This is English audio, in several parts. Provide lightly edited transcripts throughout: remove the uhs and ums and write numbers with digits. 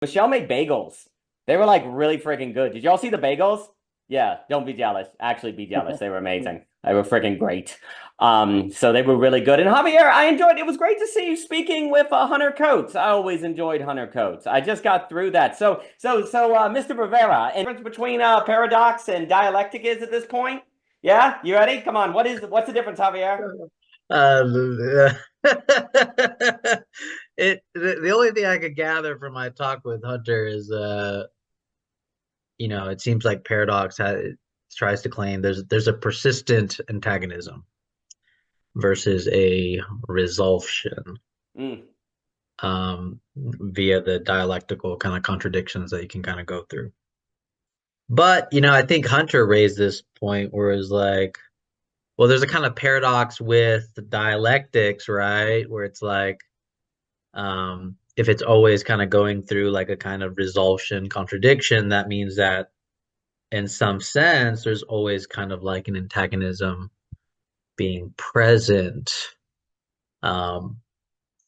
Michelle made bagels. They were like really freaking good. Did y'all see the bagels? Yeah, don't be jealous. Actually, be jealous. They were amazing. They were freaking great. So they were really good. And Javier, I enjoyed. It was great to see you speaking with Hunter Coates. I always enjoyed Hunter Coates. I just got through that. Mr. Rivera, and difference between paradox and dialectic is at this point? Yeah, you ready? Come on. What's the difference, Javier? Uh, the only thing I could gather from my talk with Hunter is it seems like Paradox tries to claim there's a persistent antagonism versus a resolution Mm. via the dialectical kind of contradictions that you can kind of go through. But I think Hunter raised this point where it's like, well, there's a kind of paradox with dialectics, right? Where it's like if it's always kind of going through like a kind of resolution contradiction, that means that in some sense, there's always kind of like an antagonism being present. Um,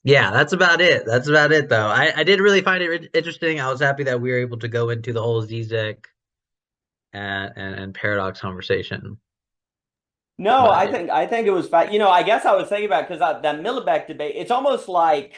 yeah, that's about it. That's about it, though. I did really find it interesting. I was happy that we were able to go into the whole Zizek and paradox conversation. No, But I think it was fine. I guess I was thinking about because that Millibeck debate. It's almost like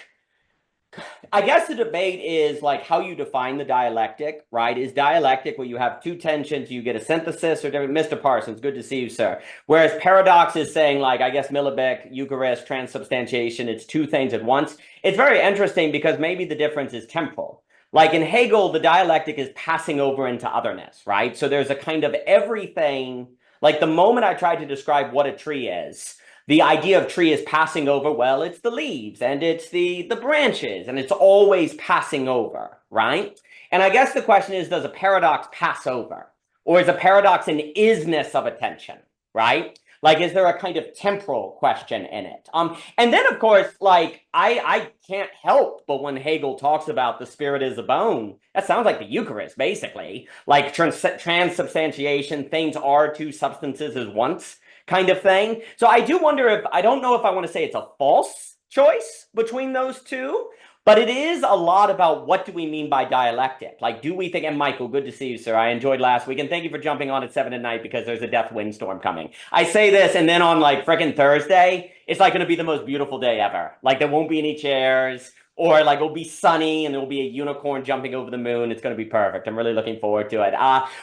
I guess the debate is like how you define the dialectic, right? Is dialectic where you have two tensions, you get a synthesis, or different? Mr. Parsons, good to see you, sir. Whereas paradox is saying like I guess Millibeck, Eucharist, transubstantiation. It's two things at once. It's very interesting because maybe the difference is temporal. Like in Hegel, the dialectic is passing over into otherness, right? So there's a kind of everything. Like the moment I tried to describe what a tree is, the idea of tree is passing over. Well, it's the leaves and it's the branches, and it's always passing over, right? And I guess the question is, does a paradox pass over? Or is a paradox an isness of attention, right? Like, is there a kind of temporal question in it? And then of course, like I can't help but when Hegel talks about the spirit is a bone, that sounds like the Eucharist, basically. Like transubstantiation, things are two substances as once kind of thing. So I do wonder if I don't know if I want to say it's a false choice between those two, but it is a lot about what do we mean by dialectic? Like, do we think, and Michael, good to see you, sir. I enjoyed last week, and thank you for jumping on at 7 at night because there's a death windstorm coming. I say this, and then on like freaking Thursday, it's like going to be the most beautiful day ever. Like, there won't be any chairs. Or like it'll be sunny and there'll be a unicorn jumping over the moon. It's going to be perfect. I'm really looking forward to it.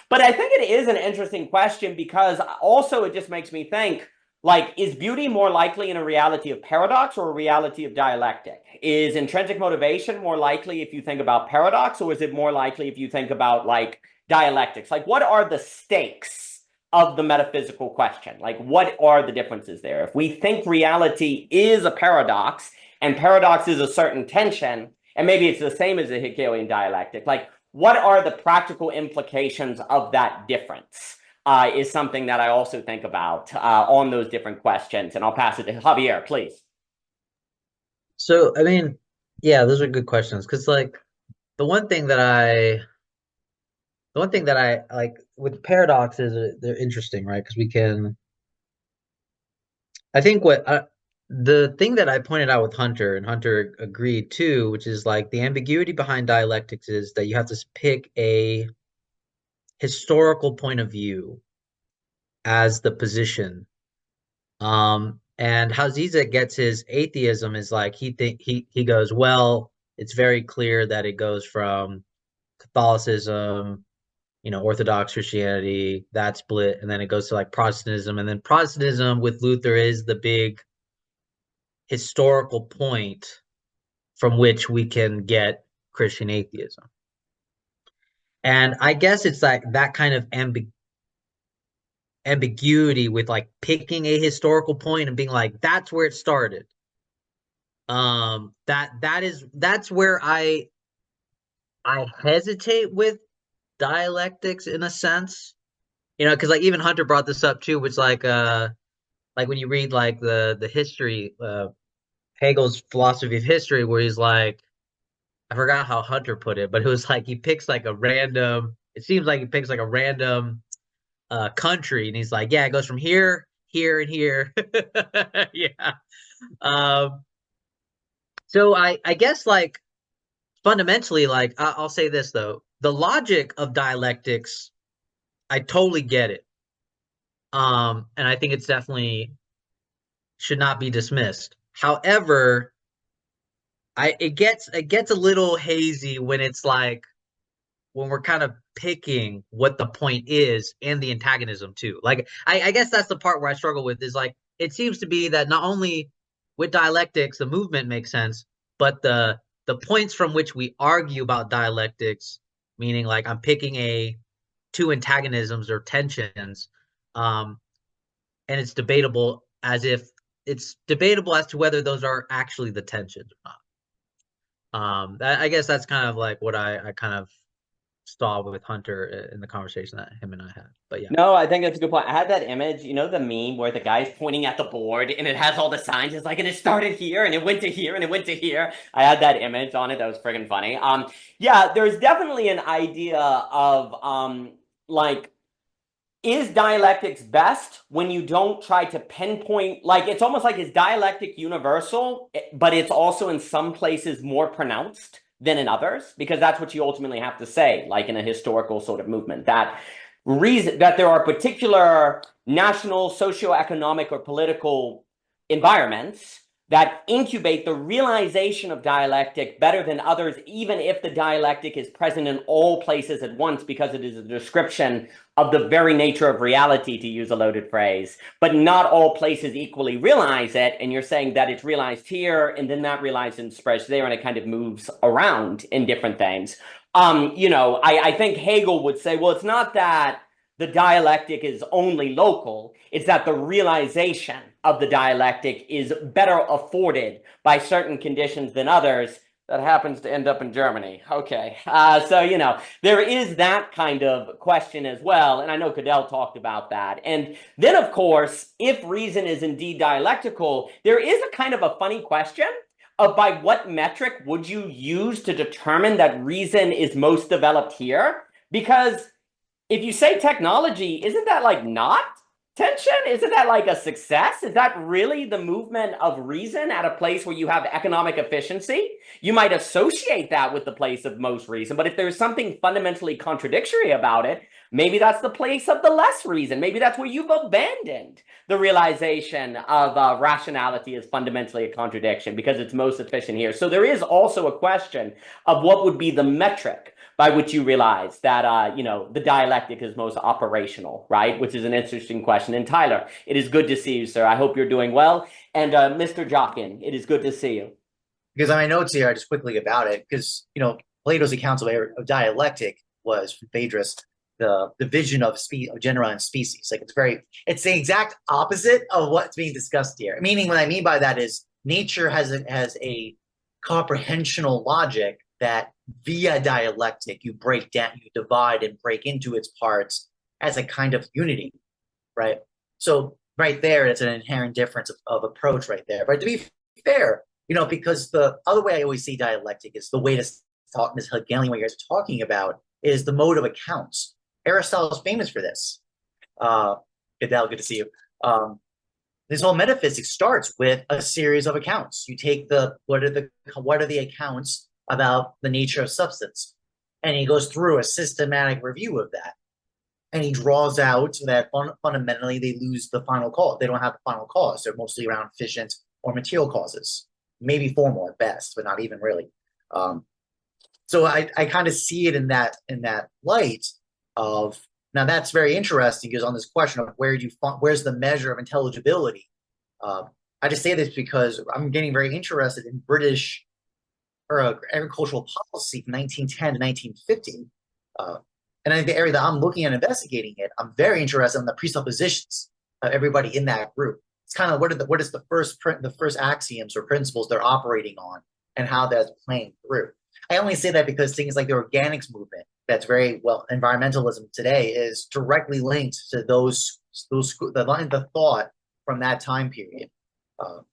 But I think it is an interesting question because also it just makes me think, like, is beauty more likely in a reality of paradox or a reality of dialectic? Is intrinsic motivation more likely if you think about paradox, or is it more likely if you think about like dialectics? Like, what are the stakes of the metaphysical question? Like, what are the differences there? If we think reality is a paradox and paradox is a certain tension, and maybe it's the same as the Hegelian dialectic, like, what are the practical implications of that difference? Is something that I also think about on those different questions. And I'll pass it to Javier, please. so, I mean, yeah, those are good questions because like the one thing that I the one thing that I like with paradoxes, they're interesting, right? Because we can, I think the thing that I pointed out with Hunter, and Hunter agreed too, which is like the ambiguity behind dialectics is that you have to pick a historical point of view as the position. And how Zizek gets his atheism is like he goes, well, it's very clear that it goes from Catholicism, Orthodox Christianity, that split, and then it goes to like Protestantism, and then Protestantism with Luther is the big historical point from which we can get Christian atheism. And I guess it's like that kind of ambiguity with like picking a historical point and being like, that's where it started. That's where I hesitate with dialectics in a sense. Because like even Hunter brought this up too, which like when you read like the history, Hegel's philosophy of history, where he's like, I forgot how Hunter put it, but it was like he picks like a random. It seems like he picks like a random country, and he's like, yeah, it goes from here, here, and here. Yeah. Um. So I guess like fundamentally, like I'll say this though, the logic of dialectics, I totally get it. And I think it's definitely should not be dismissed. However, it gets a little hazy when it's like when we're kind of picking what the point is and the antagonism too. Like I guess that's the part where I struggle with is like it seems to be that not only with dialectics the movement makes sense, but the points from which we argue about dialectics, meaning like I'm picking a two antagonisms or tensions, um, and it's debatable as to whether those are actually the tensions or not. I guess that's kind of like what I kind of saw with Hunter in the conversation that him and I had. But yeah. No, I think that's a good point. I had that image, you know, the meme where the guy's pointing at the board and it has all the signs. It's like, and it started here and it went to here and it went to here. I had that image on it. That was friggin' funny. Yeah, there's definitely an idea of like is dialectics best when you don't try to pinpoint, like it's almost like is dialectic universal, but it's also in some places more pronounced than in others, because that's what you ultimately have to say, like in a historical sort of movement, that reason that there are particular national, socioeconomic, or political environments that incubate the realization of dialectic better than others, even if the dialectic is present in all places at once, because it is a description of the very nature of reality, to use a loaded phrase. But not all places equally realize it, and you're saying that it's realized here, and then that realized and spreads there, and it kind of moves around in different things. I think Hegel would say, well, it's not that the dialectic is only local, it's that the realization of the dialectic is better afforded by certain conditions than others. That happens to end up in Germany. Okay. So, there is that kind of question as well. And I know Cadell talked about that. And then, of course, if reason is indeed dialectical, there is a kind of a funny question of by what metric would you use to determine that reason is most developed here? Because if you say technology, isn't that like not tension? Isn't that like a success? Is that really the movement of reason at a place where you have economic efficiency? You might associate that with the place of most reason, but if there's something fundamentally contradictory about it, maybe that's the place of the less reason. Maybe that's where you've abandoned the realization of rationality as fundamentally a contradiction because it's most efficient here. So there is also a question of what would be the metric by which you realize that, the dialectic is most operational, right? Which is an interesting question. And Tyler, it is good to see you, sir. I hope you're doing well. And Mr. Jockin, it is good to see you. Because on my notes here, just quickly about it, because Plato's accounts of dialectic was from Phaedrus, the division of genera and species. Like it's the exact opposite of what's being discussed here. Meaning, what I mean by that is nature has a comprehensional logic that via dialectic you break down, you divide and break into its parts as a kind of unity, right? So right there, it's an inherent difference of approach right there. But to be fair, because the other way I always see dialectic is the way to talk, this Hegelian way you guys are talking about, is the mode of accounts. Aristotle is famous for this. Goodell, good to see you. This whole metaphysics starts with a series of accounts. You take what are the accounts about the nature of substance, and he goes through a systematic review of that, and he draws out that fundamentally they lose the final cause. They don't have the final cause. They're mostly around efficient or material causes, maybe formal at best, but not even really. So I kind of see it in that light of, now that's very interesting because on this question of where's the measure of intelligibility, I just say this because I'm getting very interested in British agricultural policy from 1910 to 1950. And I think the area that I'm looking at investigating it, I'm very interested in the presuppositions of everybody in that group. It's kind of what is the first axioms or principles they're operating on and how that's playing through. I only say that because things like the organics movement, that's very well, environmentalism today is directly linked to the thought from that time period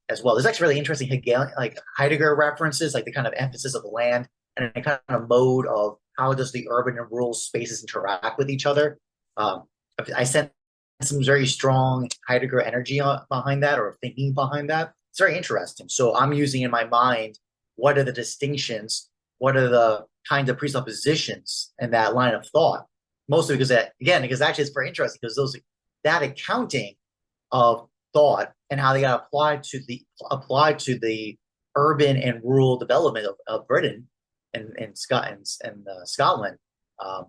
as well. There's actually really interesting like Heidegger references, like the kind of emphasis of land and a kind of mode of how does the urban and rural spaces interact with each other. I sense some very strong Heidegger energy behind that, or thinking behind that. It's very interesting. So I'm using in my mind, what are the distinctions what are the kinds of presuppositions in that line of thought. Mostly because because actually it's very interesting because that accounting of thought and how they got applied to the urban and rural development of Britain and Scotland. Um,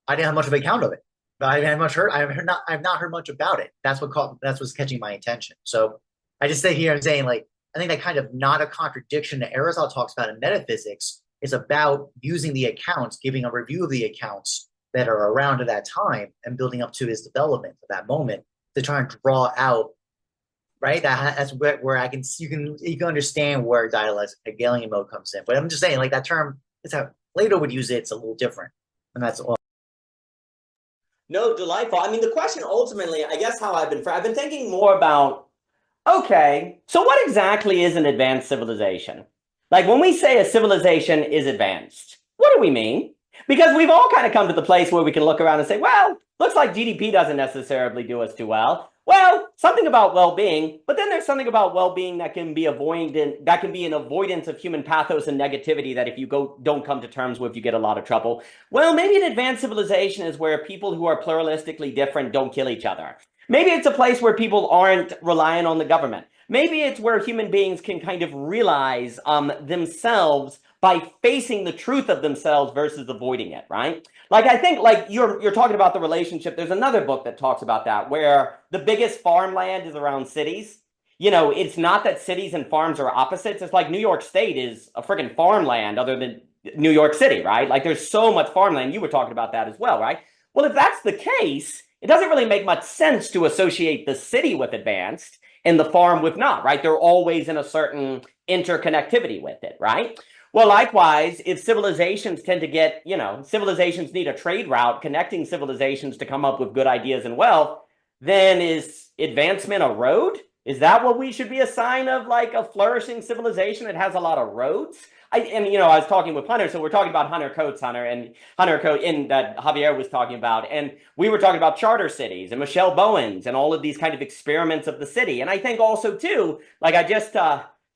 I didn't have much of an account of it. But I haven't much heard. I've not heard much about it. That's what's catching my attention. So I just say here, I'm saying like I think that kind of not a contradiction that Aristotle talks about in metaphysics is about using the accounts, giving a review of the accounts that are around at that time and building up to his development at that moment to try and draw out right. That's where I can you can understand where dialectic Hegelian mode comes in. But I'm just saying like that term. It's how Plato would use it. It's a little different, and that's all. No, delightful. I mean, the question ultimately, I guess how I've been thinking more about, okay, so what exactly is an advanced civilization? Like when we say a civilization is advanced, what do we mean? Because we've all kind of come to the place where we can look around and say, well, looks like GDP doesn't necessarily do us too well. Well, something about well-being, but then there's something about well-being that can be avoidant, that can be an avoidance of human pathos and negativity that if you don't come to terms with, you get a lot of trouble. Well, maybe an advanced civilization is where people who are pluralistically different don't kill each other. Maybe it's a place where people aren't relying on the government. Maybe it's where human beings can kind of realize themselves by facing the truth of themselves versus avoiding it, right? Like I think like you're talking about the relationship. There's another book that talks about that where the biggest farmland is around cities. You know, it's not that cities and farms are opposites. It's like New York State is a freaking farmland other than New York City, right? Like there's so much farmland. You were talking about that as well, right? Well, if that's the case, it doesn't really make much sense to associate the city with advanced and the farm with not, right? They're always in a certain interconnectivity with it, right? Well, likewise, if civilizations tend to get, you know, civilizations need a trade route connecting civilizations to come up with good ideas and wealth, then is advancement a road? Is that what we should be a sign of like a flourishing civilization that has a lot of roads? And you know, I was talking with Hunter, so we're talking about Hunter Coates, and Hunter Coates in that Javier was talking about, and we were talking about charter cities and Michelle Bowens and all of these kind of experiments of the city. And I think also too, like I just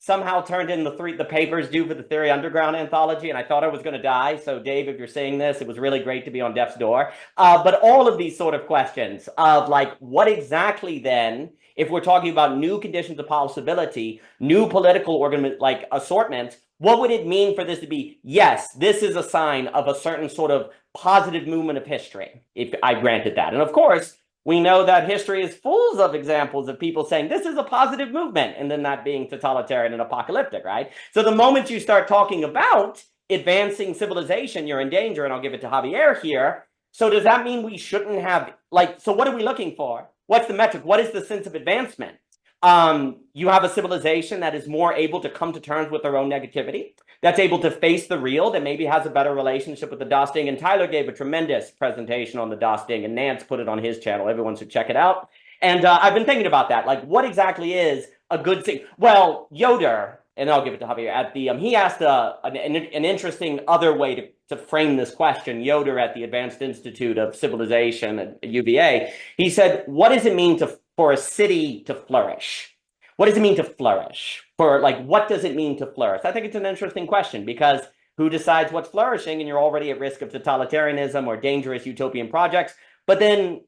somehow turned in the papers due for the Theory Underground anthology, and I thought I was going to die. So Dave, if you're seeing this, it was really great to be on Death's Door. But all of these sort of questions of like, what exactly then, if we're talking about new conditions of possibility, new political like assortments, what would it mean for this to be? Yes, this is a sign of a certain sort of positive movement of history, if I granted that. And of course, we know that history is full of examples of people saying this is a positive movement and then that being totalitarian and apocalyptic, right? So the moment you start talking about advancing civilization, you're in danger. And I'll give it to Javier here. So does that mean we shouldn't have, like, so what are we looking for? What's the metric? What is the sense of advancement? You have a civilization that is more able to come to terms with their own negativity, that's able to face the real, that maybe has a better relationship with the Das Ding. And Tyler gave a tremendous presentation on the Das Ding, and Nance put it on his channel. Everyone should check it out. And I've been thinking about that. Like, what exactly is a good thing? Well, Yoder, and I'll give it to Javier, at the he asked an interesting other way to frame this question. Yoder at the Advanced Institute of Civilization at UVA, he said, what does it mean for a city to flourish? What does it mean to flourish? For like, what does it mean to flourish? I think it's an interesting question because who decides what's flourishing? And you're already at risk of totalitarianism or dangerous utopian projects. But then,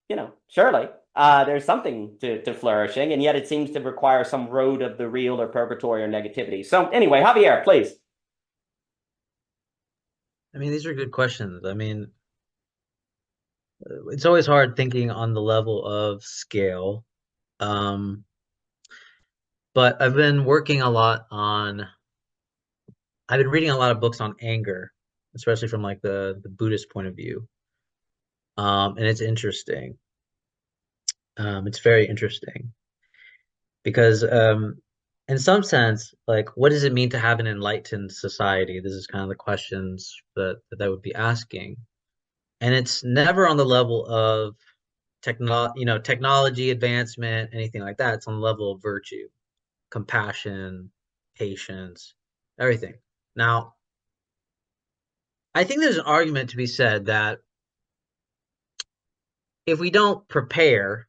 you know, surely there's something to flourishing, and yet it seems to require some road of the real or purgatory or negativity. So anyway, Javier, please. I mean, these are good questions. I mean, it's always hard thinking on the level of scale. But I've been working a lot on, I've been reading a lot of books on anger, especially from like the Buddhist point of view. And it's interesting. It's very interesting because in some sense, like, what does it mean to have an enlightened society? This is kind of the questions that I would be asking. And it's never on the level of technology advancement, anything like that. It's on the level of virtue, compassion, patience, everything. Now, I think there's an argument to be said that if we don't prepare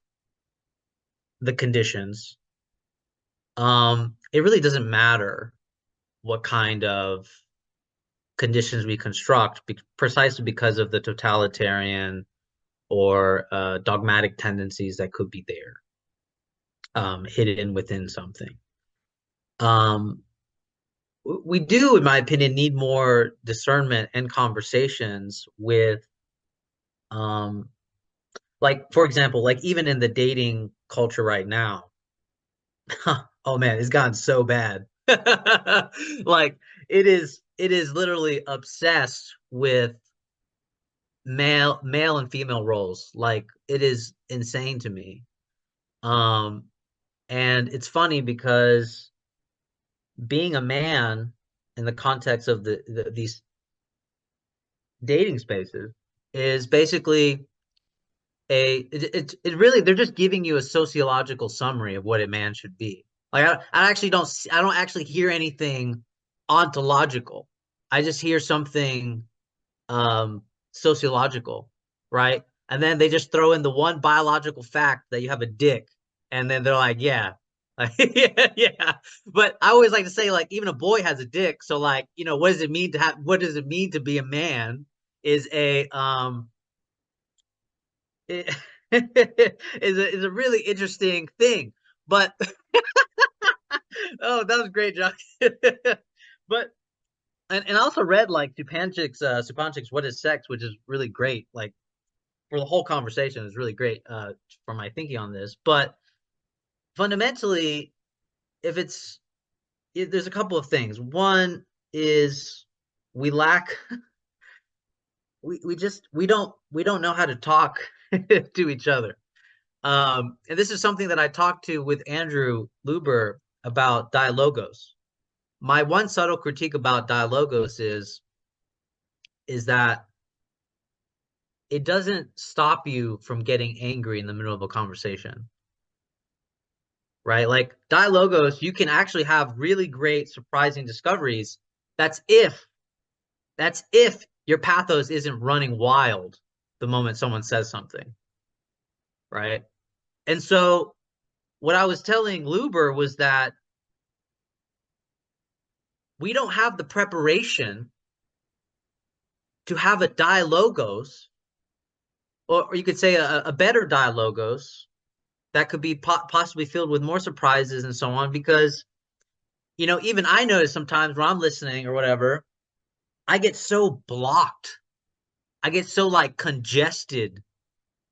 the conditions, it really doesn't matter what kind of conditions we construct precisely because of the totalitarian or dogmatic tendencies that could be there, hidden within something. We do, in my opinion, need more discernment and conversations with, like, for example, like even in the dating culture right now, oh man, it's gotten so bad. Like it is literally obsessed with male and female roles. Like it is insane to me. Um, and it's funny because being a man in the context of these dating spaces is basically it really, they're just giving you a sociological summary of what a man should be. Like I don't actually hear anything ontological. I just hear something um sociological, right? And then they just throw in the one biological fact that you have a dick, and then they're like, yeah. Like, yeah, yeah. But I always like to say, like, even a boy has a dick. So, like, what does it mean to be a man is a it, is a really interesting thing. But oh, that was great, Jock. But and I also read like Supanchik's What is Sex, which is really great. Like for the whole conversation is really great for my thinking on this. But fundamentally, if there's a couple of things. One is we lack we don't know how to talk to each other. And this is something that I talked to with Andrew Luber about dialogos. My one subtle critique about dialogos is that it doesn't stop you from getting angry in the middle of a conversation, right? Like dialogos, you can actually have really great, surprising discoveries. That's if your pathos isn't running wild the moment someone says something, right? And so what I was telling Luber was that we don't have the preparation to have a dialogos, or you could say a better dialogos that could be possibly filled with more surprises and so on. Because, even I notice sometimes when I'm listening or whatever, I get so blocked. I get so like congested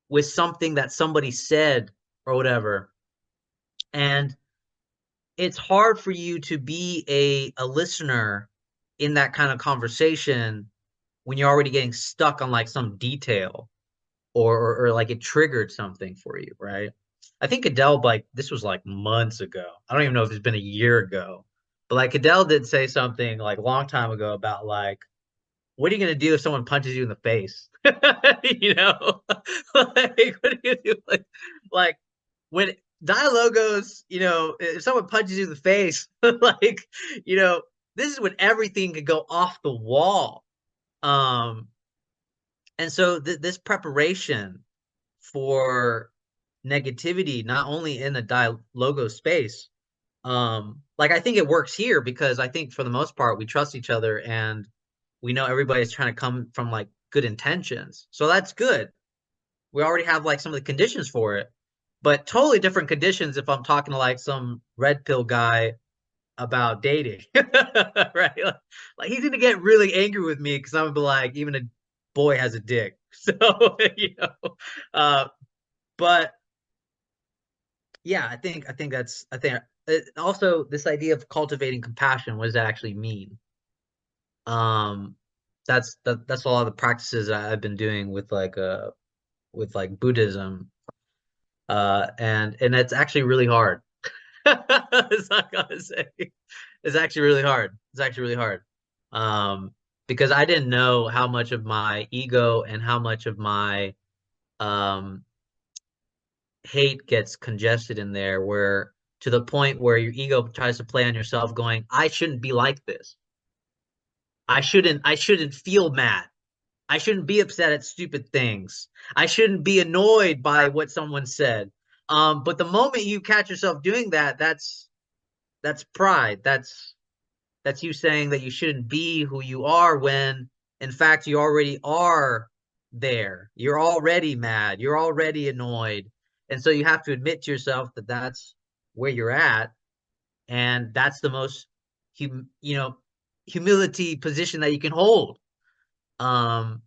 with something that somebody said or whatever. And it's hard for you to be a listener in that kind of conversation when you're already getting stuck on like some detail or like it triggered something for you, right? I think Adele, like this was like months ago. I don't even know if it's been a year ago, but like Adele did say something like a long time ago about like, what are you gonna do if someone punches you in the face? You know, like what do you do? Like when dialogos, if someone punches you in the face, like, you know, this is when everything could go off the wall. Um, and so this preparation for negativity, not only in the dialogo space, like I think it works here because I think for the most part we trust each other and we know everybody's trying to come from like good intentions. So that's good. We already have like some of the conditions for it, but totally different conditions if I'm talking to like some red pill guy about dating, right? Like he's gonna get really angry with me because I'm gonna be like, even a boy has a dick. So, uh, but yeah, I think also this idea of cultivating compassion. What does that actually mean? Um, that's a lot of the practices I've been doing with like Buddhism, and it's actually really hard. It's not gonna say. It's actually really hard. It's actually really hard. Because I didn't know how much of my ego and how much of my um hate gets congested in there, where to the point where your ego tries to play on yourself, going, I shouldn't be like this. I shouldn't feel mad. I shouldn't be upset at stupid things. I shouldn't be annoyed by what someone said. But the moment you catch yourself doing that, that's pride. That's you saying that you shouldn't be who you are when in fact you already are there. You're already mad. You're already annoyed. And so you have to admit to yourself that that's where you're at. And that's the most, you know, humility position that you can hold. Um,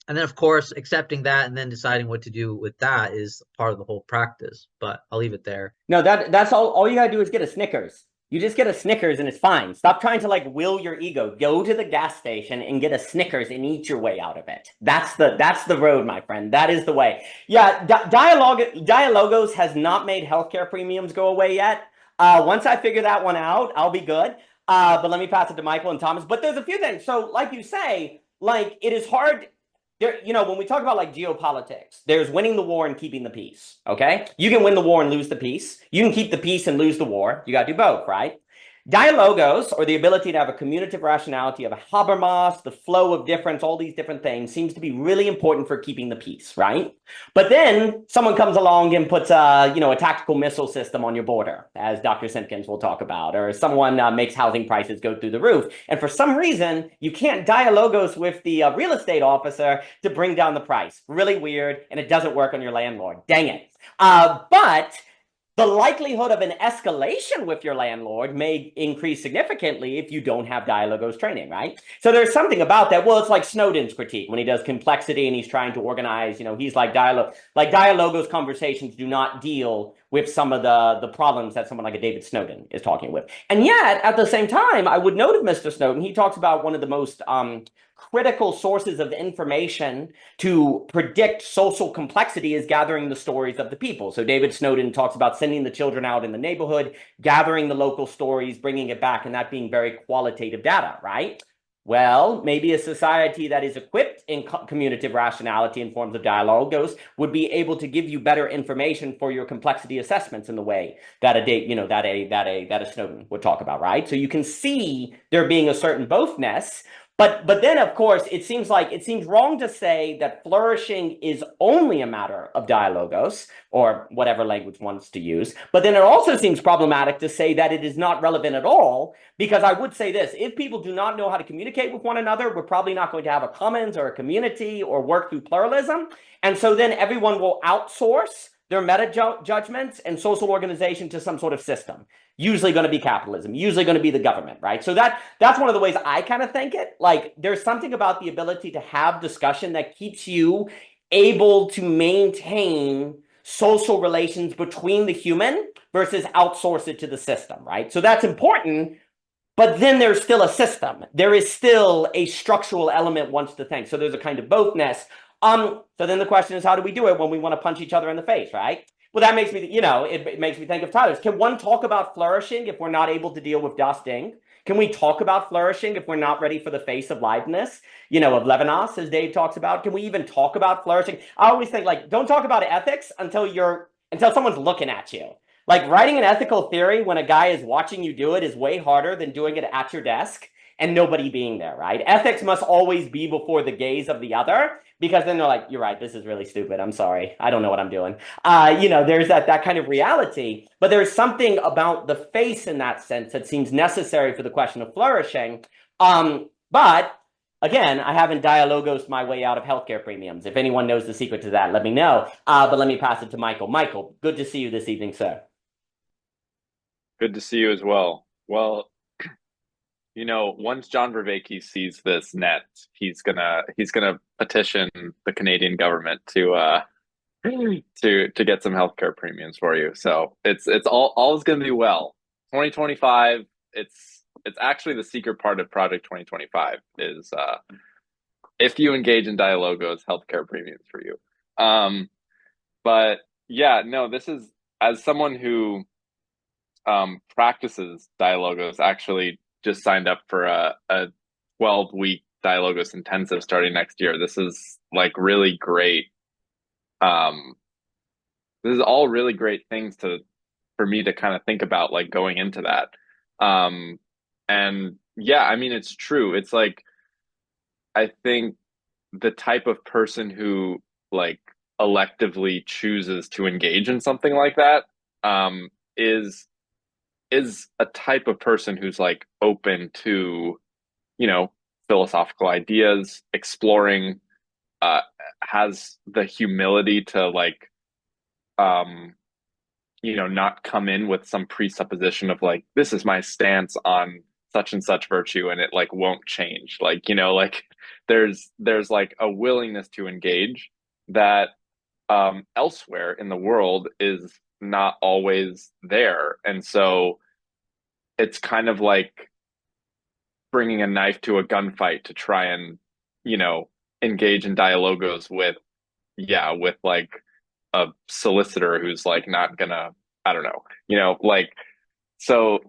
and then, of course, accepting that and then deciding what to do with that is part of the whole practice. But I'll leave it there. No, that's all you gotta do is get a Snickers. You just get a Snickers and it's fine. Stop trying to like will your ego. Go to the gas station and get a Snickers and eat your way out of it. That's the road, my friend. That is the way. Yeah, Dialogos has not made healthcare premiums go away yet. Once I figure that one out, I'll be good. But let me pass it to Michael and Thomas. But there's a few things. So, like you say, like it is hard. There, you know, when we talk about like geopolitics, there's winning the war and keeping the peace. Okay, you can win the war and lose the peace. You can keep the peace and lose the war. You got to do both, right? Dialogos, or the ability to have a commutative rationality of a habermas, the flow of difference, all these different things, seems to be really important for keeping the peace, right? But then someone comes along and puts a, you know, a tactical missile system on your border, as Dr. Simpkins will talk about, or someone makes housing prices go through the roof. And for some reason, you can't dialogos with the real estate officer to bring down the price. Really weird, and it doesn't work on your landlord. Dang it. But the likelihood of an escalation with your landlord may increase significantly if you don't have dialogos training, right? So there's something about that. Well, it's like Snowden's critique when he does complexity and he's trying to organize, you know, he's like dialogos conversations do not deal with some of the problems that someone like a David Snowden is talking with. And yet, at the same time, I would note of Mr. Snowden, he talks about one of the most critical sources of information to predict social complexity is gathering the stories of the people. So David Snowden talks about sending the children out in the neighborhood, gathering the local stories, bringing it back, and that being very qualitative data, right? Well, maybe a society that is equipped in commutative rationality in forms of dialogos would be able to give you better information for your complexity assessments in the way that a Snowden would talk about, right? So you can see there being a certain bothness. But then, of course, it seems wrong to say that flourishing is only a matter of dialogos, or whatever language wants to use. But then it also seems problematic to say that it is not relevant at all, because I would say this: if people do not know how to communicate with one another, we're probably not going to have a commons or a community or work through pluralism. And so then everyone will outsource their meta judgments and social organization to some sort of system. Usually going to be capitalism, usually going to be the government, right? So that's one of the ways I kind of think it. Like there's something about the ability to have discussion that keeps you able to maintain social relations between the human versus outsource it to the system, right? So that's important. But then there's still a system. There is still a structural element once to think. So there's a kind of bothness. So then the question is, how do we do it when we want to punch each other in the face, right? Well, that makes me, you know, it makes me think of Tyler's. Can one talk about flourishing if we're not able to deal with Das Ding? Can we talk about flourishing if we're not ready for the face of Leibniz, you know, of Levinas, as Dave talks about? Can we even talk about flourishing? I always think, like, don't talk about ethics until someone's looking at you. Like, writing an ethical theory when a guy is watching you do it is way harder than doing it at your desk and nobody being there, right? Ethics must always be before the gaze of the other, because then they're like, you're right, this is really stupid. I'm sorry. I don't know what I'm doing. You know, there's that kind of reality, but there's something about the face in that sense that seems necessary for the question of flourishing. But again, I haven't dialogos my way out of healthcare premiums. If anyone knows the secret to that, let me know. But let me pass it to Michael. Michael, good to see you this evening, sir. Good to see you as well. Well, you know, once John Vervaeke sees this net, he's gonna petition the Canadian government to get some healthcare premiums for you. So it's all is gonna be well. 2025. It's actually the secret part of Project 2025 is if you engage in dialogos, healthcare premiums for you. But yeah, no, this is as someone who practices dialogos, actually just signed up for a 12-week dialogos intensive starting next year. This is like really great. This is all really great things for me to kind of think about, like going into that. And yeah, I mean, it's true. It's like, I think the type of person who like electively chooses to engage in something like that is is a type of person who's like open to, you know, philosophical ideas, exploring, uh, has the humility to like, um, you know, not come in with some presupposition of like, this is my stance on such and such virtue and it like won't change. Like, you know, like there's like a willingness to engage that elsewhere in the world is not always there. And so it's kind of like bringing a knife to a gunfight to try and, you know, engage in dialogos with, yeah, with like a solicitor who's like not gonna, I don't know, you know, like, so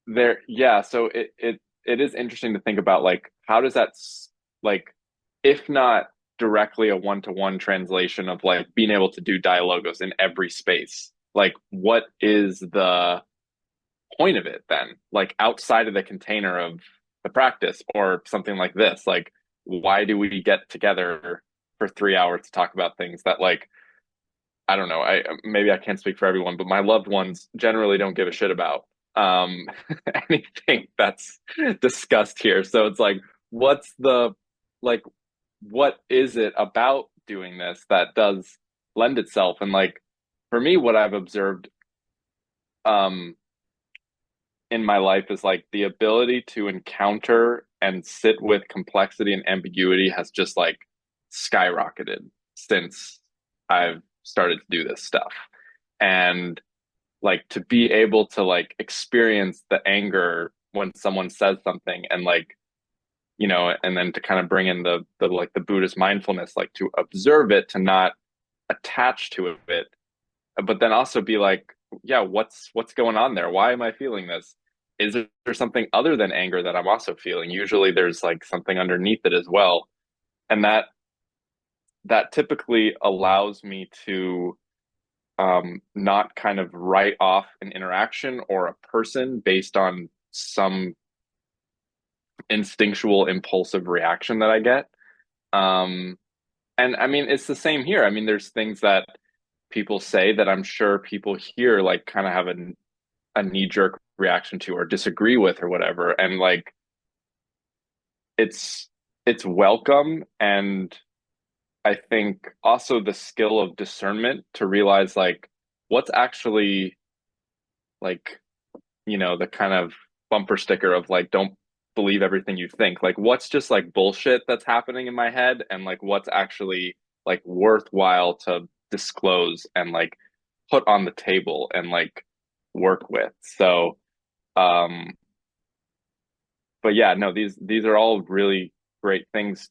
there, yeah, so it is interesting to think about like how does that like, if not directly a one-to-one translation of like being able to do dialogos in every space, like what is the point of it then, like outside of the container of the practice or something like this, like why do we get together for 3 hours to talk about things that like, I don't know, I maybe I can't speak for everyone, but my loved ones generally don't give a shit about um anything that's discussed here. So it's like, what's the, like, what is it about doing this that does lend itself? And like for me, what I've observed um in my life is like the ability to encounter and sit with complexity and ambiguity has just like skyrocketed since I've started to do this stuff. And like to be able to like experience the anger when someone says something and like, you know, and then to kind of bring in the like the Buddhist mindfulness, like to observe it, to not attach to it, but then also be like, yeah, what's going on there? Why am I feeling this? Is there something other than anger that I'm also feeling? Usually there's like something underneath it as well. And that typically allows me to not kind of write off an interaction or a person based on some instinctual impulsive reaction that I get. And I mean, it's the same here. I mean, there's things that people say that I'm sure people here like kind of have a knee-jerk reaction to or disagree with or whatever. And like it's it's welcome, and I think also the skill of discernment to realize like what's actually like, you know, the kind of bumper sticker of like don't believe everything you think. Like what's just like bullshit that's happening in my head, and like what's actually like worthwhile to disclose and like put on the table and like work with. So um but yeah, no, these are all really great things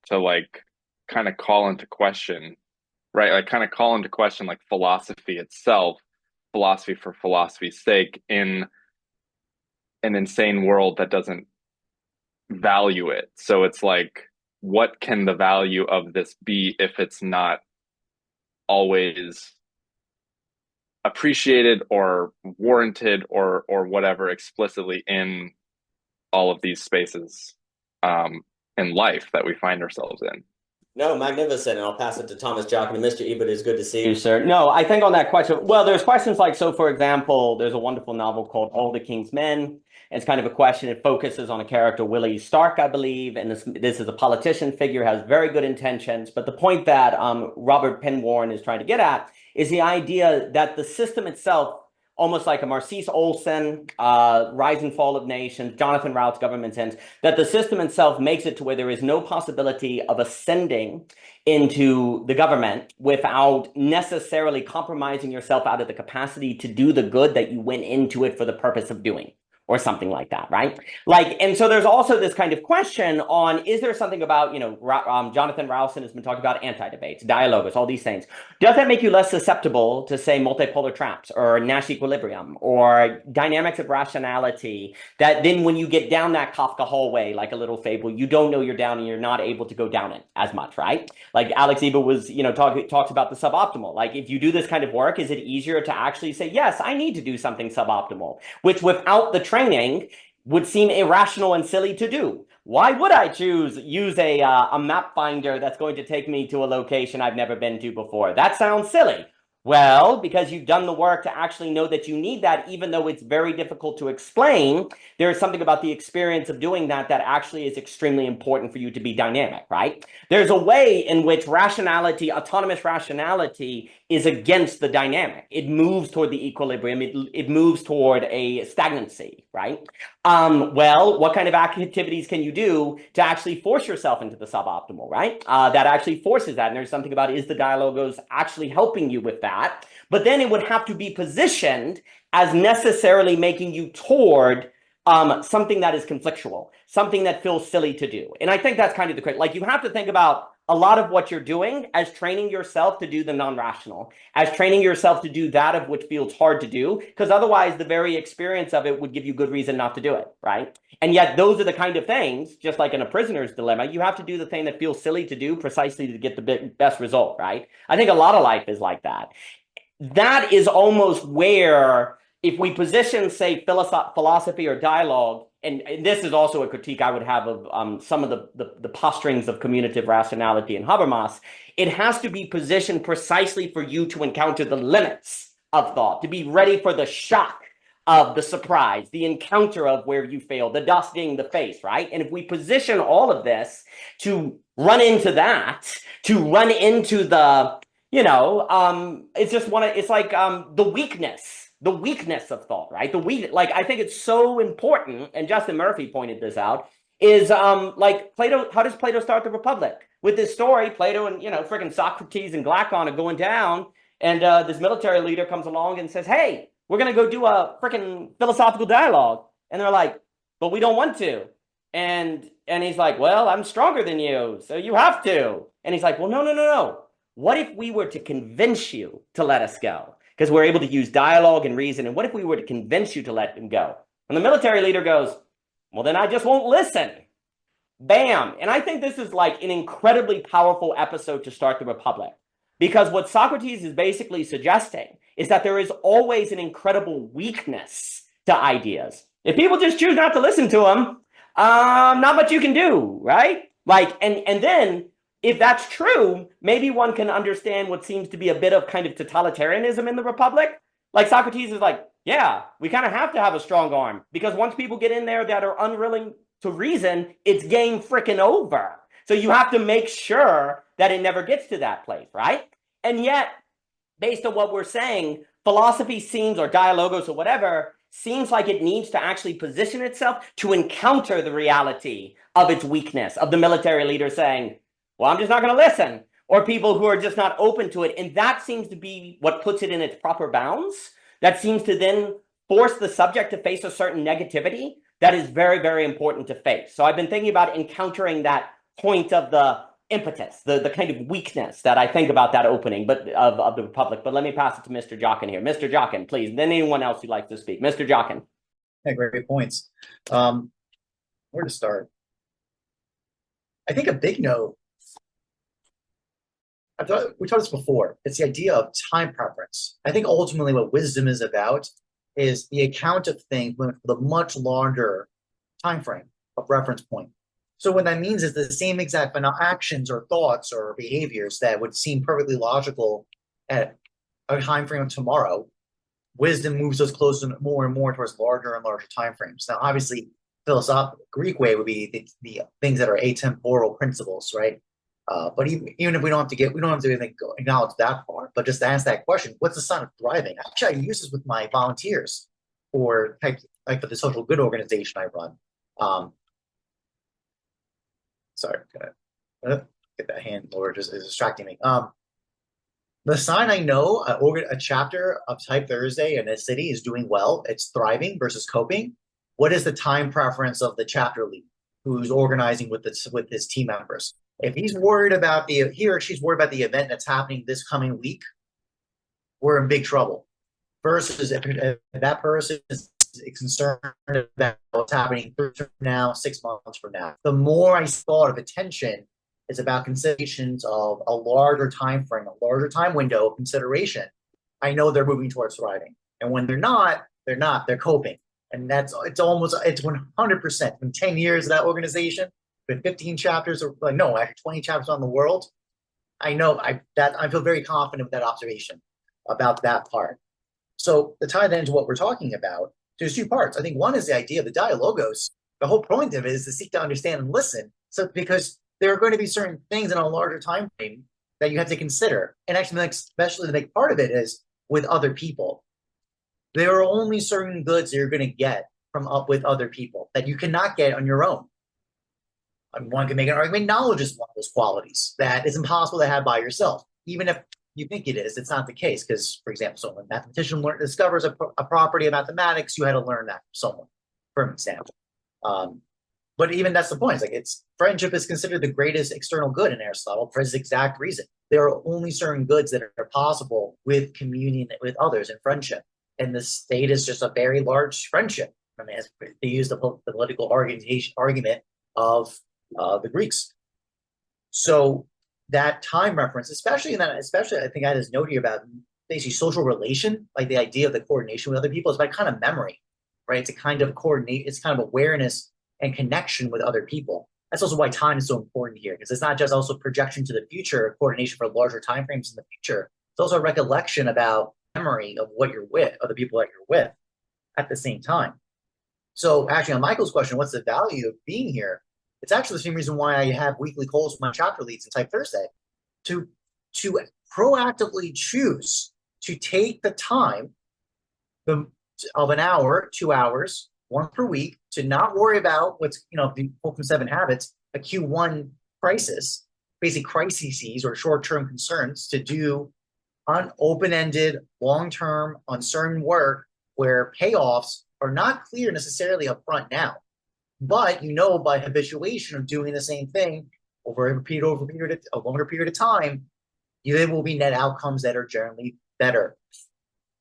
to like kind of call into question, right? Like kind of call into question like philosophy itself, philosophy for philosophy's sake in an insane world that doesn't value it. So it's like, what can the value of this be if it's not always appreciated or warranted or whatever explicitly in all of these spaces in life that we find ourselves in? No, magnificent. And I'll pass it to Thomas Jockin. Mr. Ebert, it's good to see you, sir. No, I think on that question, well, there's questions like, so for example, there's a wonderful novel called All the King's Men. It's kind of a question. It focuses on a character, Willie Stark, I believe. And this is a politician figure, has very good intentions. But the point that Robert Penn Warren is trying to get at is the idea that the system itself, almost like a Marcise Olson, Rise and Fall of Nations, Jonathan Rout's Government Ends, that the system itself makes it to where there is no possibility of ascending into the government without necessarily compromising yourself out of the capacity to do the good that you went into it for the purpose of doing, or something like that, right? Like, and so there's also this kind of question on, is there something about, you know, Jonathan Rowson has been talking about anti-debates, dialogues, all these things. Does that make you less susceptible to, say, multipolar traps or Nash equilibrium or dynamics of rationality, that then when you get down that Kafka hallway, like a little fable, you don't know you're down and you're not able to go down it as much, right? Like Alex Ebert was, you know, talks about the suboptimal. Like if you do this kind of work, is it easier to actually say, yes, I need to do something suboptimal, which without the training would seem irrational and silly to do. Why would I use a map finder that's going to take me to a location I've never been to before? That sounds silly. Well, because you've done the work to actually know that you need that, even though it's very difficult to explain, there's something about the experience of doing that that actually is extremely important for you to be dynamic, right? There's a way in which rationality, autonomous rationality, is against the dynamic. It moves toward the equilibrium. It moves toward a stagnancy, right? Well, what kind of activities can you do to actually force yourself into the suboptimal, right? That actually forces that. And there's something about, is the dialogos actually helping you with that? But then it would have to be positioned as necessarily making you toward something that is conflictual, something that feels silly to do. And I think that's kind of the like, you have to think about a lot of what you're doing as training yourself to do the non-rational, as training yourself to do that of which feels hard to do, because otherwise the very experience of it would give you good reason not to do it, right? And yet those are the kind of things, just like in a prisoner's dilemma, you have to do the thing that feels silly to do precisely to get the best result, right? I think a lot of life is like that. That is almost where, if we position, say, philosophy or dialogue, and this is also a critique I would have of some of the posturings of communicative rationality in Habermas, it has to be positioned precisely for you to encounter the limits of thought, to be ready for the shock of the surprise, the encounter of where you fail, the dusting the face, right? And if we position all of this to run into that, to run into the, it's just it's like the weakness of thought, right? Like, I think it's so important, and Justin Murphy pointed this out, is like Plato, how does Plato start the Republic? With this story, Plato and, freaking Socrates and Glaucon are going down, and this military leader comes along and says, hey, we're going to go do a freaking philosophical dialogue. And they're like, but we don't want to. And he's like, well, I'm stronger than you, so you have to. And he's like, well, no. What if we were to convince you to let us go? Because we're able to use dialogue and reason. And what if we were to convince you to let him go? And the military leader goes, well, then I just won't listen. Bam. And I think this is like an incredibly powerful episode to start the Republic. Because what Socrates is basically suggesting is that there is always an incredible weakness to ideas. If people just choose not to listen to them, not much you can do, right? Like, and then, if that's true, maybe one can understand what seems to be a bit of kind of totalitarianism in the Republic. Like, Socrates is like, yeah, we kind of have to have a strong arm, because once people get in there that are unwilling to reason, it's game freaking over. So you have to make sure that it never gets to that place, right? And yet, based on what we're saying, philosophy seems, or dialogos or whatever, seems like it needs to actually position itself to encounter the reality of its weakness, of the military leader saying, well, I'm just not going to listen, or people who are just not open to it. And that seems to be what puts it in its proper bounds. That seems to then force the subject to face a certain negativity that is very, very important to face. So I've been thinking about encountering that point of the impetus, the kind of weakness that I think about that opening of the Republic. But let me pass it to Mr. Jockin here. Mr. Jockin, please. Then anyone else who'd like to speak. Mr. Jockin. Yeah, great points. Where to start? I think a big note, we talked this before, it's the idea of time preference. I think ultimately what wisdom is about is the account of things with a much larger time frame of reference point. So what that means is the same exact actions or thoughts or behaviors that would seem perfectly logical at a time frame of tomorrow, wisdom moves us closer more and more towards larger and larger time frames. Now, obviously, philosophical Greek way would be the things that are atemporal principles, right? But even if we don't have to acknowledge that part, but just to ask that question, what's the sign of thriving? Actually, I use this with my volunteers for for the social good organization I run. Sorry, gotta get that hand lower, just is distracting me. The sign I know a chapter of Type Thursday in a city is doing well, it's thriving versus coping. What is the time preference of the chapter lead who's organizing with his team members? If he's worried about he or she's worried about the event that's happening this coming week, we're in big trouble. Versus if that person is concerned about what's happening 3 months from now, 6 months from now. The more I thought of attention is about considerations of a larger time frame, a larger time window of consideration. I know they're moving towards thriving. And when they're not, they're coping. And it's 100%. In 10 years of that organization, with 15 chapters, or actually 20 chapters on the world, I know I feel very confident with that observation. about that part. So to tie that into what we're talking about, there's two parts. I think one is the idea of the dialogos. The whole point of it is to seek to understand and listen. So because there are going to be certain things in a larger time frame that you have to consider, and actually, especially the big part of it is with other people. There are only certain goods that you're going to get from up with other people that you cannot get on your own. One can make an argument knowledge is one of those qualities that is impossible to have by yourself. Even if you think it is, it's not the case. Because, for example, so when a mathematician discovers a property of mathematics, you had to learn that from someone, for example. But even that's the point. It's like friendship is considered the greatest external good in Aristotle for this exact reason. There are only certain goods that are possible with communion with others in friendship. And the state is just a very large friendship. I mean, they use the political argument of the Greeks. So that time reference, especially I think I had this note here about basically social relation, like the idea of the coordination with other people is by kind of memory, right? It's a kind of coordinate, it's kind of awareness and connection with other people. That's also why time is so important here, because it's not just also projection to the future, coordination for larger time frames in the future. It's also a recollection about memory of what you're with, of the people that you're with at the same time. So actually on Michael's question, what's the value of being here? It's actually the same reason why I have weekly calls with my chapter leads in Type Thursday, to proactively choose to take the time of an hour, 2 hours, once per week, to not worry about what's, the book from 7 Habits, a Q1 crisis, basic crises or short-term concerns, to do open-ended, long-term, uncertain work where payoffs are not clear necessarily up front now. But by habituation of doing the same thing over a longer period of time, there will be net outcomes that are generally better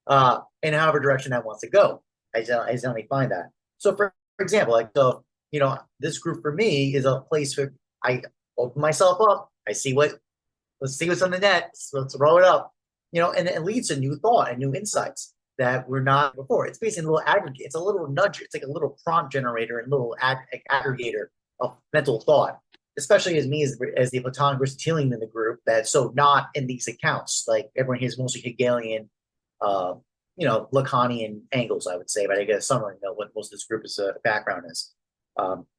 in however direction that wants to go. I generally find that. So for example, this group for me is a place where I open myself up. Let's see what's on the net. Let's roll it up, and it leads to new thought and new insights that were not before. It's basically a little aggregate. It's a little nudge. It's like a little prompt generator and a little aggregator of mental thought, especially as me as the Platonic Aristotelian in the group that's so not in these accounts. Like everyone here is mostly Hegelian, Lacanian angles, I would say, but I get a summary of what most of this group's background is.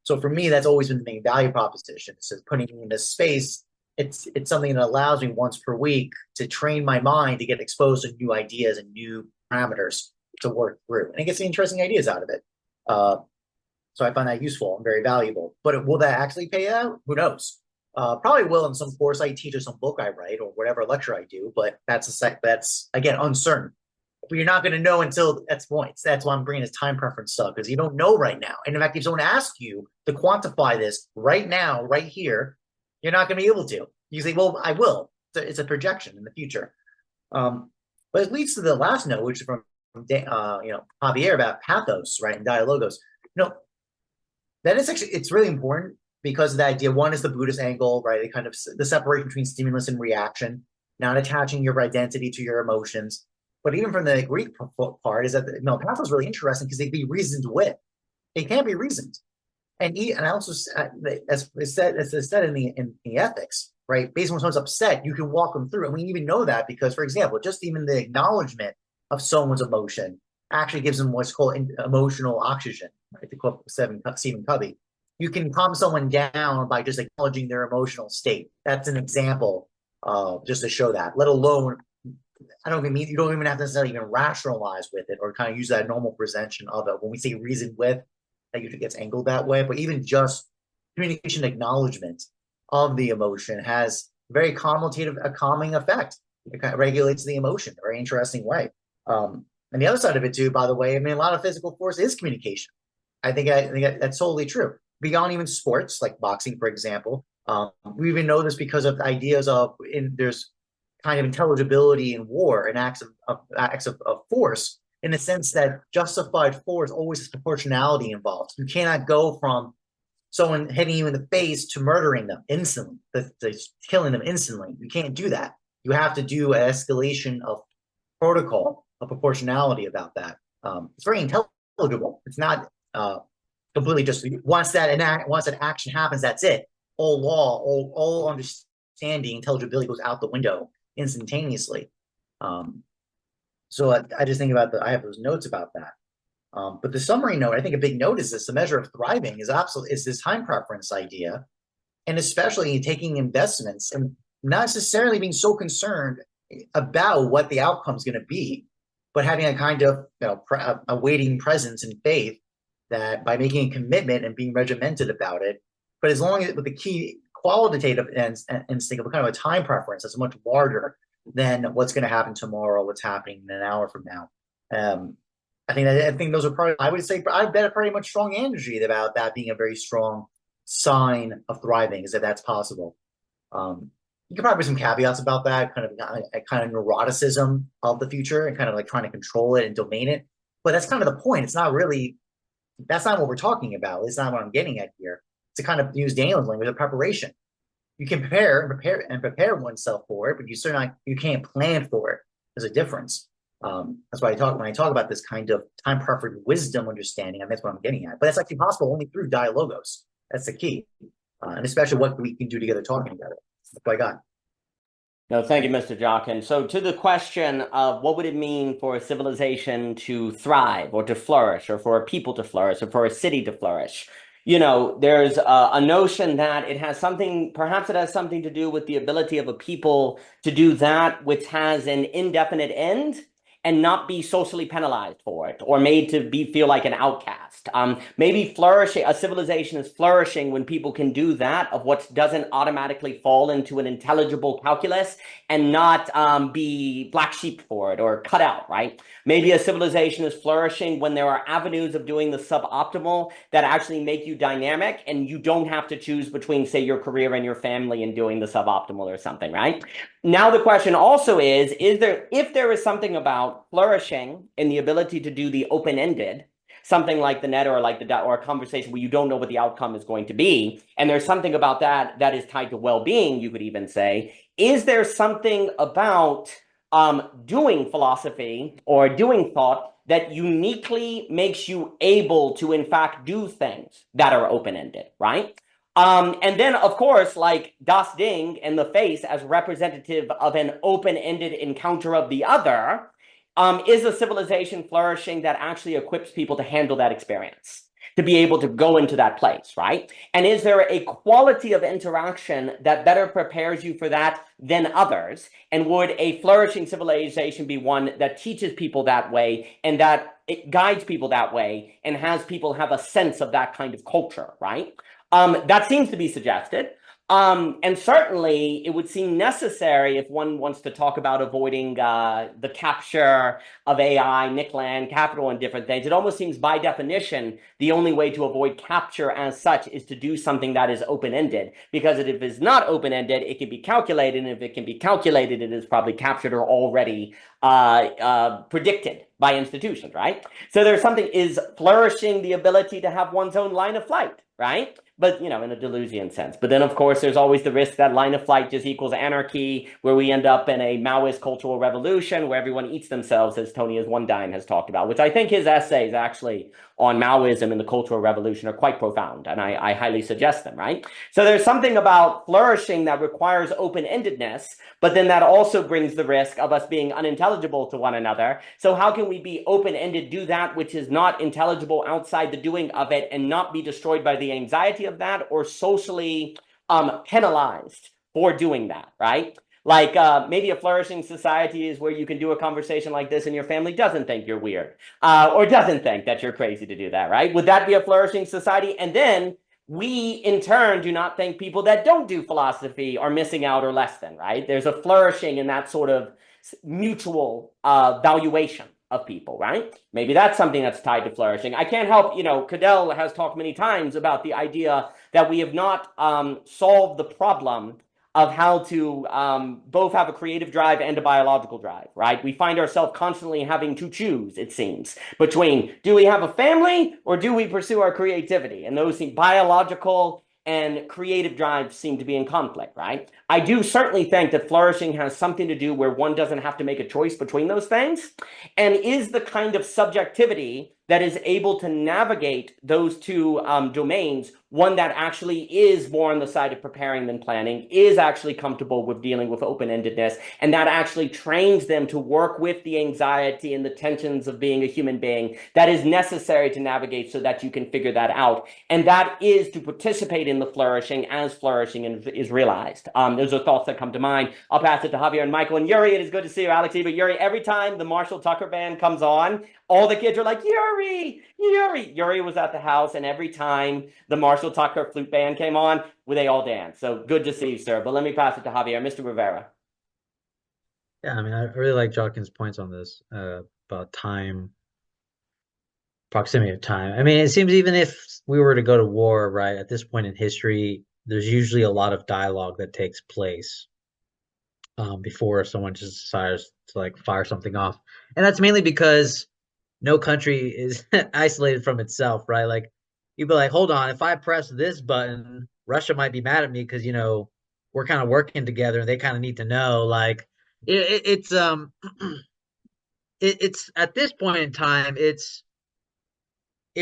So for me, that's always been the main value proposition. So putting me in this space, it's something that allows me once per week to train my mind to get exposed to new ideas and new parameters to work through, and it gets the interesting ideas out of it. So I find that useful and very valuable. But will that actually pay out? Who knows? Probably will in some course I teach or some book I write or whatever lecture I do. But that's again uncertain. But you're not going to know until that's points. That's why I'm bringing this time preference stuff, because you don't know right now. And in fact, if someone asks you to quantify this right now, right here, you're not going to be able to. You say, "Well, I will." It's a projection in the future. But it leads to the last note, which is from Javier about pathos, right, and dialogos. That is actually, it's really important because of the idea. One is the Buddhist angle, right? Kind of the separation between stimulus and reaction, not attaching your identity to your emotions. But even from the Greek part, is that pathos is really interesting because they can be reasoned with. They can't be reasoned, and I also, as it's said in the ethics, right? Based on when someone's upset, you can walk them through. And we even know that because, for example, just even the acknowledgement of someone's emotion actually gives them what's called emotional oxygen, right? To quote Stephen Covey. You can calm someone down by just acknowledging their emotional state. That's an example just to show that, let alone, you don't even have to necessarily even rationalize with it or kind of use that normal presentation of it. When we say reason with, that usually gets angled that way, but even just communication acknowledgement of the emotion has very a calming effect. It kind of regulates the emotion in a very interesting way. And the other side of it too, by the way, a lot of physical force is communication. I think that's totally true. Beyond even sports, like boxing, for example, we even know this because of ideas of there's kind of intelligibility in war and acts of force, in the sense that justified force always has proportionality involved. You cannot go from someone hitting you in the face to murdering them instantly, to killing them instantly. You can't do that. You have to do an escalation of protocol, of proportionality about that. It's very intelligible. It's not completely just once that action happens, that's it. All law, all understanding, intelligibility goes out the window instantaneously. So I just think about I have those notes about that. But the summary note, I think a big note is this: the measure of thriving is this time preference idea, and especially taking investments and not necessarily being so concerned about what the outcome is going to be, but having a kind of a waiting presence and faith that by making a commitment and being regimented about it, but as long as with the key qualitative instinct of kind of a time preference that's much larger than what's going to happen tomorrow, what's happening in an hour from now. I think those are probably, I would say, I bet a pretty much strong energy about that being a very strong sign of thriving, is that that's possible. You could probably some caveats about that, kind of a kind of neuroticism of the future and kind of like trying to control it and domain it. But that's kind of the point. It's not really, that's not what we're talking about. It's not what I'm getting at here. To kind of use Daniel's language of preparation. You can prepare oneself for it, but you can't plan for it. There's a difference. That's why when I talk about this kind of time preferred wisdom understanding, and that's what I'm getting at. But that's actually possible only through dialogos. That's the key, and especially what we can do together talking together. That's what I got. No, thank you, Mr. Jockin. So to the question of what would it mean for a civilization to thrive or to flourish, or for a people to flourish, or for a city to flourish, there's a notion that perhaps it has something to do with the ability of a people to do that which has an indefinite end and not be socially penalized for it or made to feel like an outcast. Maybe a civilization is flourishing when people can do that of what doesn't automatically fall into an intelligible calculus and not be black sheep for it or cut out, right? Maybe a civilization is flourishing when there are avenues of doing the suboptimal that actually make you dynamic and you don't have to choose between, say, your career and your family and doing the suboptimal or something, right? Now the question also is if there is something about flourishing in the ability to do the open-ended, something like the net or like or a conversation where you don't know what the outcome is going to be, and there's something about that is tied to well-being, you could even say, is there something about doing philosophy or doing thought that uniquely makes you able to, in fact, do things that are open-ended, right? And then, of course, like Das Ding and the face as representative of an open-ended encounter of the other, is a civilization flourishing that actually equips people to handle that experience, to be able to go into that place, right? And is there a quality of interaction that better prepares you for that than others? And would a flourishing civilization be one that teaches people that way and that it guides people that way and has people have a sense of that kind of culture, right? That seems to be suggested. And certainly it would seem necessary if one wants to talk about avoiding the capture of AI, Nick Land, capital, and different things. It almost seems by definition, the only way to avoid capture as such is to do something that is open-ended. Because if it's not open-ended, it can be calculated. And if it can be calculated, it is probably captured or already predicted by institutions, right? So there's something, is flourishing the ability to have one's own line of flight, right? But, in a Deleuzian sense. But then, of course, there's always the risk that line of flight just equals anarchy, where we end up in a Maoist cultural revolution where everyone eats themselves, as Tony One-Dine has talked about, which I think his essays actually on Maoism and the Cultural Revolution are quite profound, and I highly suggest them, right? So there's something about flourishing that requires open-endedness, but then that also brings the risk of us being unintelligible to one another. So how can we be open-ended, do that which is not intelligible outside the doing of it, and not be destroyed by the anxiety of that or socially penalized for doing that, right? Like maybe a flourishing society is where you can do a conversation like this and your family doesn't think you're weird or doesn't think that you're crazy to do that, right? Would that be a flourishing society? And then we, in turn, do not think people that don't do philosophy are missing out or less than, right? There's a flourishing in that sort of mutual valuation of people, right? Maybe that's something that's tied to flourishing. I can't help, Cadell has talked many times about the idea that we have not solved the problem of how to both have a creative drive and a biological drive, right? We find ourselves constantly having to choose, it seems, between do we have a family or do we pursue our creativity? And those seem biological and creative drives seem to be in conflict, right? I do certainly think that flourishing has something to do where one doesn't have to make a choice between those things, and is the kind of subjectivity that is able to navigate those two domains, one that actually is more on the side of preparing than planning, is actually comfortable with dealing with open-endedness, and that actually trains them to work with the anxiety and the tensions of being a human being that is necessary to navigate so that you can figure that out. And that is to participate in the flourishing as flourishing is realized. Those are thoughts that come to mind. I'll pass it to Javier and Michael. And Yuri, it is good to see you, Alexi. But Yuri, every time the Marshall Tucker band comes on, all the kids are like, Yuri, Yuri. Yuri was at the house, and every time the Marshall Tucker flute band came on, they all danced. So good to see you, sir. But let me pass it to Javier. Mr. Rivera. Yeah, I mean, I really like Jockin's points on this about time, proximity of time. I mean, it seems even if we were to go to war, right, at this point in history, there's usually a lot of dialogue that takes place before someone just decides to like fire something off. And that's mainly because no country is isolated from itself, right? Like you'd be like, hold on, if I press this button, Russia might be mad at me because we're kind of working together and they kind of need to know. Like it's it's at this point in time, it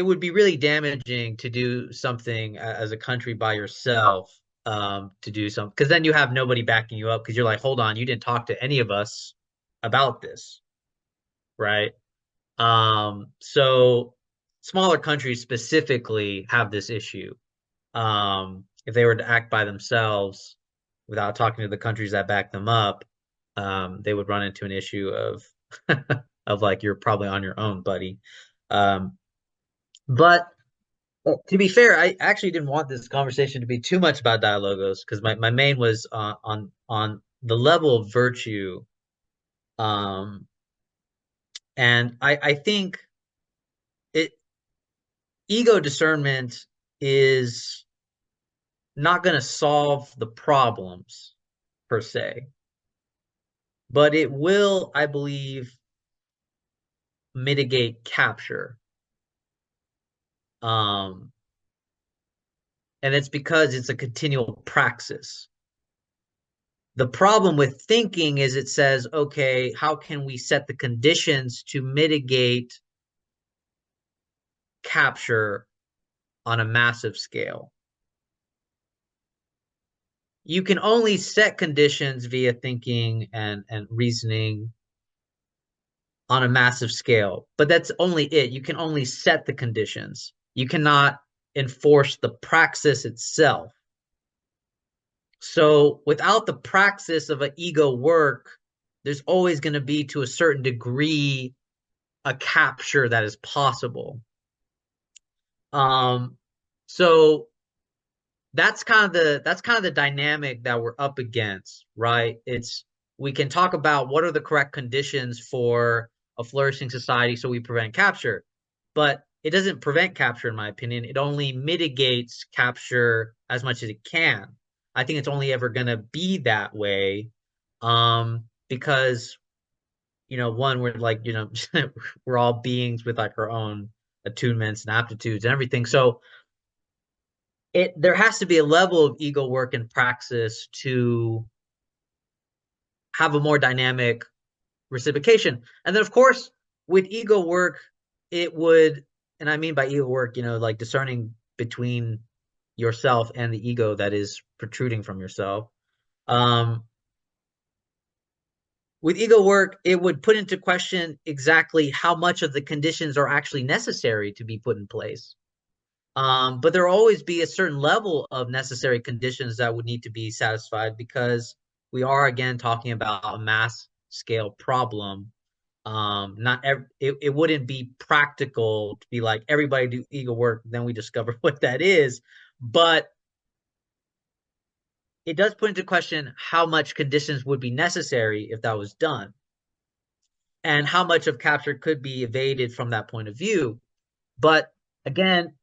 would be really damaging to do something as a country by yourself, to do something, because then you have nobody backing you up because you're like, hold on, you didn't talk to any of us about this, right? So smaller countries specifically have this issue. If they were to act by themselves without talking to the countries that back them up, they would run into an issue of of like, you're probably on your own, buddy. But to be fair, I actually didn't want this conversation to be too much about dialogos because my main was on the level of virtue. And I think it ego discernment is not going to solve the problems per se, but it will, I believe, mitigate capture. And it's because it's a continual praxis. The problem with thinking is it says, okay, how can we set the conditions to mitigate capture on a massive scale? You can only set conditions via thinking and reasoning on a massive scale, but that's only it. You can only set the conditions. You cannot enforce the praxis itself. So without the praxis of an ego work, there's always going to be, to a certain degree, a capture that is possible. So that's kind of the dynamic that we're up against, right? We can talk about what are the correct conditions for a flourishing society so we prevent capture, but it doesn't prevent capture, in my opinion. It only mitigates capture as much as it can. I think it's only ever going to be that way, because one, we're like, we're all beings with like our own attunements and aptitudes and everything. So there has to be a level of ego work and praxis to have a more dynamic reciprocation. And then, of course, with ego work, it would, and I mean by ego work, like discerning between yourself and the ego that is protruding from yourself. With ego work, it would put into question exactly how much of the conditions are actually necessary to be put in place. But there will always be a certain level of necessary conditions that would need to be satisfied because we are, again, talking about a mass scale problem. It wouldn't be practical to be like, everybody do ego work, then we discover what that is. But it does put into question how much conditions would be necessary if that was done, and how much of capture could be evaded from that point of view. But again,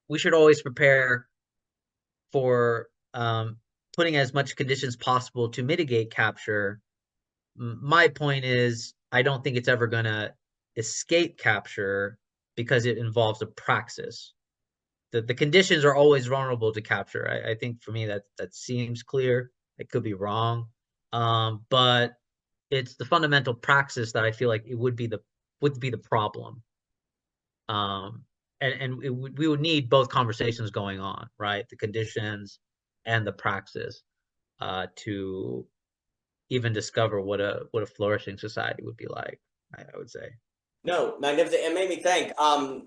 we should always prepare for putting as much conditions possible to mitigate capture. My point is, I don't think it's ever going to escape capture because it involves a praxis. The conditions are always vulnerable to capture. I think for me that seems clear. I could be wrong, but it's the fundamental praxis that I feel like it would be the problem. We would need both conversations going on, right? The conditions and the praxis, to even discover what a flourishing society would be like, I would say. No, magnificent. It made me think.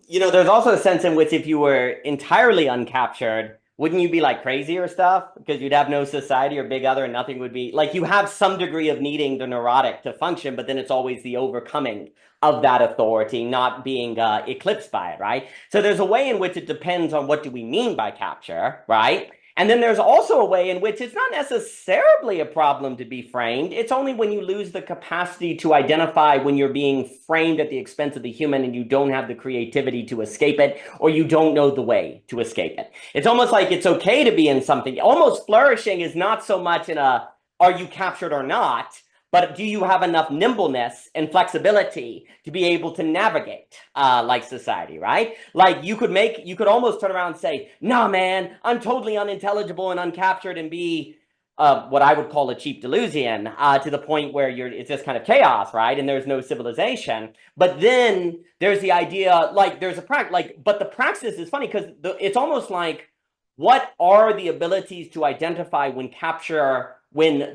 There's also a sense in which if you were entirely uncaptured, wouldn't you be like crazy or stuff? Because you'd have no society or big other and nothing would be like you have some degree of needing the neurotic to function, but then it's always the overcoming of that authority, not being eclipsed by it, right? So there's a way in which it depends on what do we mean by capture, right? And then there's also a way in which it's not necessarily a problem to be framed. It's only when you lose the capacity to identify when you're being framed at the expense of the human and you don't have the creativity to escape it, or you don't know the way to escape it. It's almost like it's okay to be in something. Almost flourishing is not so much in a, are you captured or not? But do you have enough nimbleness and flexibility to be able to navigate like society, right? Like you could almost turn around and say, nah, man, I'm totally unintelligible and uncaptured and be what I would call a cheap delusion to the point where it's just kind of chaos, right? And there's no civilization. But then there's the idea, like there's a practice, like, but the praxis is funny because it's almost like, what are the abilities to identify when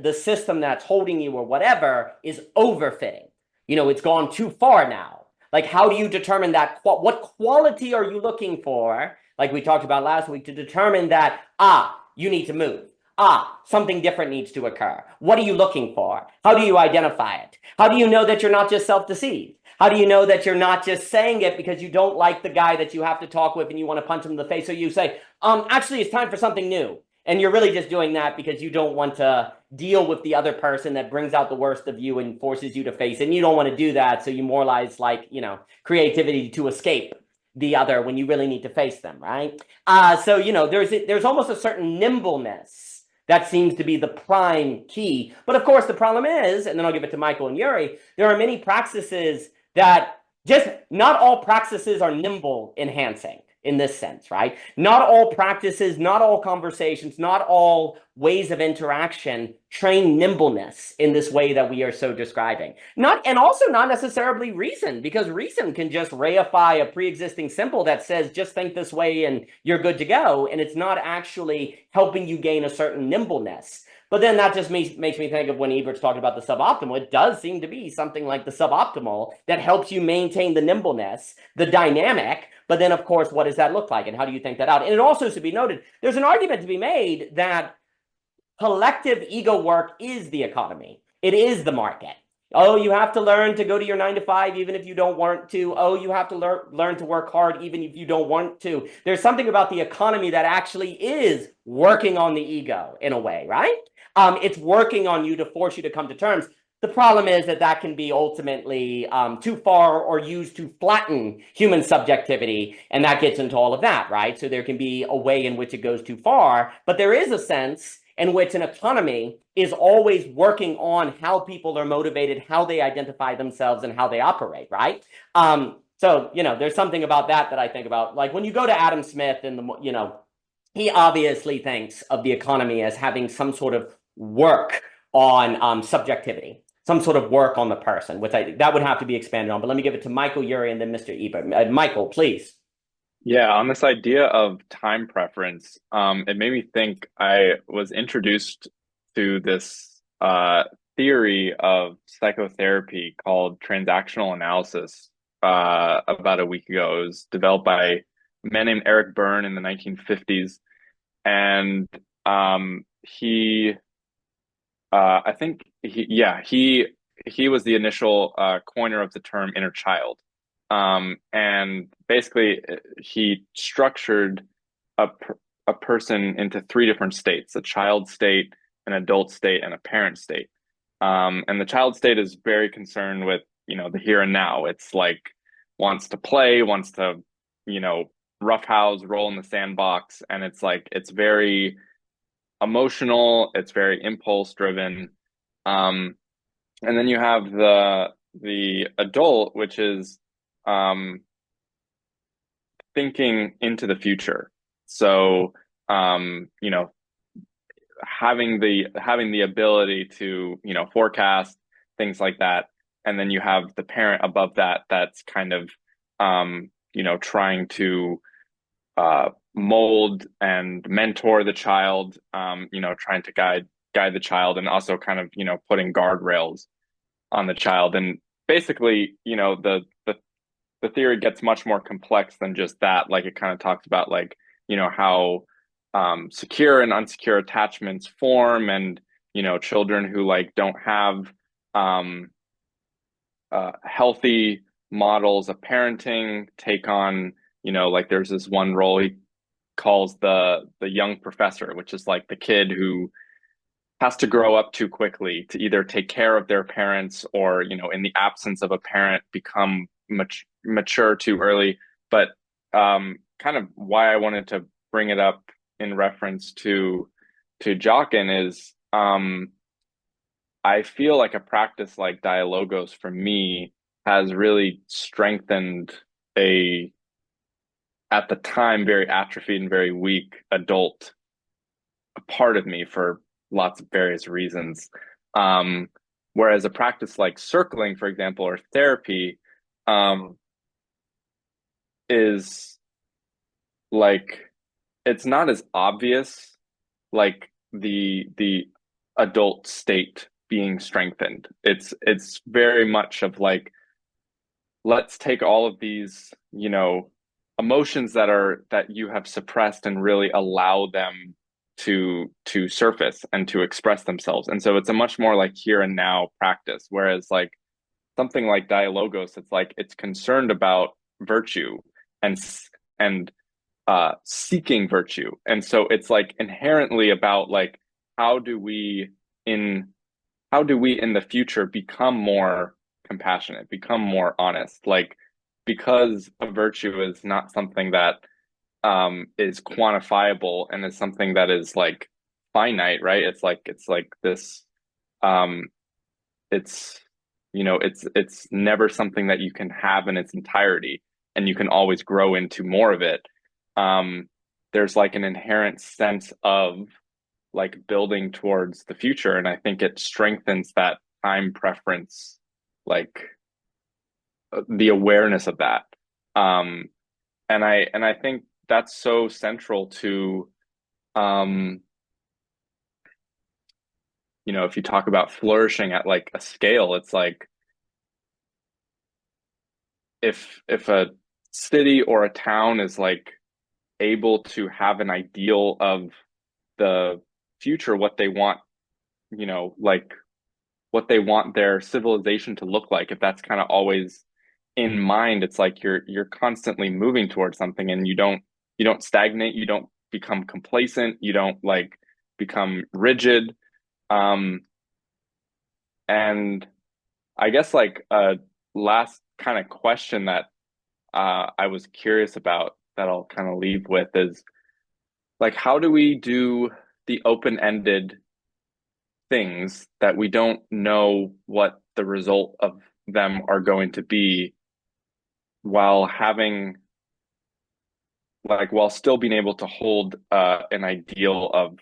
the system that's holding you or whatever is overfitting? It's gone too far now. Like, how do you determine that? What quality are you looking for? Like we talked about last week, to determine that, you need to move. Something different needs to occur. What are you looking for? How do you identify it? How do you know that you're not just self-deceived? How do you know that you're not just saying it because you don't like the guy that you have to talk with and you want to punch him in the face? So you say, actually, it's time for something new. And you're really just doing that because you don't want to deal with the other person that brings out the worst of you and forces you to face it. And you don't want to do that. So you moralize like, creativity to escape the other when you really need to face them, right? So there's almost a certain nimbleness that seems to be the prime key. But of course, the problem is, and then I'll give it to Michael and Yuri, there are many praxis that just not all praxis are nimble enhancing in this sense, right? Not all practices, not all conversations, not all ways of interaction train nimbleness in this way that we are so describing. And also not necessarily reason, because reason can just reify a pre-existing symbol that says, just think this way and you're good to go. And it's not actually helping you gain a certain nimbleness. But then that just makes me think of when Ebert's talking about the suboptimal. It does seem to be something like the suboptimal that helps you maintain the nimbleness, the dynamic. But then, of course, what does that look like? And how do you think that out? And it also should be noted, there's an argument to be made that collective ego work is the economy. It is the market. Oh, you have to learn to go to your 9 to 5 even if you don't want to. Oh, you have to learn to work hard even if you don't want to. There's something about the economy that actually is working on the ego in a way, right? It's working on you to force you to come to terms. The problem is that can be ultimately too far or used to flatten human subjectivity, and that gets into all of that, right? So there can be a way in which it goes too far, but there is a sense in which an economy is always working on how people are motivated, how they identify themselves, and how they operate, right? So, there's something about that I think about. Like when you go to Adam Smith and he obviously thinks of the economy as having some sort of work on subjectivity, some sort of work on the person, which that would have to be expanded on. But let me give it to Michael, Yuri, and then Mr. Ebert. Michael, please. Yeah, on this idea of time preference, it made me think. I was introduced to this theory of psychotherapy called transactional analysis about a week ago. It was developed by a man named Eric Berne in the 1950s. And I think he was the initial coiner of the term inner child. And basically he structured a person into three different states: a child state, an adult state, and a parent state. And the child state is very concerned with, the here and now. It's like wants to play, wants to, roughhouse, roll in the sandbox. And it's very emotional. It's very impulse driven. And then you have the adult, which is thinking into the future. So, having the ability to, forecast things like that. And then you have the parent above that, that's kind of trying to mold and mentor the child, trying to guide the child, and also kind of, putting guardrails on the child. And basically, the theory gets much more complex than just that. Like, it kind of talks about, like, how secure and unsecure attachments form, and children who, like, don't have healthy models of parenting take on, like, there's this one role he calls the young professor, which is like the kid who has to grow up too quickly to either take care of their parents, or, in the absence of a parent, become mature too early. But kind of why I wanted to bring it up in reference to Jockin is, I feel like a practice like Dialogos for me has really strengthened at the time, very atrophied and very weak adult part of me for lots of various reasons. Whereas a practice like circling, for example, or therapy, is like, it's not as obvious, like the adult state being strengthened. It's very much of like, let's take all of these, emotions that you have suppressed, and really allow them to surface and to express themselves. And so it's a much more like here and now practice. Whereas like something like Dialogos, it's like, it's concerned about virtue and seeking virtue. And so it's like inherently about like, how do we in the future become more compassionate, become more honest? Like, because a virtue is not something that is quantifiable, and is something that is like finite, right? It's like this, it's it's never something that you can have in its entirety, and you can always grow into more of it. There's like an inherent sense of like building towards the future, and I think it strengthens that time preference, like the awareness of that. And I think that's so central to, if you talk about flourishing at like a scale, it's like, if a city or a town is like able to have an ideal of the future, what they want, like what they want their civilization to look like, if that's kind of always in mind, it's like you're constantly moving towards something, and you don't stagnate, you don't become complacent, you don't like become rigid. And I guess like a last kind of question that I was curious about, that I'll kind of leave with, is like, how do we do the open-ended things that we don't know what the result of them are going to be, while still being able to hold an ideal of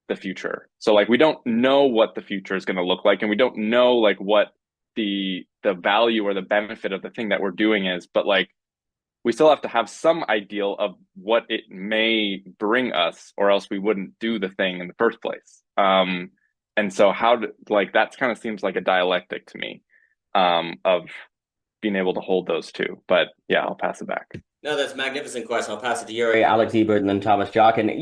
the future? So like, we don't know what the future is going to look like, and we don't know like what the value or the benefit of the thing that we're doing is, but like, we still have to have some ideal of what it may bring us, or else we wouldn't do the thing in the first place. And so that kind of seems like a dialectic to me, of being able to hold those two. But yeah, I'll pass it back. No, that's a magnificent question. I'll pass it to Yuri, Alex Ebert, and then Thomas Jockin.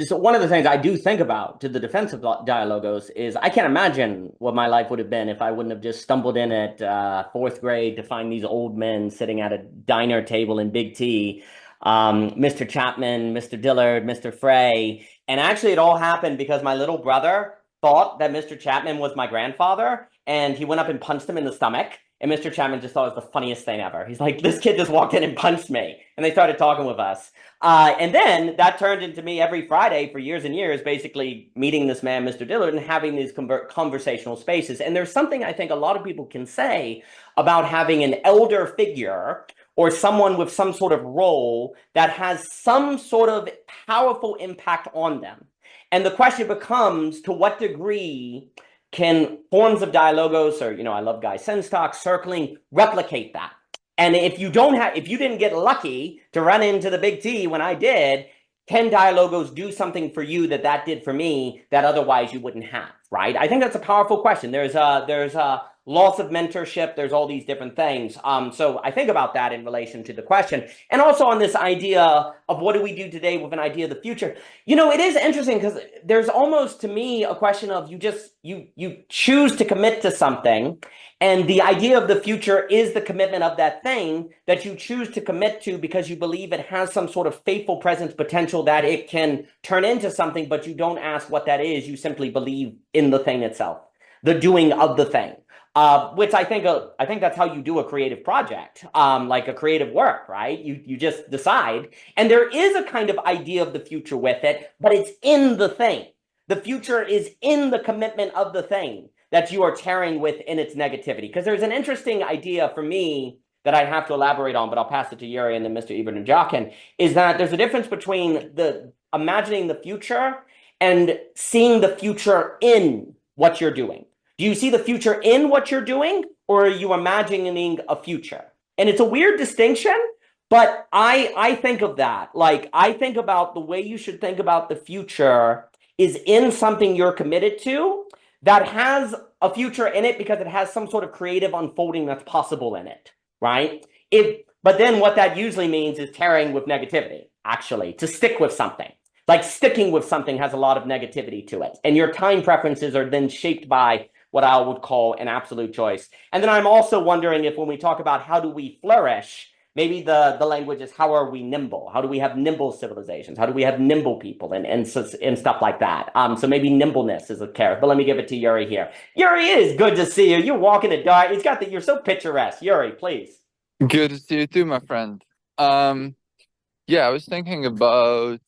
So one of the things I do think about to the defense of Dialogos is, I can't imagine what my life would have been if I wouldn't have just stumbled in at fourth grade to find these old men sitting at a diner table in Big T, Mr. Chapman, Mr. Dillard, Mr. Frey. And actually, it all happened because my little brother thought that Mr. Chapman was my grandfather, and he went up and punched him in the stomach. And Mr. Chapman just thought it was the funniest thing ever. He's like, this kid just walked in and punched me. And they started talking with us. And then that turned into me every Friday for years and years, basically meeting this man, Mr. Dillard, and having these conversational spaces. And there's something I think a lot of people can say about having an elder figure, or someone with some sort of role that has some sort of powerful impact on them. And the question becomes, to what degree can forms of Dialogos, or, I love Guy Senstock, circling, replicate that? And if you didn't get lucky to run into the big T when I did, can dialogos do something for you that did for me that otherwise you wouldn't have, right? I think that's a powerful question. There's a loss of mentorship. There's all these different things. So I think about that in relation to the question, and also on this idea of what do we do today with an idea of the future. It is interesting because there's almost to me a question of you choose to commit to something, and the idea of the future is the commitment of that thing that you choose to commit to because you believe it has some sort of faithful presence potential that it can turn into something, but you don't ask what that is. You simply believe in the thing itself, the doing of the thing. Which I think that's how you do a creative project, like a creative work, right? You just decide, and there is a kind of idea of the future with it, but it's in the thing. The future is in the commitment of the thing that you are tearing with in its negativity. Because there's an interesting idea for me that I have to elaborate on, but I'll pass it to Yuri and then Mr. Ebert and Jockin, is that there's a difference between the imagining the future and seeing the future in what you're doing. Do you see the future in what you're doing, or are you imagining a future? And it's a weird distinction, but I think of that. Like, I think about the way you should think about the future is in something you're committed to that has a future in it because it has some sort of creative unfolding that's possible in it, right? But then what that usually means is tearing with negativity, actually, to stick with something. Like sticking with something has a lot of negativity to it. And your time preferences are then shaped by what I would call an absolute choice. And then I'm also wondering if when we talk about how do we flourish, maybe the language is how are we nimble? How do we have nimble civilizations? How do we have nimble people and stuff like that? So maybe nimbleness is a carrot. But let me give it to Yuri here. Yuri, it is good to see you. You're walking the dark. You're so picturesque. Yuri, please. Good to see you too, my friend. Yeah, I was thinking about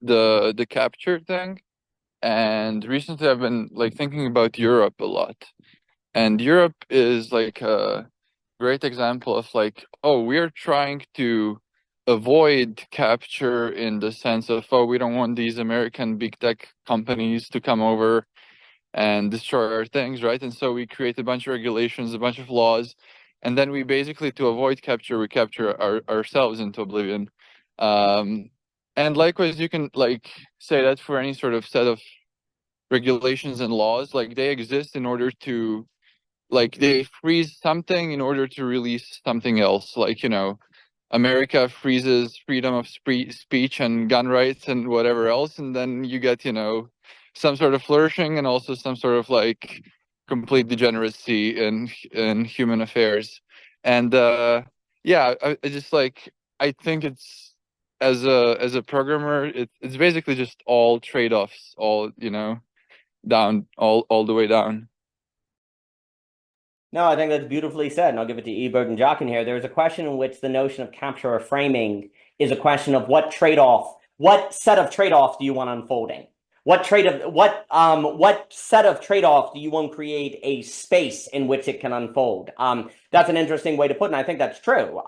the capture thing, and recently I've been like thinking about Europe a lot. And Europe is like a great example of like, oh, we're trying to avoid capture in the sense of, oh, we don't want these American big tech companies to come over and destroy our things, right? And so we create a bunch of regulations, a bunch of laws, and then we basically, to avoid capture, we capture ourselves into oblivion. And likewise, you can like say that for any sort of set of regulations and laws, like they exist in order to, like they freeze something in order to release something else. Like, America freezes freedom of speech and gun rights and whatever else, and then you get, some sort of flourishing and also some sort of like complete degeneracy in human affairs. And yeah, I just like, I think it's, as a programmer, it's basically just all trade-offs, all down, all the way down. No, I think that's beautifully said, and I'll give it to Ebert and Jockin here. There's a question in which the notion of capture or framing is a question of what set of trade-offs do you want unfolding? What set of trade-offs do you want to create a space in which it can unfold? That's an interesting way to put it, and I think that's true.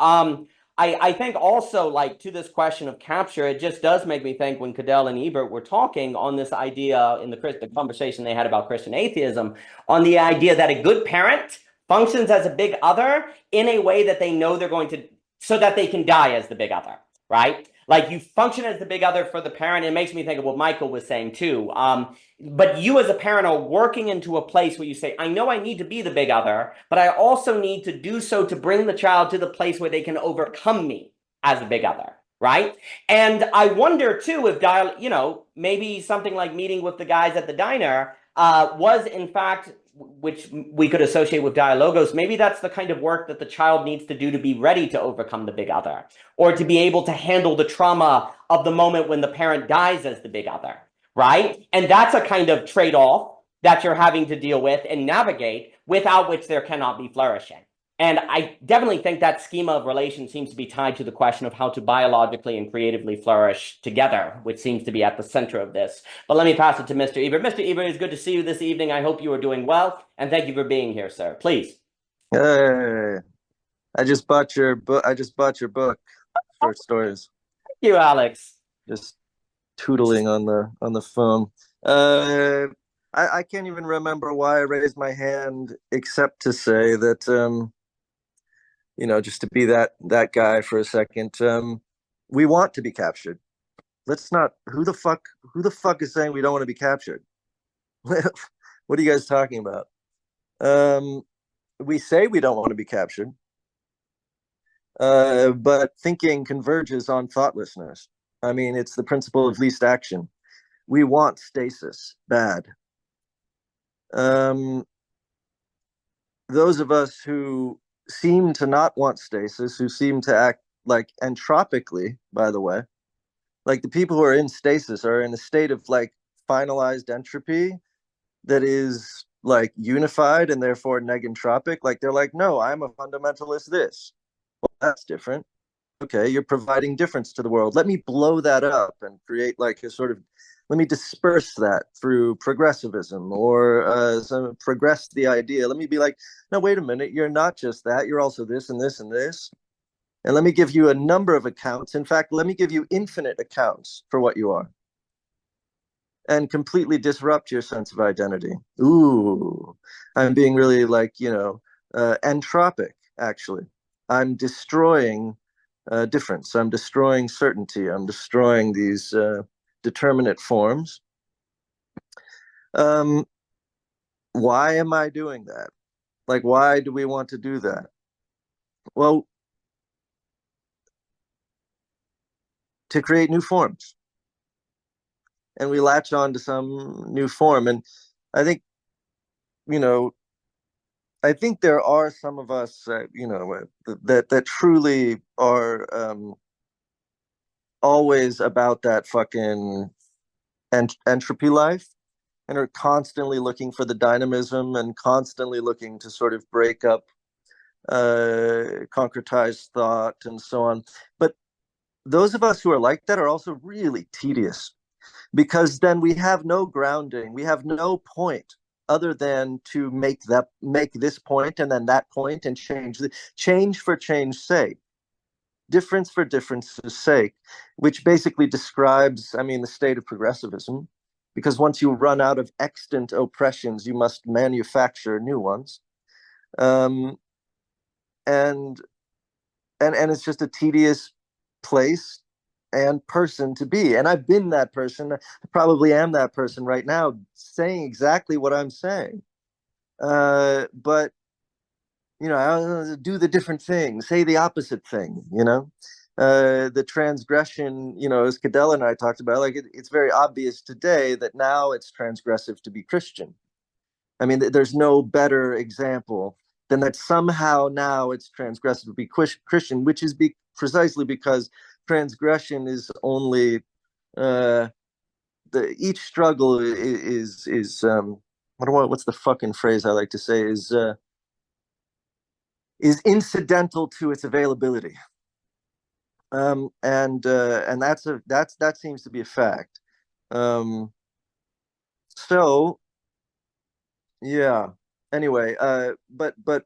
I think also, like, to this question of capture, it just does make me think when Cadell and Ebert were talking on this idea in the conversation they had about Christian atheism, on the idea that a good parent functions as a big other in a way that they know they're going to, so that they can die as the big other, right? Like you function as the big other for the parent. It makes me think of what Michael was saying too. But you as a parent are working into a place where you say, I know I need to be the big other, but I also need to do so to bring the child to the place where they can overcome me as a big other, right? And I wonder too if maybe something like meeting with the guys at the diner was in fact, which we could associate with dialogos, maybe that's the kind of work that the child needs to do to be ready to overcome the big other, or to be able to handle the trauma of the moment when the parent dies as the big other, right? And that's a kind of trade-off that you're having to deal with and navigate, without which there cannot be flourishing. And I definitely think that schema of relation seems to be tied to the question of how to biologically and creatively flourish together, which seems to be at the center of this. But let me pass it to Mr. Ebert. Mr. Ebert, it's good to see you this evening. I hope you are doing well, and thank you for being here, sir. Please. Hey, I just bought your book. Short stories. Thank you, Alex. Just tootling on the phone. I can't even remember why I raised my hand, except to say that just to be that guy for a second. We want to be captured. Let's not. Who the fuck is saying we don't want to be captured? What are you guys talking about? We say we don't want to be captured, but thinking converges on thoughtlessness. I mean, it's the principle of least action. We want stasis bad. Those of us who seem to not want stasis, who seem to act like entropically, by the way, like the people who are in stasis are in a state of like finalized entropy that is like unified and therefore negentropic. Like they're like, no, I'm a fundamentalist this. Well, that's different. Okay, you're providing difference to the world. Let me blow that up and create like a sort of, let me disperse that through progressivism or progress the idea. Let me be like, no, wait a minute, you're not just that, you're also this and this and this. And let me give you a number of accounts. In fact, let me give you infinite accounts for what you are. And completely disrupt your sense of identity. Ooh, I'm being really like, entropic, actually. I'm destroying difference. I'm destroying certainty. I'm destroying these determinate forms. Why am I doing that? Like, why do we want to do that? Well, to create new forms. And we latch on to some new form. And I think, I think there are some of us, that truly are always about that fucking entropy life and are constantly looking for the dynamism and constantly looking to sort of break up concretized thought and so on. But those of us who are like that are also really tedious, because then we have no grounding, we have no point other than to make this point and then that point and change for change's sake, difference for difference's sake, which basically describes, I mean, the state of progressivism, because once you run out of extant oppressions, you must manufacture new ones. And it's just a tedious place and person to be. And I've been that person. I probably am that person right now, saying exactly what I'm saying. But I do the different thing, say the opposite thing. The transgression. As Cadell and I talked about, like it's very obvious today that now it's transgressive to be Christian. I mean, there's no better example than that somehow now it's transgressive to be Christian, which is precisely because transgression is only each struggle is what's the fucking phrase I like to say is incidental to its availability, and that seems to be a fact. So yeah. Anyway, but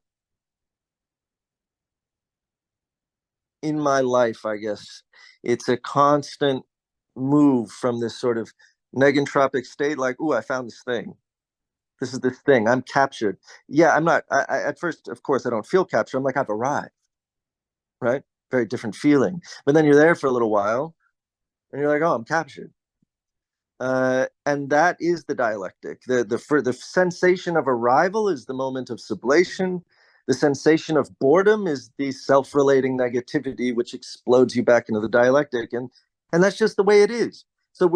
in my life, I guess it's a constant move from this sort of negentropic state, like, oh, I found this thing. This is this thing. I'm captured. Yeah, I'm not. At first, of course, I don't feel captured. I'm like, I've arrived. Right? Very different feeling. But then you're there for a little while, and you're like, oh, I'm captured. And that is the dialectic. The sensation of arrival is the moment of sublation. The sensation of boredom is the self-relating negativity, which explodes you back into the dialectic, and that's just the way it is. So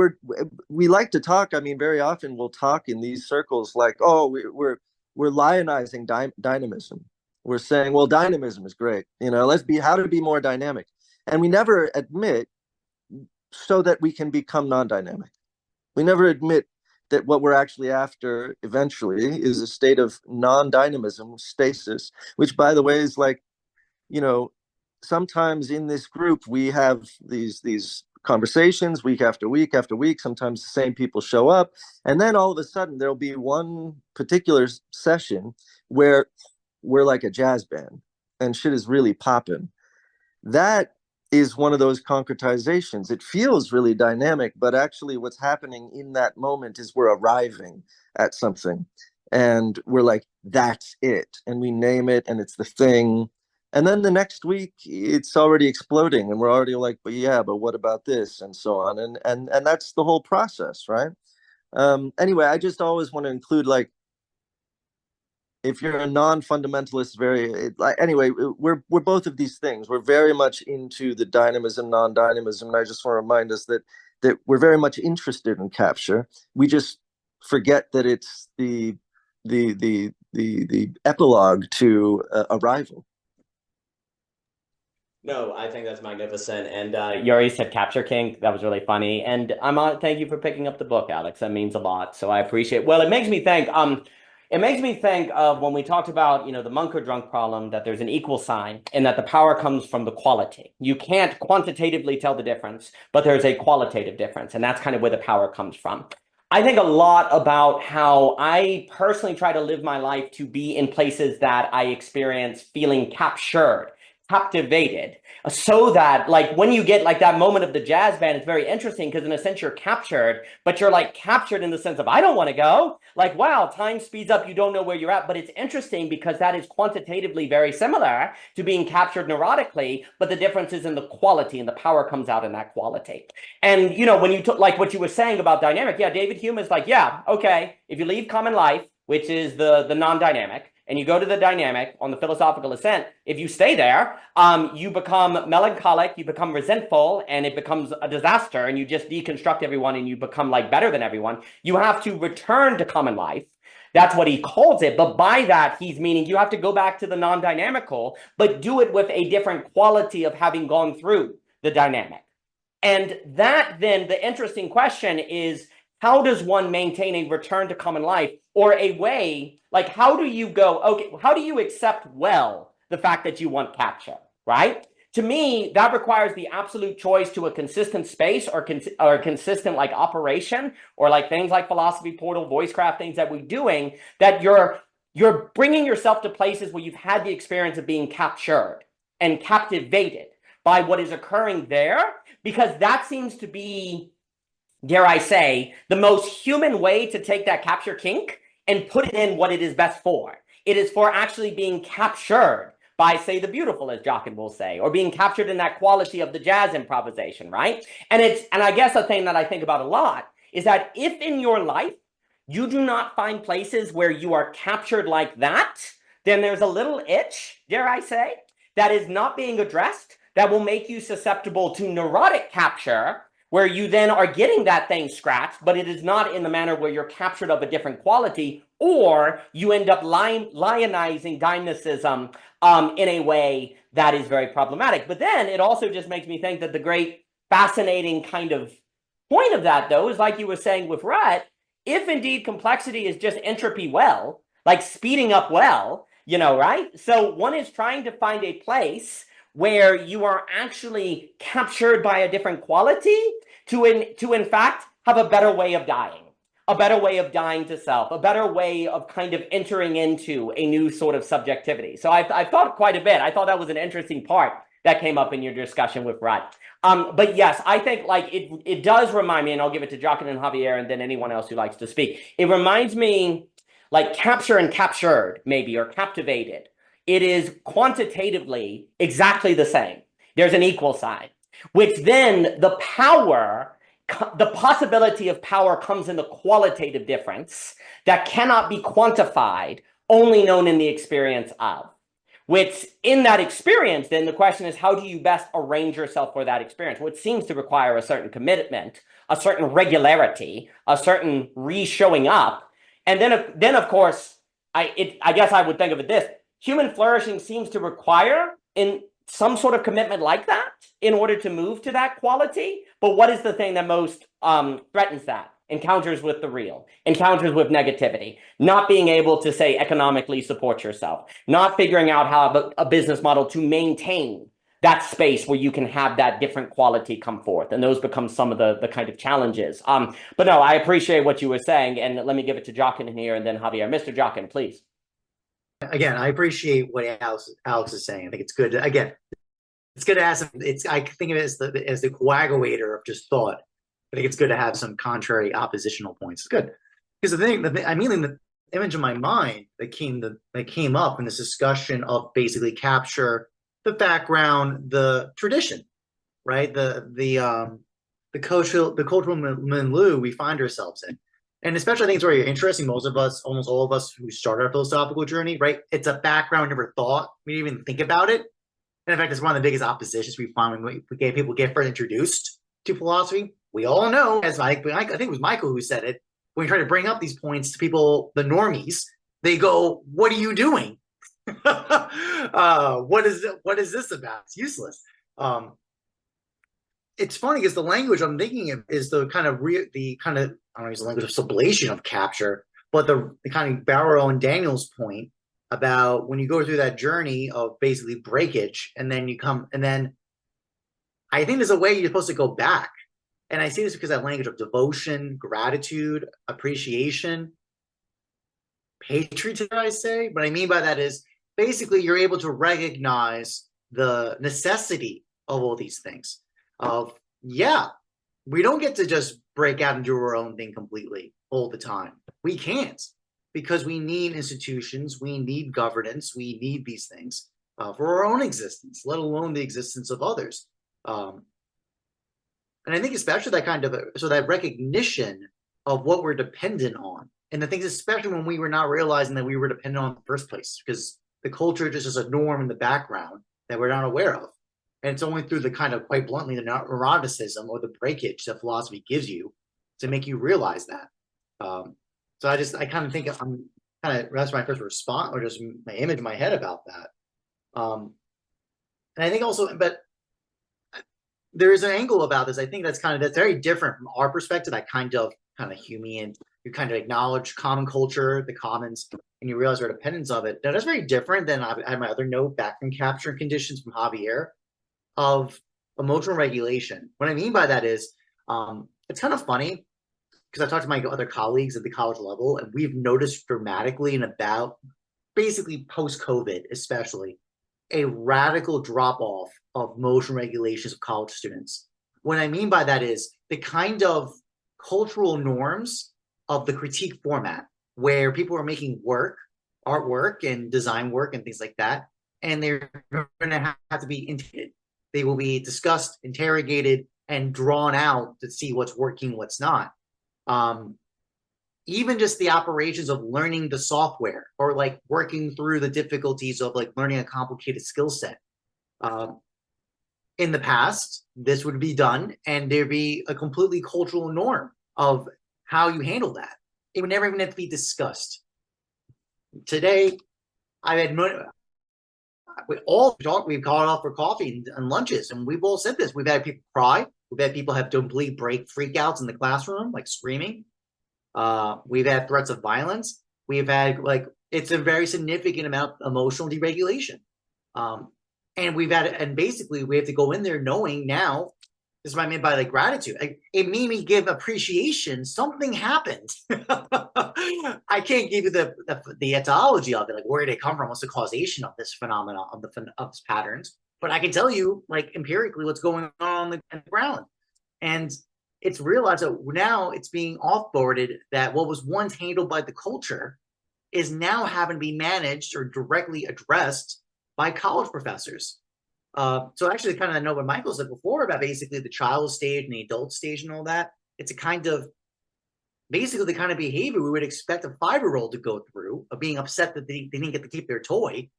we like to talk. I mean, very often we'll talk in these circles like, oh, we're lionizing dynamism. We're saying, well, dynamism is great. How to be more dynamic, and we never admit so that we can become non-dynamic. We never admit that what we're actually after eventually is a state of non-dynamism, stasis, which, by the way, is like, sometimes in this group we have these conversations week after week after week. Sometimes the same people show up, and then all of a sudden there'll be one particular session where we're like a jazz band and shit is really popping. That is one of those concretizations. It feels really dynamic, but actually what's happening in that moment is we're arriving at something and we're like, that's it. And we name it and it's the thing. And then the next week it's already exploding and we're already like, but yeah, but what about this, and so on. And that's the whole process, right? Anyway, I just always want to include, like, if you're a non-fundamentalist, anyway, we're both of these things. We're very much into the dynamism, non-dynamism, and I just want to remind us that we're very much interested in capture. We just forget that it's the epilogue to arrival. No, I think that's magnificent. And you already said capture kink. That was really funny. And thank you for picking up the book, Alex. That means a lot. So I appreciate. Well, it makes me think. It makes me think of when we talked about, the monk or drunk problem, that there's an equal sign and that the power comes from the quality. You can't quantitatively tell the difference, but there's a qualitative difference. And that's kind of where the power comes from. I think a lot about how I personally try to live my life to be in places that I experience feeling captured, captivated, so that, like, when you get like that moment of the jazz band, it's very interesting because in a sense you're captured, but you're like captured in the sense of, I don't want to go. Like, wow, time speeds up, you don't know where you're at. But it's interesting because that is quantitatively very similar to being captured neurotically, but the difference is in the quality, and the power comes out in that quality. And when you took, like, what you were saying about dynamic, yeah, David Hume is like, yeah, okay, if you leave common life, which is the non-dynamic, and you go to the dynamic on the philosophical ascent, if you stay there, you become melancholic, you become resentful, and it becomes a disaster, and you just deconstruct everyone, and you become like better than everyone. You have to return to common life. That's what he calls it. But by that, he's meaning you have to go back to the non-dynamical, but do it with a different quality of having gone through the dynamic. And that, then, the interesting question is, how does one maintain a return to common life, or a way, like, how do you go, okay, how do you accept well the fact that you want capture, right? To me, that requires the absolute choice to a consistent space, or a consistent, like, operation, or like things like philosophy portal, voicecraft, things that we're doing, that you're bringing yourself to places where you've had the experience of being captured and captivated by what is occurring there, because that seems to be, dare I say, the most human way to take that capture kink and put it in what it is best for. It is for actually being captured by, say, the beautiful, as Jockin will say, or being captured in that quality of the jazz improvisation, right? And I guess a thing that I think about a lot is that if in your life you do not find places where you are captured like that, then there's a little itch, dare I say, that is not being addressed, that will make you susceptible to neurotic capture, where you then are getting that thing scratched, but it is not in the manner where you're captured of a different quality, or you end up lionizing dynamicism in a way that is very problematic. But then it also just makes me think that the great fascinating kind of point of that, though, is like you were saying with Rhett, if indeed complexity is just entropy well, like speeding up well, right? So one is trying to find a place where you are actually captured by a different quality to in fact have a better way of dying, a better way of dying to self, a better way of kind of entering into a new sort of subjectivity. So I've thought quite a bit. I thought that was an interesting part that came up in your discussion with Rhett. But yes, I think, like, it does remind me, and I'll give it to Jockin and Javier and then anyone else who likes to speak. It reminds me, like, capture and captured, maybe, or captivated. It is quantitatively exactly the same. There's an equal sign, which then the possibility of power comes in the qualitative difference that cannot be quantified, only known in the experience of. Which, in that experience, then the question is, how do you best arrange yourself for that experience? Which seems to require a certain commitment, a certain regularity, a certain re-showing up. And then of course, I guess I would think of it this: human flourishing seems to require in some sort of commitment like that in order to move to that quality. But what is the thing that most threatens that? Encounters with the real, encounters with negativity, not being able to, say, economically support yourself, not figuring out how a business model to maintain that space where you can have that different quality come forth. And those become some of the kind of challenges. But no, I appreciate what you were saying. And let me give it to Jockin in here and then Javier. Mr. Jockin, please. Again, I appreciate what Alex is saying. I think it's good. It's good to have some. I think of it as the coagulator of just thought. I think it's good to have some contrary oppositional points. It's good because the image in my mind that came up in this discussion of basically capture the background, the tradition, right? The cultural milieu we find ourselves in. And especially I think it's very interesting. Most of us, almost all of us who started our philosophical journey, right? It's a background we never thought, we didn't even think about it. And in fact, it's one of the biggest oppositions we find when people get first introduced to philosophy. We all know, as I think it was Michael who said it, when you try to bring up these points to people, the normies, they go, "What are you doing? What is this about? It's useless." It's funny because the language I'm thinking of is the kind of I don't know, use the language of sublation of capture, but the kind of Barrow and Daniel's point about when you go through that journey of basically breakage, and then I think there's a way you're supposed to go back. And I see this because that language of devotion, gratitude, appreciation, patriotism, I say. What I mean by that is basically you're able to recognize the necessity of all these things. We don't get to just break out and do our own thing completely all the time. We can't, because we need institutions, we need governance, we need these things for our own existence, let alone the existence of others. And I think especially that recognition of what we're dependent on, and the things, especially when we were not realizing that we were dependent on in the first place, because the culture just is a norm in the background that we're not aware of. And it's only through the kind of, quite bluntly, the neuroticism or the breakage that philosophy gives you to make you realize that. So I kind of think that's my first response, or just my image in my head about that. And I think also, but there is an angle about this. I think that's very different from our perspective. That kind of Humean, you kind of acknowledge common culture, the commons, and you realize our dependence of it. Now, that's very different than I had my other note back from capture conditions from Javier of emotional regulation. What I mean by that is, it's kind of funny because I talked to my other colleagues at the college level, and we've noticed dramatically in about basically post-COVID, especially, a radical drop-off of emotional regulations of college students. What I mean by that is the kind of cultural norms of the critique format, where people are making artwork and design work and things like that, and they're going to have to be integrated. They will be discussed, interrogated, and drawn out to see what's working, what's not. Even just the operations of learning the software, or like working through the difficulties of like learning a complicated skill set. In the past, this would be done, and there'd be a completely cultural norm of how you handle that. It would never even have to be discussed. Today, we've called off for coffee and lunches, and we've all said this. We've had people cry. We've had people have complete freakouts in the classroom, like screaming. We've had threats of violence. We've had it's a very significant amount of emotional deregulation. And basically we have to go in there knowing now, this is what I mean by gratitude. It made me give appreciation. Something happened. I can't give you the etymology of it, where did it come from? What's the causation of this phenomenon, of these patterns? But I can tell you, empirically, what's going on the ground. And it's realized that now it's being offboarded, that what was once handled by the culture is now having to be managed or directly addressed by college professors. So actually, kind of, I know what Michael said before about basically the child stage and the adult stage and all that. It's a kind of basically the kind of behavior we would expect a 5-year-old to go through, of being upset that they didn't get to keep their toy,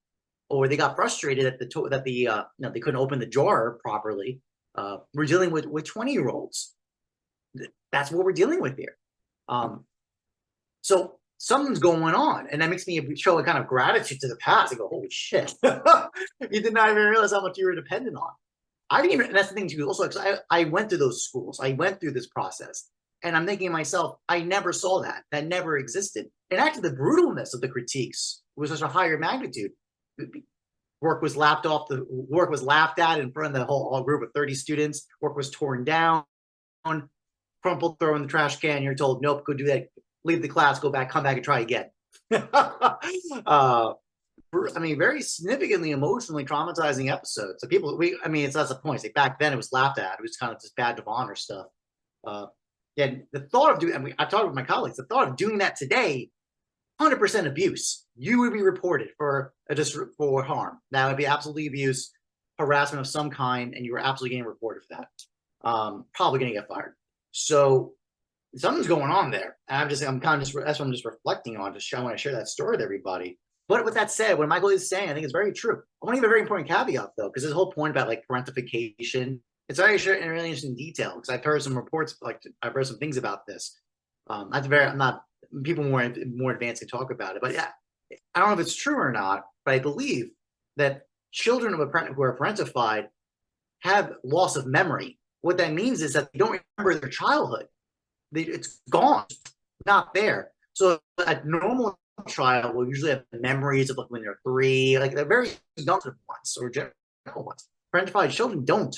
or they got frustrated at they couldn't open the jar properly. We're dealing with 20-year-olds. That's what we're dealing with here. So something's going on, and that makes me show a kind of gratitude to the past. I go, holy shit, you did not even realize how much you were dependent on. I didn't even, and that's the thing too, also, because I went through those schools, I went through this process, and I'm thinking to myself, I never saw that never existed. And actually the brutalness of the critiques was such a higher magnitude. Work was laughed at in front of the whole group of 30 students. Work was torn down, crumpled, thrown in the trash can. You're told, nope, go do that. Leave the class, go back, come back and try again. Very significantly emotionally traumatizing episodes. So that's the point. Back then it was laughed at. It was kind of just badge of honor stuff. The thought of doing, I talked with my colleagues, the thought of doing that today, 100% abuse. You would be reported for harm. That would be absolutely abuse. harassment of some kind and you were absolutely getting reported for that, probably going to get fired. So something's going on there. And I'm kind of just, that's what I'm just reflecting on. I want to share that story with everybody. But with that said, what Michael is saying, I think is very true. I want to give a very important caveat though, because this whole point about like parentification, it's very really interesting detail because I've heard some reports, like I've read some things about this. I'm not, people more advanced can talk about it, but yeah, I don't know if it's true or not, but I believe that children who are parentified have loss of memory. What that means is that they don't remember their childhood. It's gone, not there. So a normal child will usually have memories of like when they're 3, like they're very young ones or general ones. Parentified children don't.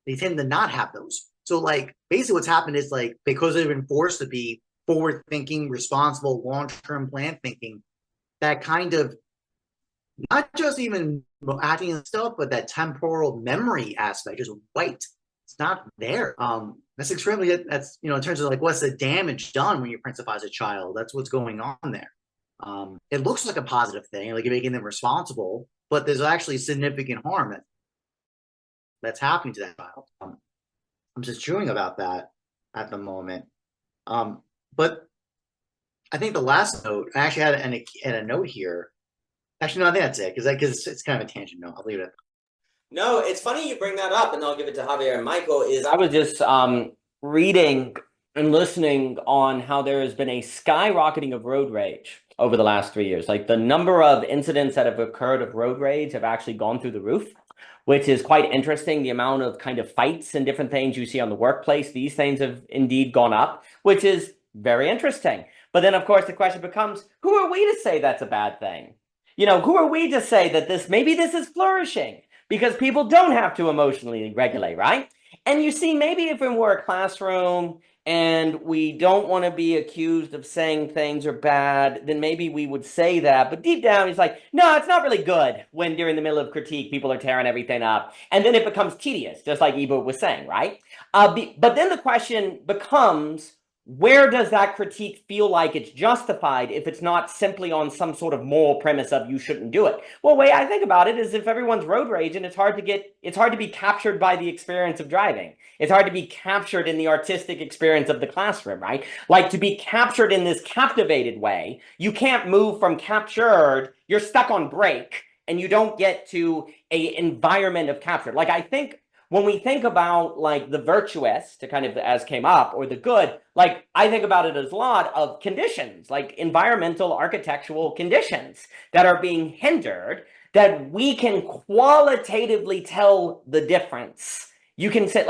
They tend to not have those. So like basically what's happened is like because they've been forced to be forward thinking, responsible, long-term plan thinking, that kind of not just even acting and stuff, but that temporal memory aspect is wiped. It's not there. That's extremely, that's, in terms of like what's the damage done when you parentify as a child, that's what's going on there. It looks like a positive thing, like you're making them responsible, but there's actually significant harm that's happening to that child. I'm just chewing about that at the moment. But I think the last note, I actually had a note here. Actually, no, I think that's it because it's kind of a tangent note. I'll leave it. No, it's funny you bring that up, and I'll give it to Javier and Michael. I was just reading and listening on how there has been a skyrocketing of road rage over the last 3 years. Like the number of incidents that have occurred of road rage have actually gone through the roof, which is quite interesting. The amount of kind of fights and different things you see on the workplace, these things have indeed gone up, which is very interesting. But then, of course, the question becomes, who are we to say that's a bad thing? Who are we to say that maybe this is flourishing? Because people don't have to emotionally regulate, right? And you see, maybe if we're a classroom and we don't want to be accused of saying things are bad, then maybe we would say that. But deep down, it's like, no, it's not really good when during the middle of critique, people are tearing everything up. And then it becomes tedious, just like Ebert was saying, right? But then the question becomes, where does that critique feel like it's justified if it's not simply on some sort of moral premise of you shouldn't do it? Well, the way I think about it is if everyone's road rage and it's hard to be captured by the experience of driving. It's hard to be captured in the artistic experience of the classroom, right? Like to be captured in this captivated way, you can't move from captured, you're stuck on break and you don't get to a environment of capture. Like I think when we think about like the virtuous to kind of as came up or the good, like I think about it as a lot of conditions, like environmental architectural conditions that are being hindered that we can qualitatively tell the difference. You can sit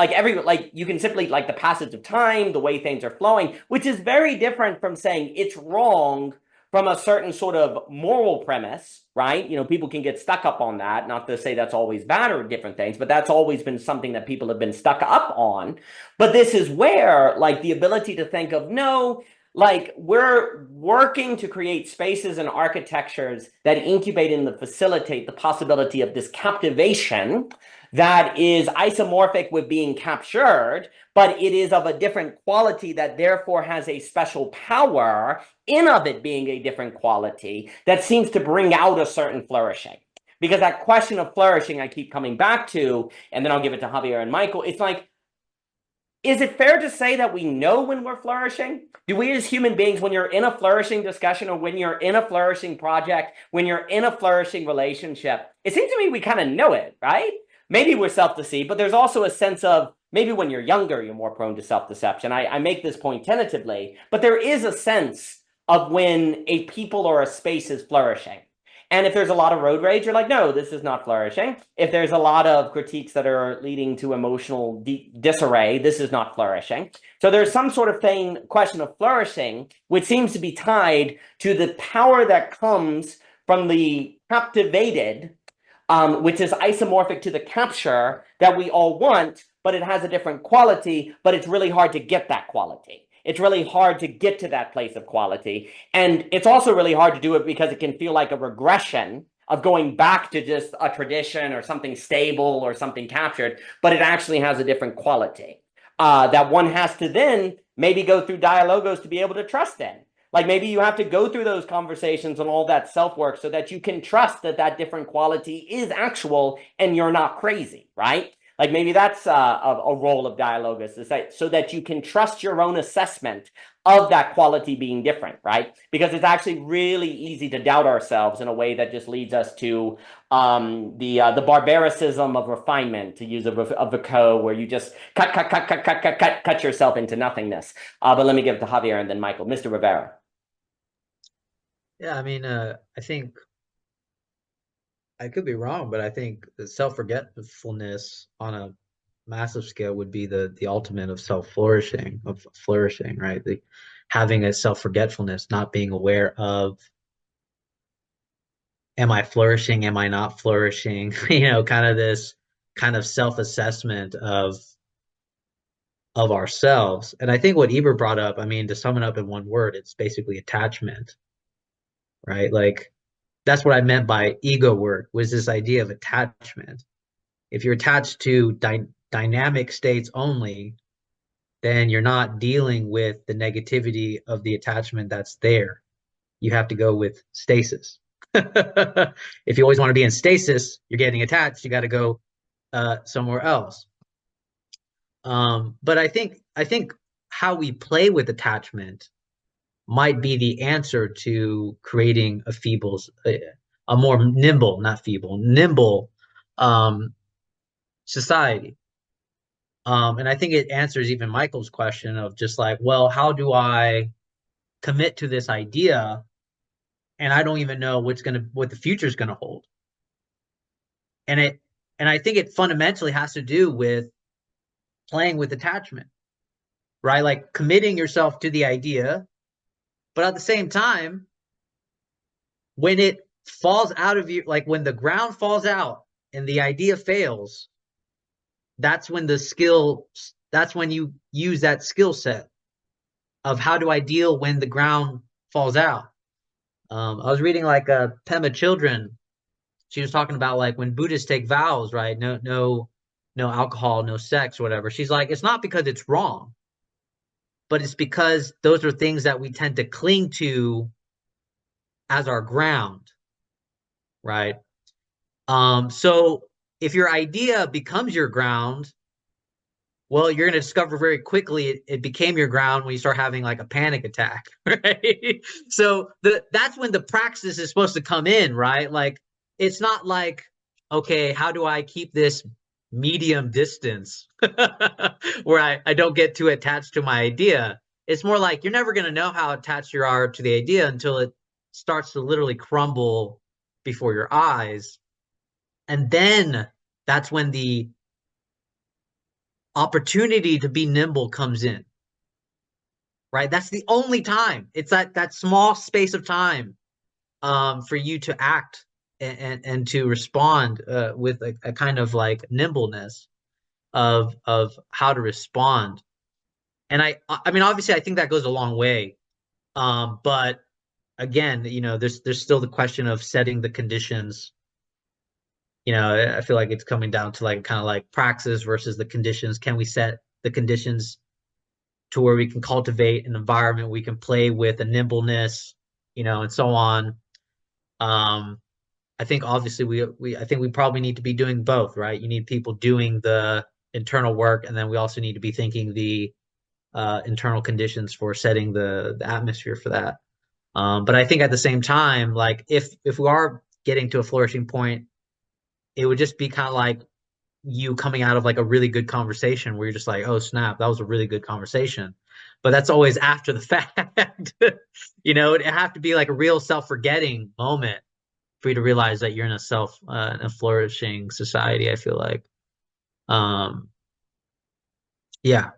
you can simply like the passage of time, the way things are flowing, which is very different from saying it's wrong from a certain sort of moral premise, right? People can get stuck up on that. Not to say that's always bad or different things, but that's always been something that people have been stuck up on. But this is where, like, the ability to think of, no, like, we're working to create spaces and architectures that incubate and facilitate the possibility of this captivation that is isomorphic with being captured, but it is of a different quality that therefore has a special power in of it being a different quality that seems to bring out a certain flourishing. Because that question of flourishing I keep coming back to, and then I'll give it to Javier and Michael, it's like, is it fair to say that we know when we're flourishing? Do we as human beings, when you're in a flourishing discussion or when you're in a flourishing project, when you're in a flourishing relationship, it seems to me we kind of know it, right? Maybe we're self-deceived, but there's also a sense of maybe when you're younger, you're more prone to self-deception. I make this point tentatively, but there is a sense of when a people or a space is flourishing. And if there's a lot of road rage, you're like, no, this is not flourishing. If there's a lot of critiques that are leading to emotional disarray, this is not flourishing. So there's some sort of question of flourishing, which seems to be tied to the power that comes from the captivated, which is isomorphic to the capture that we all want, but it has a different quality, but it's really hard to get that quality. It's really hard to get to that place of quality. And it's also really hard to do it because it can feel like a regression of going back to just a tradition or something stable or something captured, but it actually has a different quality that one has to then maybe go through dialogos to be able to trust in. Like maybe you have to go through those conversations and all that self-work so that you can trust that that different quality is actual and you're not crazy, right? Like maybe that's a role of dialogists, is that so that you can trust your own assessment of that quality being different, right? Because it's actually really easy to doubt ourselves in a way that just leads us to the barbaricism of refinement, to use a Vico, where you just cut yourself into nothingness. But let me give it to Javier and then Michael. Mr. Rivera. Yeah, I mean, I think I could be wrong, but I think the self-forgetfulness on a massive scale would be the ultimate of flourishing, right? Having a self-forgetfulness, not being aware of, am I flourishing? Am I not flourishing? Kind of this kind of self-assessment of ourselves. And I think what Ebert brought up, I mean, to sum it up in one word, it's basically attachment, right? Like that's what I meant by ego work, was this idea of attachment. If you're attached to dynamic states only, then you're not dealing with the negativity of the attachment that's there. You have to go with stasis. If you always want to be in stasis, you're getting attached. You got to go somewhere else. But I think how we play with attachment might be the answer to creating a more nimble, not feeble, nimble society. And I think it answers even Michael's question of just like, well, how do I commit to this idea and I don't even know what the future is gonna hold? And I think it fundamentally has to do with playing with attachment, right? Like committing yourself to the idea, but at the same time, when it falls out of you, like when the ground falls out and the idea fails, that's when you use that skill set of how do I deal when the ground falls out. I was reading like Pema Children. She was talking about like when Buddhists take vows, right? No alcohol, no sex, whatever. She's like, it's not because it's wrong, but it's because those are things that we tend to cling to as our ground, right? So if your idea becomes your ground, well, you're going to discover very quickly it became your ground when you start having like a panic attack, right? So that's when the praxis is supposed to come in, right? Like, it's not like, okay, how do I keep this medium distance where I don't get too attached to my idea? It's more like you're never going to know how attached you are to the idea until it starts to literally crumble before your eyes. And then that's when the opportunity to be nimble comes in, right? That's the only time. It's that small space of time for you to act and to respond with a kind of like nimbleness of how to respond. And I mean, obviously, I think that goes a long way. But again, there's still the question of setting the conditions. I feel like it's coming down to like kind of like praxis versus the conditions. Can we set the conditions to where we can cultivate an environment we can play with a nimbleness, and so on. I think obviously I think we probably need to be doing both, right? You need people doing the internal work, and then we also need to be thinking the internal conditions for setting the atmosphere for that. But I think at the same time, like if we are getting to a flourishing point, it would just be kind of like you coming out of like a really good conversation where you're just like, oh snap, that was a really good conversation. But that's always after the fact. It'd have to be like a real self-forgetting moment for you to realize that you're in a flourishing society, I feel like. Yeah.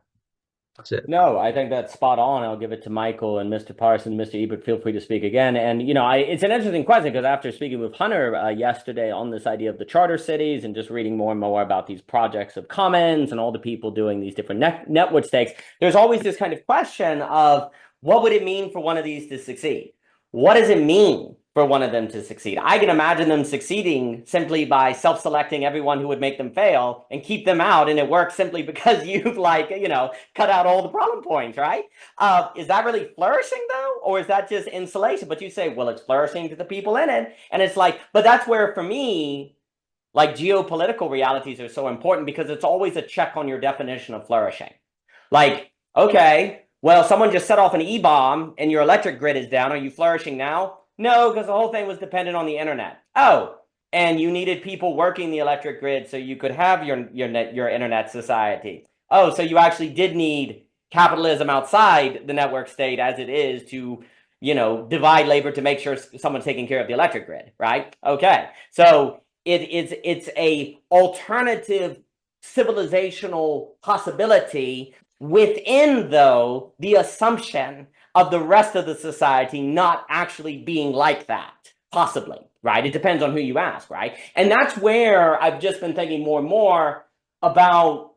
That's it. No, I think that's spot on. I'll give it to Michael and Mr. Parson, Mr. Ebert. Feel free to speak again. And it's an interesting question because after speaking with Hunter yesterday on this idea of the charter cities and just reading more and more about these projects of commons and all the people doing these different network stakes, there's always this kind of question of what would it mean for one of these to succeed? What does it mean for one of them to succeed. I can imagine them succeeding simply by self-selecting everyone who would make them fail and keep them out, and it works simply because you've cut out all the problem points, right? Is that really flourishing though, or is that just insulation? But you say, well, it's flourishing to the people in it, and it's like, but that's where for me, like geopolitical realities are so important because it's always a check on your definition of flourishing. Like, okay, well, someone just set off an E-bomb and your electric grid is down. Are you flourishing now? No, because the whole thing was dependent on the internet. Oh, and you needed people working the electric grid so you could have your internet society. Oh, so you actually did need capitalism outside the network state as it is to, divide labor to make sure someone's taking care of the electric grid, right? Okay, so it's a alternative civilizational possibility within, though, the assumption of the rest of the society not actually being like that, possibly, right? It depends on who you ask, right? And that's where I've just been thinking more and more about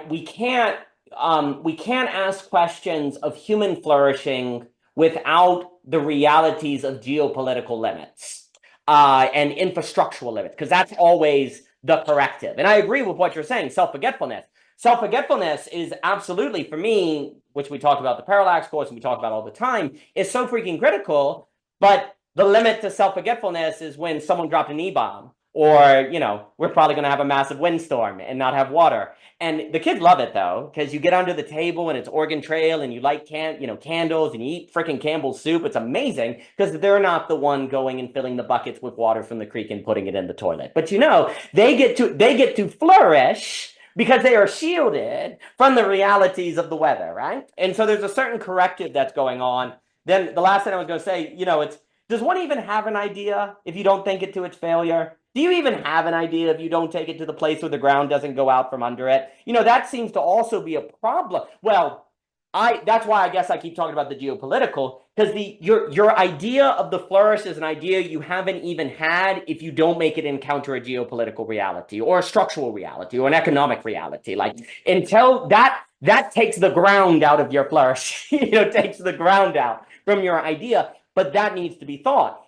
we can't ask questions of human flourishing without the realities of geopolitical limits and infrastructural limits, because that's always the corrective. And I agree with what you're saying, self-forgetfulness. Self-forgetfulness is absolutely, for me, which we talked about the parallax course and we talk about all the time, is so freaking critical. But the limit to self-forgetfulness is when someone dropped an E-bomb, or, we're probably going to have a massive windstorm and not have water. And the kids love it, though, because you get under the table and it's Oregon Trail and you light candles and you eat freaking Campbell's soup. It's amazing because they're not the one going and filling the buckets with water from the creek and putting it in the toilet. But they get to flourish because they are shielded from the realities of the weather, right? And so there's a certain corrective that's going on. Then the last thing I was going to say, does one even have an idea if you don't think it to its failure? Do you even have an idea if you don't take it to the place where the ground doesn't go out from under it? That seems to also be a problem. Well, that's why I guess I keep talking about the geopolitical, because your idea of the flourish is an idea you haven't even had if you don't make it encounter a geopolitical reality or a structural reality or an economic reality. Like, until that takes the ground out of your flourish, takes the ground out from your idea, but that needs to be thought.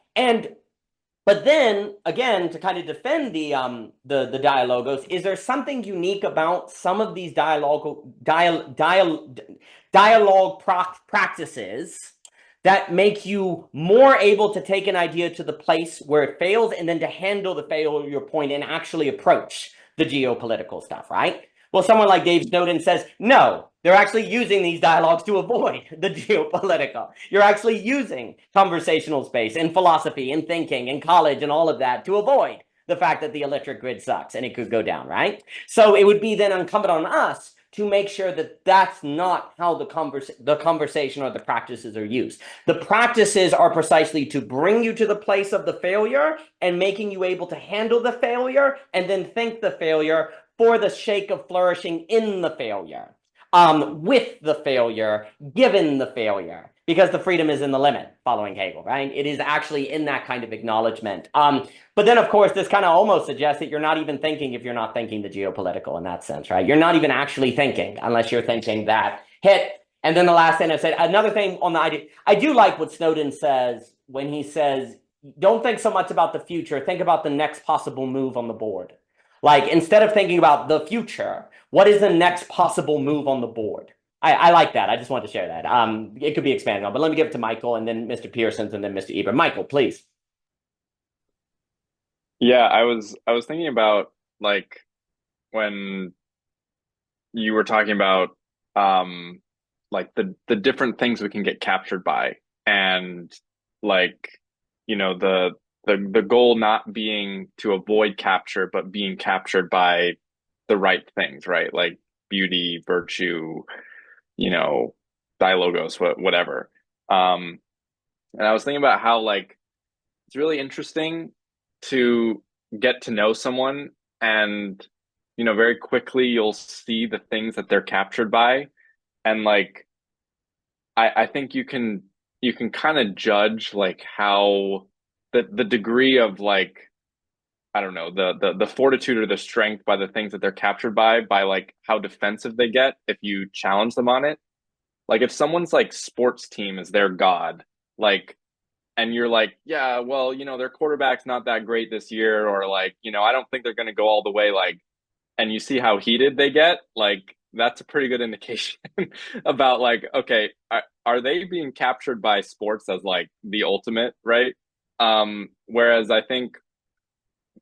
But then, again, to kind of defend the dialogos, is there something unique about some of these dialogue practices that make you more able to take an idea to the place where it fails and then to handle the failure point and actually approach the geopolitical stuff, right? Well, someone like Dave Snowden says, no, they're actually using these dialogues to avoid the geopolitical. You're actually using conversational space and philosophy and thinking and college and all of that to avoid the fact that the electric grid sucks and it could go down, right? So it would be then incumbent on us to make sure that that's not how the conversation or the practices are used. The practices are precisely to bring you to the place of the failure and making you able to handle the failure and then think the failure for the sake of flourishing in the failure, with the failure, given the failure, because the freedom is in the limit, following Hegel, right? It is actually in that kind of acknowledgement. But then, of course, this kind of almost suggests that you're not even thinking if you're not thinking the geopolitical in that sense, right? You're not even actually thinking unless you're thinking that hit. And then the last thing I said, another thing on the idea, I do like what Snowden says when he says, don't think so much about the future, think about the next possible move on the board. Like, instead of thinking about the future, what is the next possible move on the board? I like that. I just wanted to share that. It could be expanded on, but let me give it to Michael and then Mr. Pearsons and then Mr. Ebert. Michael, please. Yeah, I was thinking about, like, when you were talking about like the different things we can get captured by, and like, the goal not being to avoid capture, but being captured by the right things, right? Like beauty, virtue, dialogos, whatever. And I was thinking about how, like, it's really interesting to get to know someone, and very quickly you'll see the things that they're captured by, and like I think you can kind of judge like how the degree of, like, I don't know, the fortitude or the strength by the things that they're captured by like how defensive they get if you challenge them on it. Like, if someone's like sports team is their god, like and you're like, yeah, well, their quarterback's not that great this year, or like, I don't think they're going to go all the way, like, and you see how heated they get, like that's a pretty good indication about like, okay, are they being captured by sports as like the ultimate, right? Whereas I think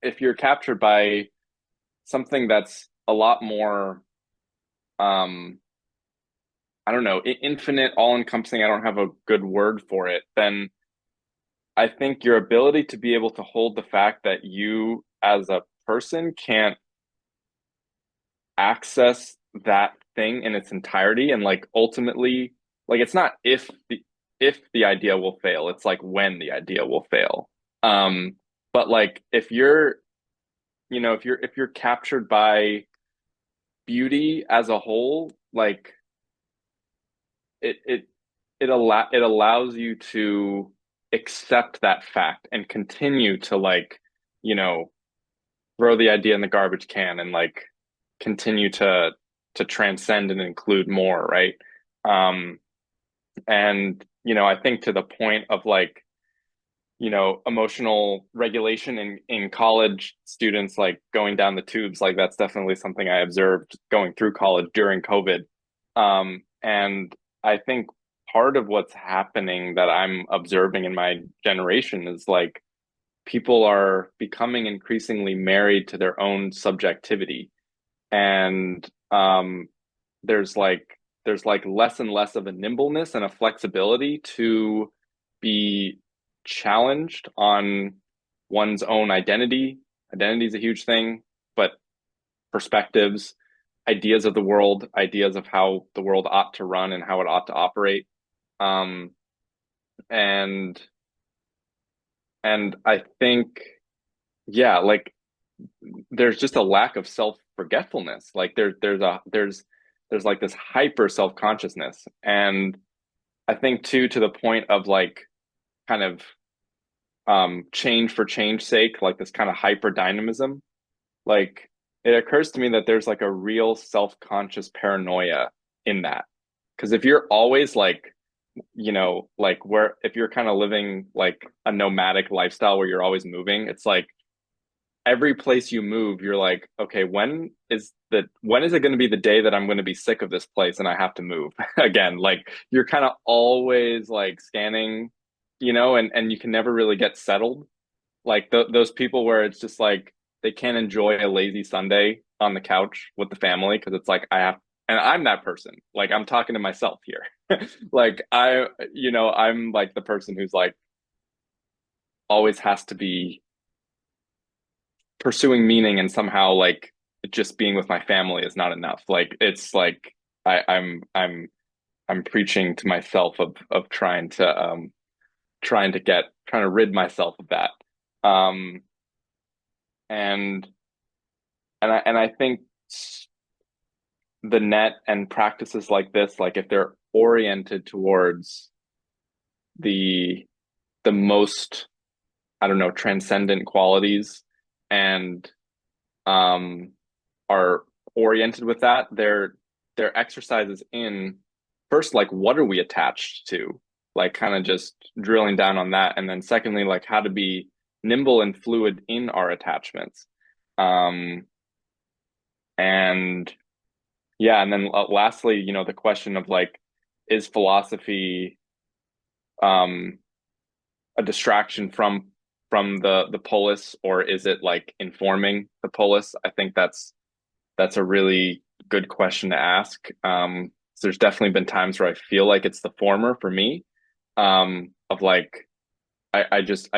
if you're captured by something that's a lot more, um, I don't know, infinite, all encompassing, I don't have a good word for it, then I think your ability to be able to hold the fact that you as a person can't access that thing in its entirety, and like ultimately, like it's not if the idea will fail, it's like when the idea will fail. But like if you're, if you're captured by beauty as a whole, like it allows you to accept that fact and continue to like, you know, throw the idea in the garbage can and like continue to transcend and include more, right? Um, and I think to the point of like, emotional regulation in college students, like going down the tubes, like that's definitely something I observed going through college during COVID. And I think part of what's happening that I'm observing in my generation is like people are becoming increasingly married to their own subjectivity, and there's like less and less of a nimbleness and a flexibility to be challenged on one's own identity. Identity is a huge thing, but perspectives, ideas of the world, ideas of how the world ought to run and how it ought to operate. Um, and I think, yeah, like there's just a lack of self-forgetfulness. Like there's like this hyper self-consciousness. And I think too, to the point of like kind of change for change sake, like this kind of hyper dynamism, like it occurs to me that there's like a real self-conscious paranoia in that. Because if you're always like, like where if you're kind of living like a nomadic lifestyle where you're always moving, it's like every place you move, you're like, okay, when is it going to be the day that I'm going to be sick of this place and I have to move again? Like you're kind of always like scanning, and you can never really get settled. Like those people where it's just like they can't enjoy a lazy Sunday on the couch with the family because it's like and I'm that person. Like I'm talking to myself here. Like I'm like the person who's like always has to be pursuing meaning, and somehow like just being with my family is not enough. Like it's like I'm preaching to myself of trying to rid myself of that. Um and I think the net and practices like this, like if they're oriented towards the most, I don't know, transcendent qualities, and um are oriented with that, they're exercises in first, like what are we attached to, like kind of just drilling down on that, and then secondly, like how to be nimble and fluid in our attachments. And yeah, and then lastly, the question of like, is philosophy um a distraction from the polis, or is it like informing the polis? I think that's a really good question to ask. So there's definitely been times where I feel like it's the former for me, of like I just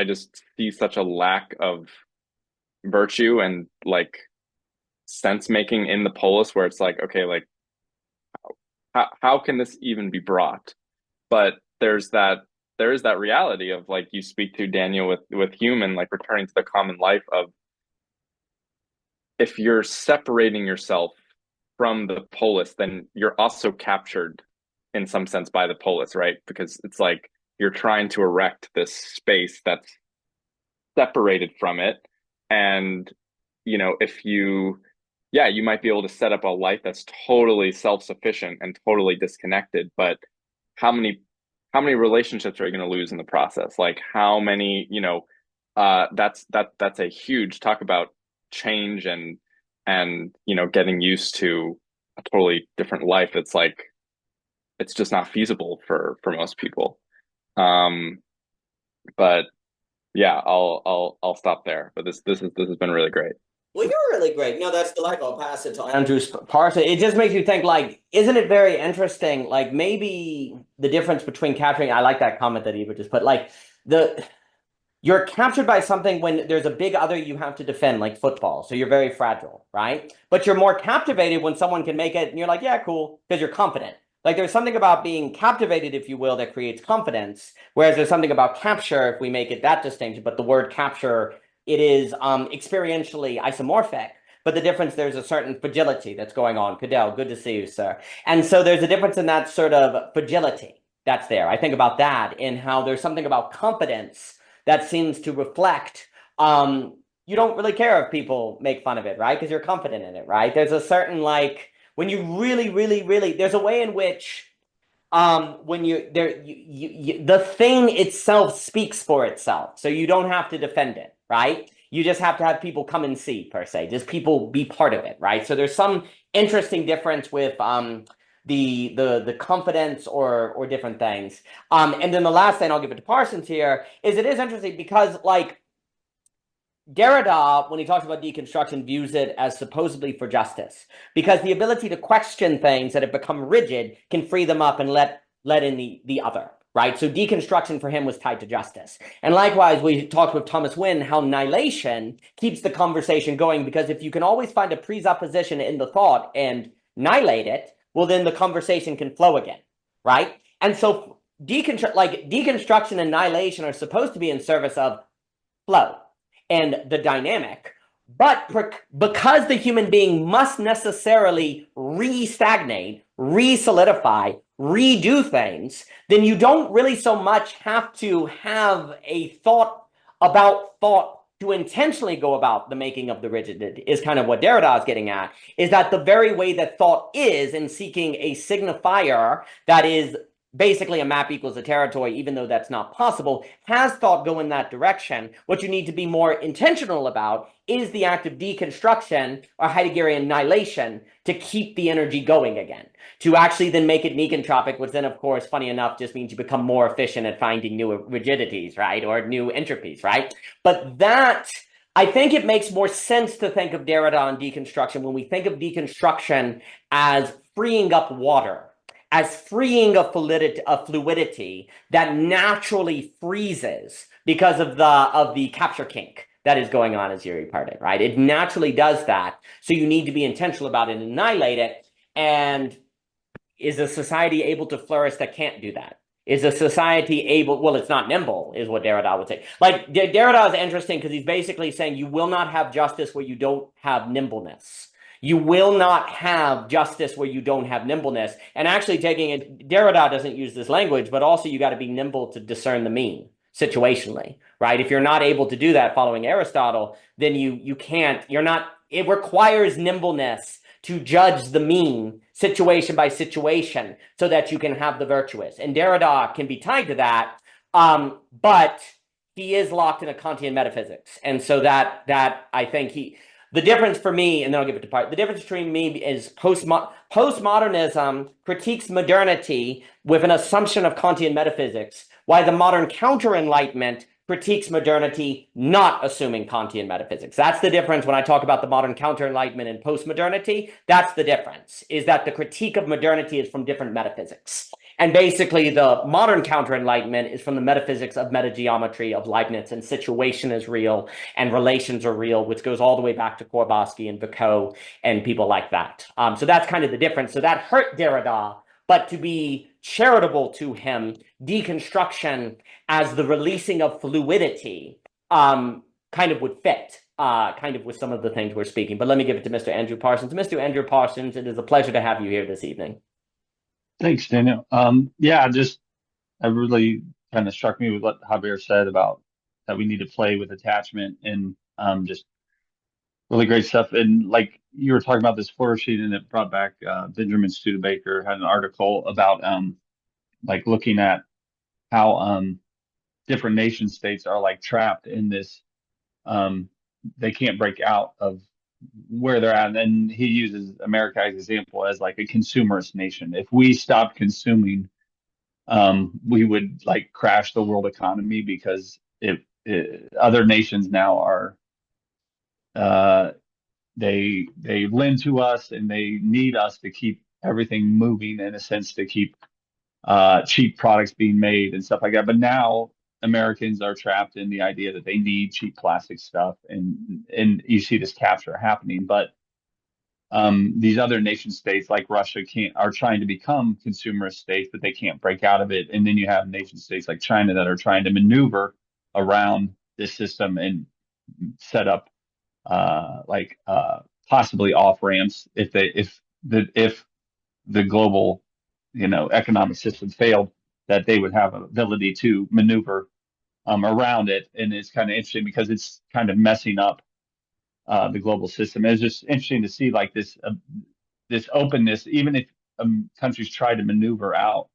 see such a lack of virtue and like sense making in the polis, where it's like, okay, like how can this even be brought? But there is that reality of like you speak to, Daniel, with human, like returning to the common life of, if you're separating yourself from the polis, then you're also captured in some sense by the polis, right? Because it's like you're trying to erect this space that's separated from it. And, if yeah, you might be able to set up a life that's totally self-sufficient and totally disconnected, but how many how many relationships are you going to lose in the process? Like how many, that's a huge talk about change and getting used to a totally different life. It's like it's just not feasible for most people. Um, but yeah, I'll stop there. But this has been really great. Well, you're really great. No, that's delightful. I'll pass it to Andrew Parson. It just makes you think, like, isn't it very interesting? Like, maybe the difference between capturing, I like that comment that Ebert just put, like, you're captured by something when there's a big other you have to defend, like football. So you're very fragile, right? But you're more captivated when someone can make it, and you're like, yeah, cool, because you're confident. Like, there's something about being captivated, if you will, that creates confidence. Whereas there's something about capture, if we make it that distinction, but the word capture, it is experientially isomorphic. But the difference, there's a certain fragility that's going on. Cadell, good to see you, sir. And so there's a difference in that sort of fragility that's there. I think about that in how there's something about confidence that seems to reflect you don't really care if people make fun of it, right? Because you're confident in it, right? There's a certain, like, when you really, there's a way in which when the thing itself speaks for itself, so you don't have to defend it, right? You just have to have people come and see, per se, just people be part of it, right? So there's some interesting difference with the confidence or different things. And then the last thing, I'll give it to Parsons here, is it is interesting because, like, Derrida, when he talks about deconstruction, views it as supposedly for justice, because the ability to question things that have become rigid can free them up and let in the other, right? So deconstruction for him was tied to justice. And likewise, we talked with Thomas Wynne how nihilation keeps the conversation going, because if you can always find a presupposition in the thought and annihilate it, well, then the conversation can flow again, right? And so deconstruction and annihilation are supposed to be in service of flow and the dynamic, but because the human being must necessarily re-stagnate, re-solidify, redo things, then you don't really so much have to have a thought about thought to intentionally go about the making of the rigid, is kind of what Derrida is getting at, is that the very way that thought is in seeking a signifier that is basically a map equals a territory, even though that's not possible, has thought go in that direction. What you need to be more intentional about is the act of deconstruction or Heideggerian annihilation to keep the energy going again, to actually then make it negentropic, which then, of course, funny enough, just means you become more efficient at finding new rigidities, right, or new entropies, right? But that, I think it makes more sense to think of Derrida and deconstruction when we think of deconstruction as freeing up water, as freeing a fluidity that naturally freezes because of the capture kink that is going on, as Yuri put it, right? It naturally does that. So you need to be intentional about it and annihilate it. And is a society able to flourish that can't do that? Is a society able, well, it's not nimble, is what Derrida would say. Like, Derrida is interesting because he's basically saying you will not have justice where you don't have nimbleness. You will not have justice where you don't have nimbleness. And actually taking it, Derrida doesn't use this language, but also you got to be nimble to discern the mean situationally, right? If you're not able to do that following Aristotle, then you can't, it requires nimbleness to judge the mean situation by situation so that you can have the virtuous. And Derrida can be tied to that, but he is locked in a Kantian metaphysics. And so that I think the difference for me, and then I'll give it to Part, the difference between me is postmodernism critiques modernity with an assumption of Kantian metaphysics, while the modern counter-enlightenment critiques modernity not assuming Kantian metaphysics. That's the difference when I talk about the modern counter-enlightenment and postmodernity. That's the difference, is that the critique of modernity is from different metaphysics. And basically, the modern counter-enlightenment is from the metaphysics of metageometry of Leibniz, and situation is real, and relations are real, which goes all the way back to Korbowski and Vico and people like that. So that's kind of the difference. So that hurt Derrida, but to be charitable to him, deconstruction as the releasing of fluidity kind of would fit kind of with some of the things we're speaking. But let me give it to Mr. Andrew Parsons. Mr. Andrew Parsons, it is a pleasure to have you here this evening. Thanks, Daniel. Yeah, it really kind of struck me with what Javier said about that we need to play with attachment, and just really great stuff. And like you were talking about this flourishing, and it brought back Benjamin Studebaker had an article about like looking at how different nation states are like trapped in this. They can't break out of where they're at. And he uses America as an example as like a consumerist nation. If we stopped consuming, we would like crash the world economy because other nations now are they lend to us and they need us to keep everything moving in a sense to keep cheap products being made and stuff like that. But now Americans are trapped in the idea that they need cheap plastic stuff, and you see this capture happening. But these other nation states like Russia are trying to become consumerist states, but they can't break out of it. And then you have nation states like China that are trying to maneuver around this system and set up possibly off ramps if the global economic system failed, that they would have an ability to maneuver around it. And it's kind of interesting because it's kind of messing up the global system. It's just interesting to see like this openness, even if countries try to maneuver out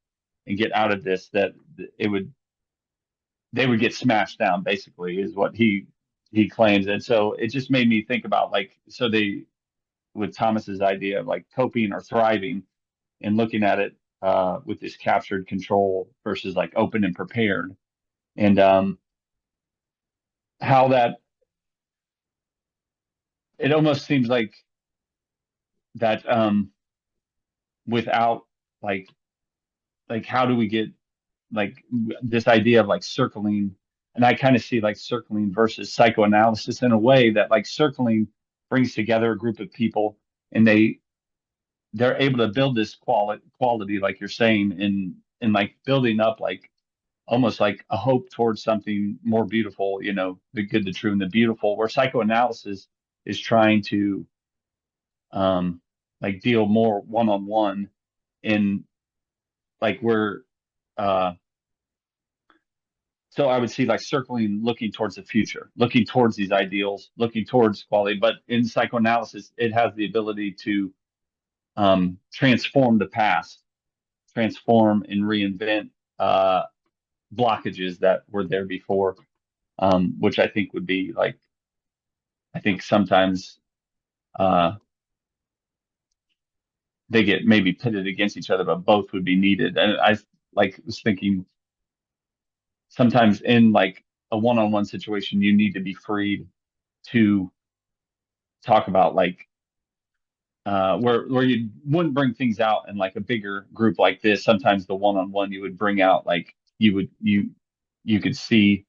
and get out of this, that they would get smashed down. Basically, is what he claims. And so it just made me think about with Thomas's idea of like coping or thriving, and looking at it with this captured control versus like open and prepared, and how that it almost seems like that without like how do we get like this idea of like circling, and I kind of see like circling versus psychoanalysis in a way that like circling brings together a group of people, and they're able to build this quality like you're saying, in like building up like almost like a hope towards something more beautiful, the good, the true, and the beautiful, where psychoanalysis is trying to like deal more one-on-one in like where so I would see like circling, looking towards the future, looking towards these ideals, looking towards quality. But in psychoanalysis, it has the ability to transform the past, transform and reinvent blockages that were there before, which I think would be like, I think sometimes they get maybe pitted against each other, but both would be needed. And I was thinking sometimes in like a one-on-one situation, you need to be freed to talk about like where you wouldn't bring things out in like a bigger group like this. Sometimes the one-on-one you would bring out like you could see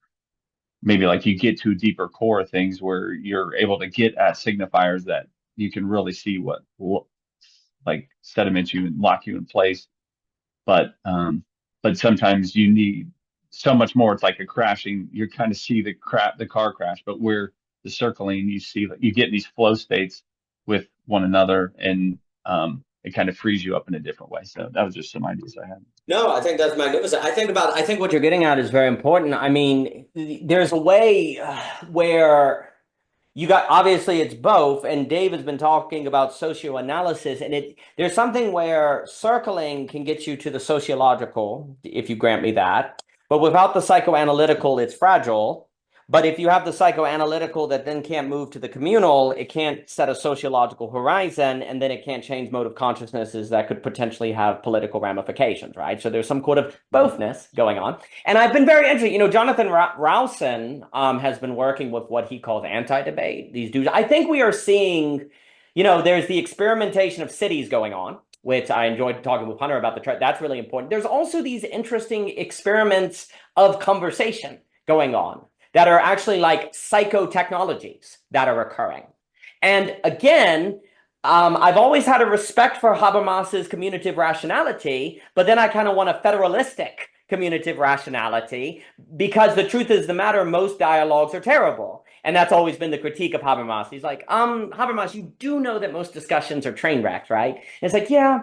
maybe like you get to a deeper core of things where you're able to get at signifiers that you can really see what like sediment you and lock you in place. But sometimes you need so much more. It's like a crashing. You kind of see the car crash, but where the circling, you see that you get in these flow states with one another, and it kind of frees you up in a different way. So that was just some ideas I had. No, I think that's magnificent. I think what you're getting at is very important. I mean, there's a way where you got, obviously it's both, and Dave has been talking about socioanalysis, and there's something where circling can get you to the sociological, if you grant me that, but without the psychoanalytical, it's fragile. But if you have the psychoanalytical that then can't move to the communal, it can't set a sociological horizon, and then it can't change mode of consciousnesses that could potentially have political ramifications, right? So there's some sort of bothness going on. And I've been very interested, Jonathan Rowson has been working with what he calls anti-debate, these dudes. I think we are seeing, there's the experimentation of cities going on, which I enjoyed talking with Hunter about that's really important. There's also these interesting experiments of conversation going on that are actually like psychotechnologies that are occurring. And again, I've always had a respect for Habermas's commutative rationality, but then I kind of want a federalistic commutative rationality, because the truth is the matter, most dialogues are terrible. And that's always been the critique of Habermas. He's like, Habermas, you do know that most discussions are train wrecks, right? And it's like, yeah.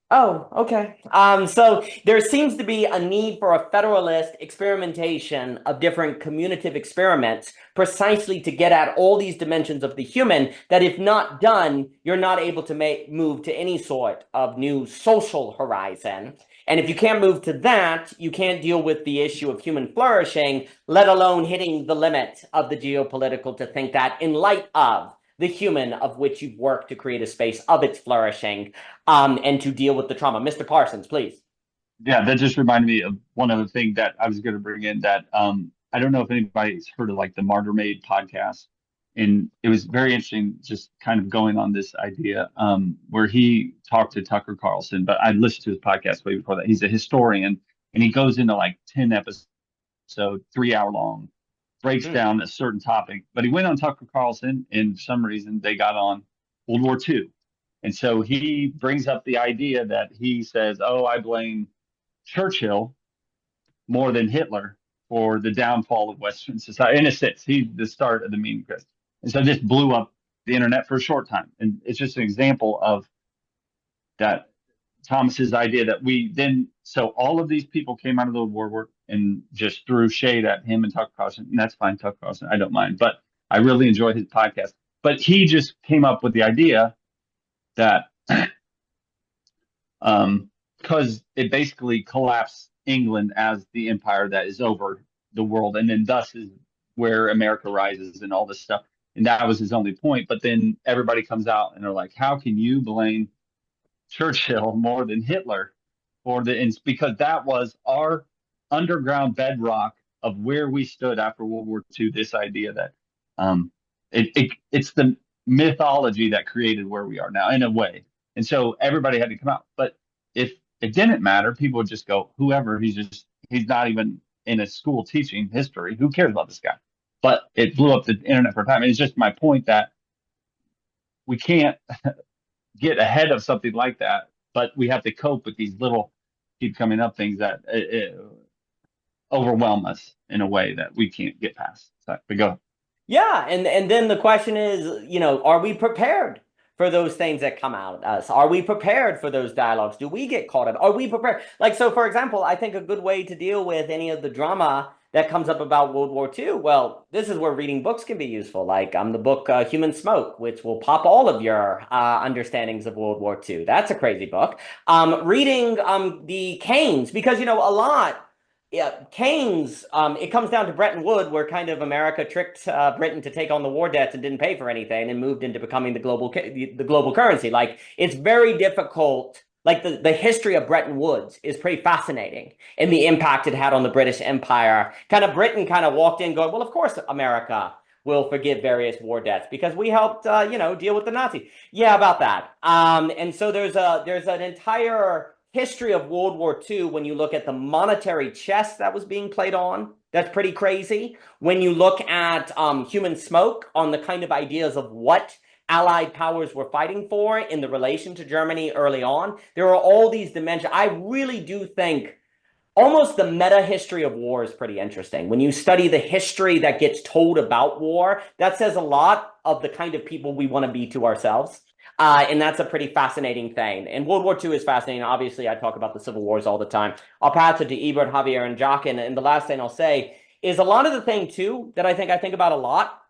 Oh, okay. So there seems to be a need for a federalist experimentation of different commutative experiments precisely to get at all these dimensions of the human that, if not done, you're not able to move to any sort of new social horizon. And if you can't move to that, you can't deal with the issue of human flourishing, let alone hitting the limit of the geopolitical to think that in light of the human of which you've worked to create a space of its flourishing, and to deal with the trauma. Mr. Parsons, please. Yeah, that just reminded me of one other thing that I was going to bring in that I don't know if anybody's heard of like the Martyr Made podcast. And it was very interesting just kind of going on this idea where he talked to Tucker Carlson, but I listened to his podcast way before that. He's a historian and he goes into like 10 episodes, 3 hour long, breaks down a certain topic. But he went on Tucker Carlson and for some reason they got on World War II. And so he brings up the idea that he says, oh, I blame Churchill more than Hitler for the downfall of Western society. In a sense, he's the start of the meme craze. And so this blew up the internet for a short time. And it's just an example of that Thomas's idea that so all of these people came out of the war and just threw shade at him and Tucker Carlson. And that's fine, Tucker Carlson, I don't mind. But I really enjoy his podcast. But he just came up with the idea that because it basically collapsed England as the empire that is over the world, and then thus is where America rises and all this stuff. And that was his only point. But then everybody comes out and they're like, how can you blame Churchill more than Hitler for because that was our underground bedrock of where we stood after World War II, this idea that it's the mythology that created where we are now in a way. And so everybody had to come out. But if it didn't matter, people would just go, whoever, he's not even in a school teaching history. Who cares about this guy? But it blew up the internet for a time. And it's just my point that we can't get ahead of something like that, but we have to cope with these little keep coming up things that overwhelm us in a way that we can't get past. So, but go. Yeah, and then the question is, are we prepared for those things that come out at us? Are we prepared for those dialogues? Do we get caught up? Are we prepared? So for example, I think a good way to deal with any of the drama that comes up about World War II, well, this is where reading books can be useful. Like the book Human Smoke, which will pop all of your understandings of World War II. That's a crazy book. Reading the Keynes, because, Keynes, it comes down to Bretton Woods, where kind of America tricked Britain to take on the war debts and didn't pay for anything and moved into becoming the global currency. Like, it's very difficult. Like the history of Bretton Woods is pretty fascinating and the impact it had on the British Empire. Kind of Britain kind of walked in going, well, of course America will forgive various war debts because we helped, deal with the Nazis. Yeah, about that. And so there's an entire history of World War II when you look at the monetary chess that was being played on. That's pretty crazy. When you look at Human Smoke on the kind of ideas of what Allied powers were fighting for in the relation to Germany early on, there are all these dimensions. I really do think almost the meta history of war is pretty interesting. When you study the history that gets told about war, that says a lot of the kind of people we want to be to ourselves. And that's a pretty fascinating thing. And World War II is fascinating. Obviously, I talk about the civil wars all the time. I'll pass it to Ebert, Javier, and Jockin. And the last thing I'll say is a lot of the thing, too, that I think about a lot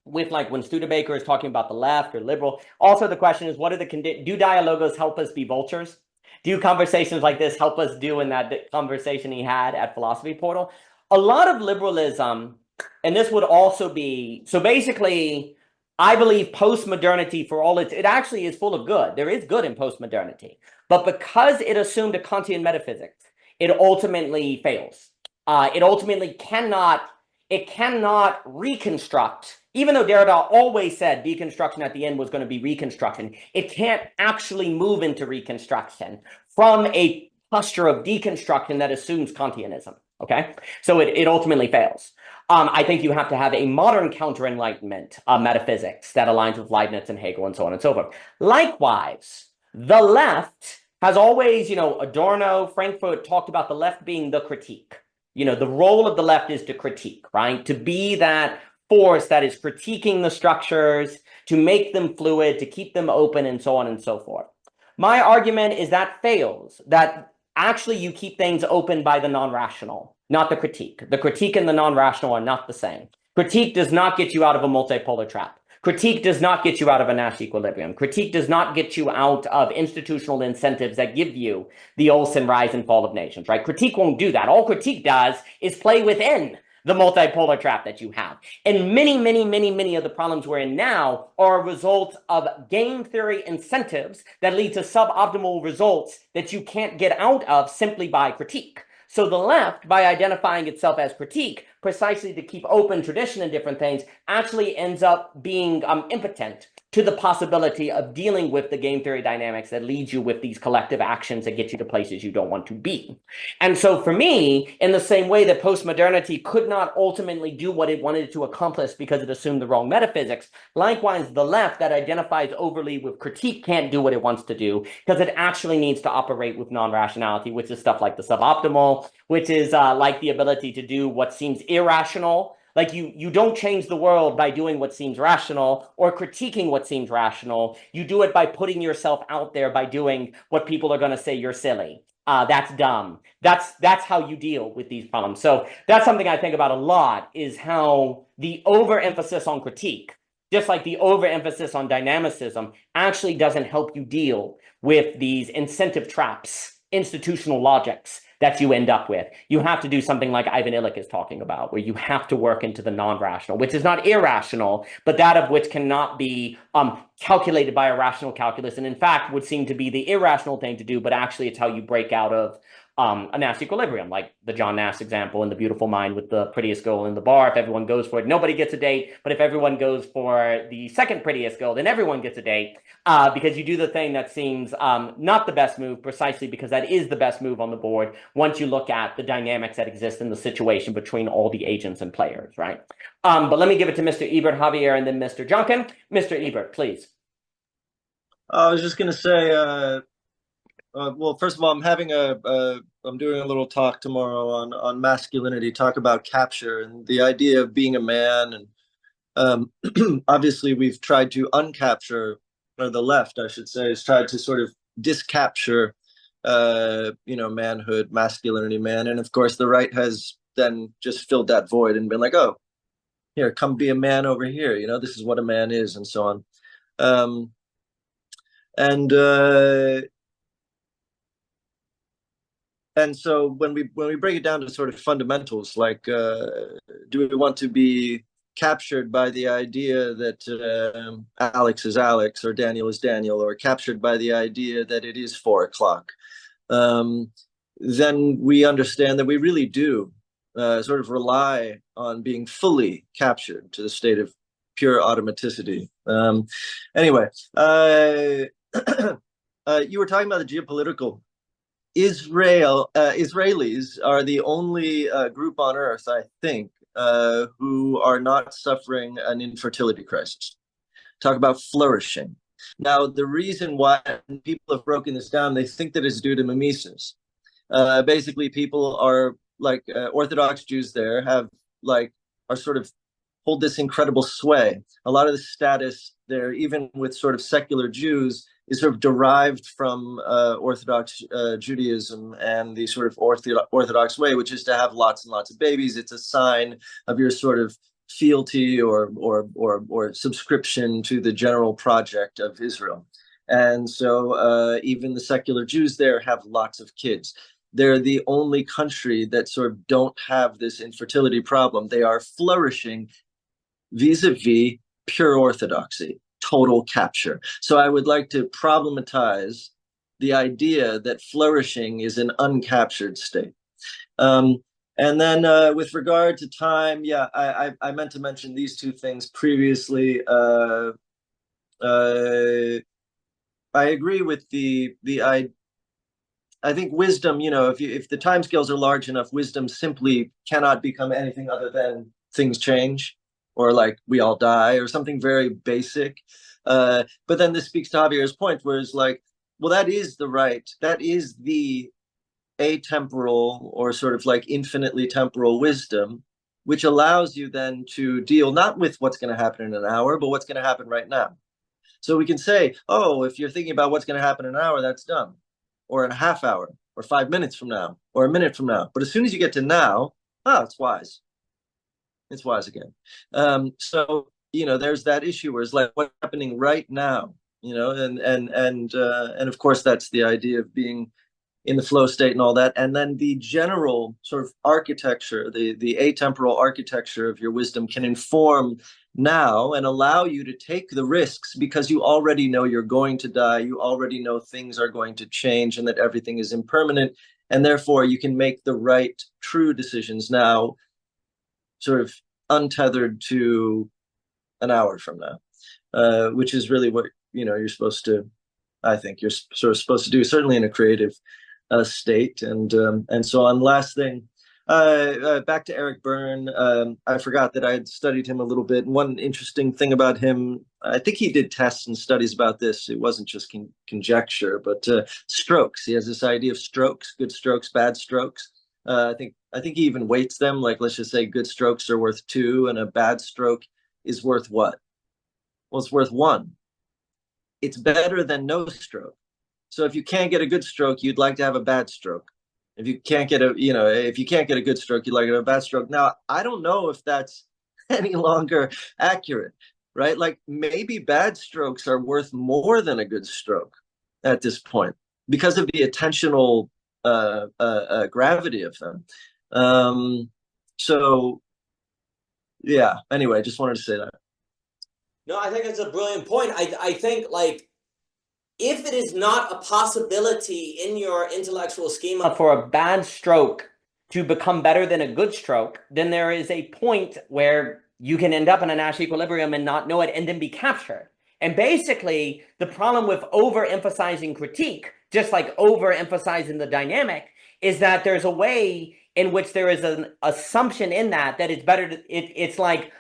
with like when Studebaker is talking about the left or liberal. Also, the question is, what are do dialogos help us be vultures? Do conversations like this help us do in that conversation he had at Philosophy Portal? A lot of liberalism, and this would also be, so basically, I believe postmodernity, for all it actually is full of good. There is good in postmodernity. But because it assumed a Kantian metaphysics, it ultimately fails. It ultimately cannot reconstruct, even though Derrida always said deconstruction at the end was going to be reconstruction. It can't actually move into reconstruction from a posture of deconstruction that assumes Kantianism. Okay, so it ultimately fails. I think you have to have a modern counter-enlightenment metaphysics that aligns with Leibniz and Hegel and so on and so forth. Likewise, the left has always, Adorno, Frankfurt talked about the left being the critique. The role of the left is to critique, right? To be that force that is critiquing the structures, to make them fluid, to keep them open, and so on and so forth. My argument is that fails, that actually you keep things open by the non-rational, not the critique. The critique and the non-rational are not the same. Critique does not get you out of a multipolar trap. Critique does not get you out of a Nash equilibrium. Critique does not get you out of institutional incentives that give you the Olson rise and fall of nations, right? Critique won't do that. All critique does is play within the multipolar trap that you have. And many of the problems we're in now are a result of game theory incentives that lead to suboptimal results that you can't get out of simply by critique. So the left, by identifying itself as critique, precisely to keep open tradition and different things, actually ends up being impotent to the possibility of dealing with the game theory dynamics that lead you with these collective actions that get you to places you don't want to be. And so for me, in the same way that postmodernity could not ultimately do what it wanted to accomplish because it assumed the wrong metaphysics, likewise, the left that identifies overly with critique can't do what it wants to do because it actually needs to operate with non-rationality, which is stuff like the suboptimal, which is like the ability to do what seems irrational. Like you don't change the world by doing what seems rational or critiquing what seems rational. You do it by putting yourself out there by doing what people are going to say you're silly. That's dumb. That's how you deal with these problems. So that's something I think about a lot, is how the overemphasis on critique, just like the overemphasis on dynamicism, actually doesn't help you deal with these incentive traps, institutional logics that you end up with. You have to do something like Ivan Illich is talking about, where you have to work into the non-rational, which is not irrational, but that of which cannot be calculated by a rational calculus, and in fact would seem to be the irrational thing to do, but actually it's how you break out of a Nash equilibrium, like the John Nash example in The Beautiful Mind with the prettiest girl in the bar. If everyone goes for it, nobody gets a date, but if everyone goes for the second prettiest girl, then everyone gets a date, because you do the thing that seems not the best move, precisely because that is the best move on the board once you look at the dynamics that exist in the situation between all the agents and players, right? But let me give it to Mr. Ebert, Javier, and then Mr. Jockin. Mr. Ebert, please. I was just going to say, well, first of all, I'm doing a little talk tomorrow on masculinity, talk about capture and the idea of being a man. And obviously we've tried to uncapture, or the left, I should say, has tried to sort of discapture, manhood, masculinity, man. And of course the right has then just filled that void and been like, oh, here, come be a man over here. This is what a man is, and so on. And so when we break it down to sort of fundamentals, like, do we want to be captured by the idea that Alex is Alex or Daniel is Daniel, or captured by the idea that it is 4 o'clock? Then we understand that we really do sort of rely on being fully captured to the state of pure automaticity. Anyway, you were talking about the geopolitical. Israelis are the only group on earth, I think, who are not suffering an infertility crisis. Talk about flourishing. Now, the reason why people have broken this down, they think that it's due to mimesis. Basically, people are like Orthodox Jews there are sort of hold this incredible sway. A lot of the status there, even with sort of secular Jews, is sort of derived from Orthodox Judaism and the sort of Orthodox way, which is to have lots and lots of babies. It's a sign of your sort of fealty or subscription to the general project of Israel. And so even the secular Jews there have lots of kids. They're the only country that sort of don't have this infertility problem. They are flourishing vis-a-vis pure orthodoxy, total capture. So I would like to problematize the idea that flourishing is an uncaptured state. And then with regard to time, yeah, I meant to mention these two things previously. I agree with I think wisdom, if the timescales are large enough, wisdom simply cannot become anything other than things change, or like we all die, or something very basic. But then this speaks to Javier's point, where it's like, well, that is the atemporal or sort of like infinitely temporal wisdom, which allows you then to deal not with what's going to happen in an hour, but what's going to happen right now. So we can say, oh, if you're thinking about what's going to happen in an hour, that's dumb, or in a half hour, or 5 minutes from now, or a minute from now. But as soon as you get to now, it's wise. It's wise again. So there's that issue where it's like what's happening right now, and of course that's the idea of being in the flow state and all that. And then the general sort of architecture, the atemporal architecture of your wisdom can inform now and allow you to take the risks because you already know you're going to die. You already know things are going to change and that everything is impermanent. And therefore you can make the right, true decisions now, sort of untethered to an hour from now, which is really what, you're supposed to, I think you're sort of supposed to do, certainly in a creative state, and so on. Last thing, back to Eric Berne. I forgot that I had studied him a little bit. And one interesting thing about him, I think he did tests and studies about this. It wasn't just conjecture, but strokes. He has this idea of strokes, good strokes, bad strokes. I think he even weights them. Like, let's just say good strokes are worth 2, and a bad stroke is worth what? Well, it's worth 1. It's better than no stroke. So if you can't get a good stroke, you'd like to have a bad stroke. If you can't get if you can't get a good stroke, you'd like to have a bad stroke. Now, I don't know if that's any longer accurate, right? Like maybe bad strokes are worth more than a good stroke at this point because of the attentional gravity of them. So yeah, anyway, I just wanted to say that. No, I think that's a brilliant point. I think, like, if it is not a possibility in your intellectual schema for a bad stroke to become better than a good stroke, then there is a point where you can end up in a Nash equilibrium and not know it and then be captured. And basically, the problem with overemphasizing critique, just like overemphasizing the dynamic, is that there's a way in which there is an assumption in that it's better to, it's like,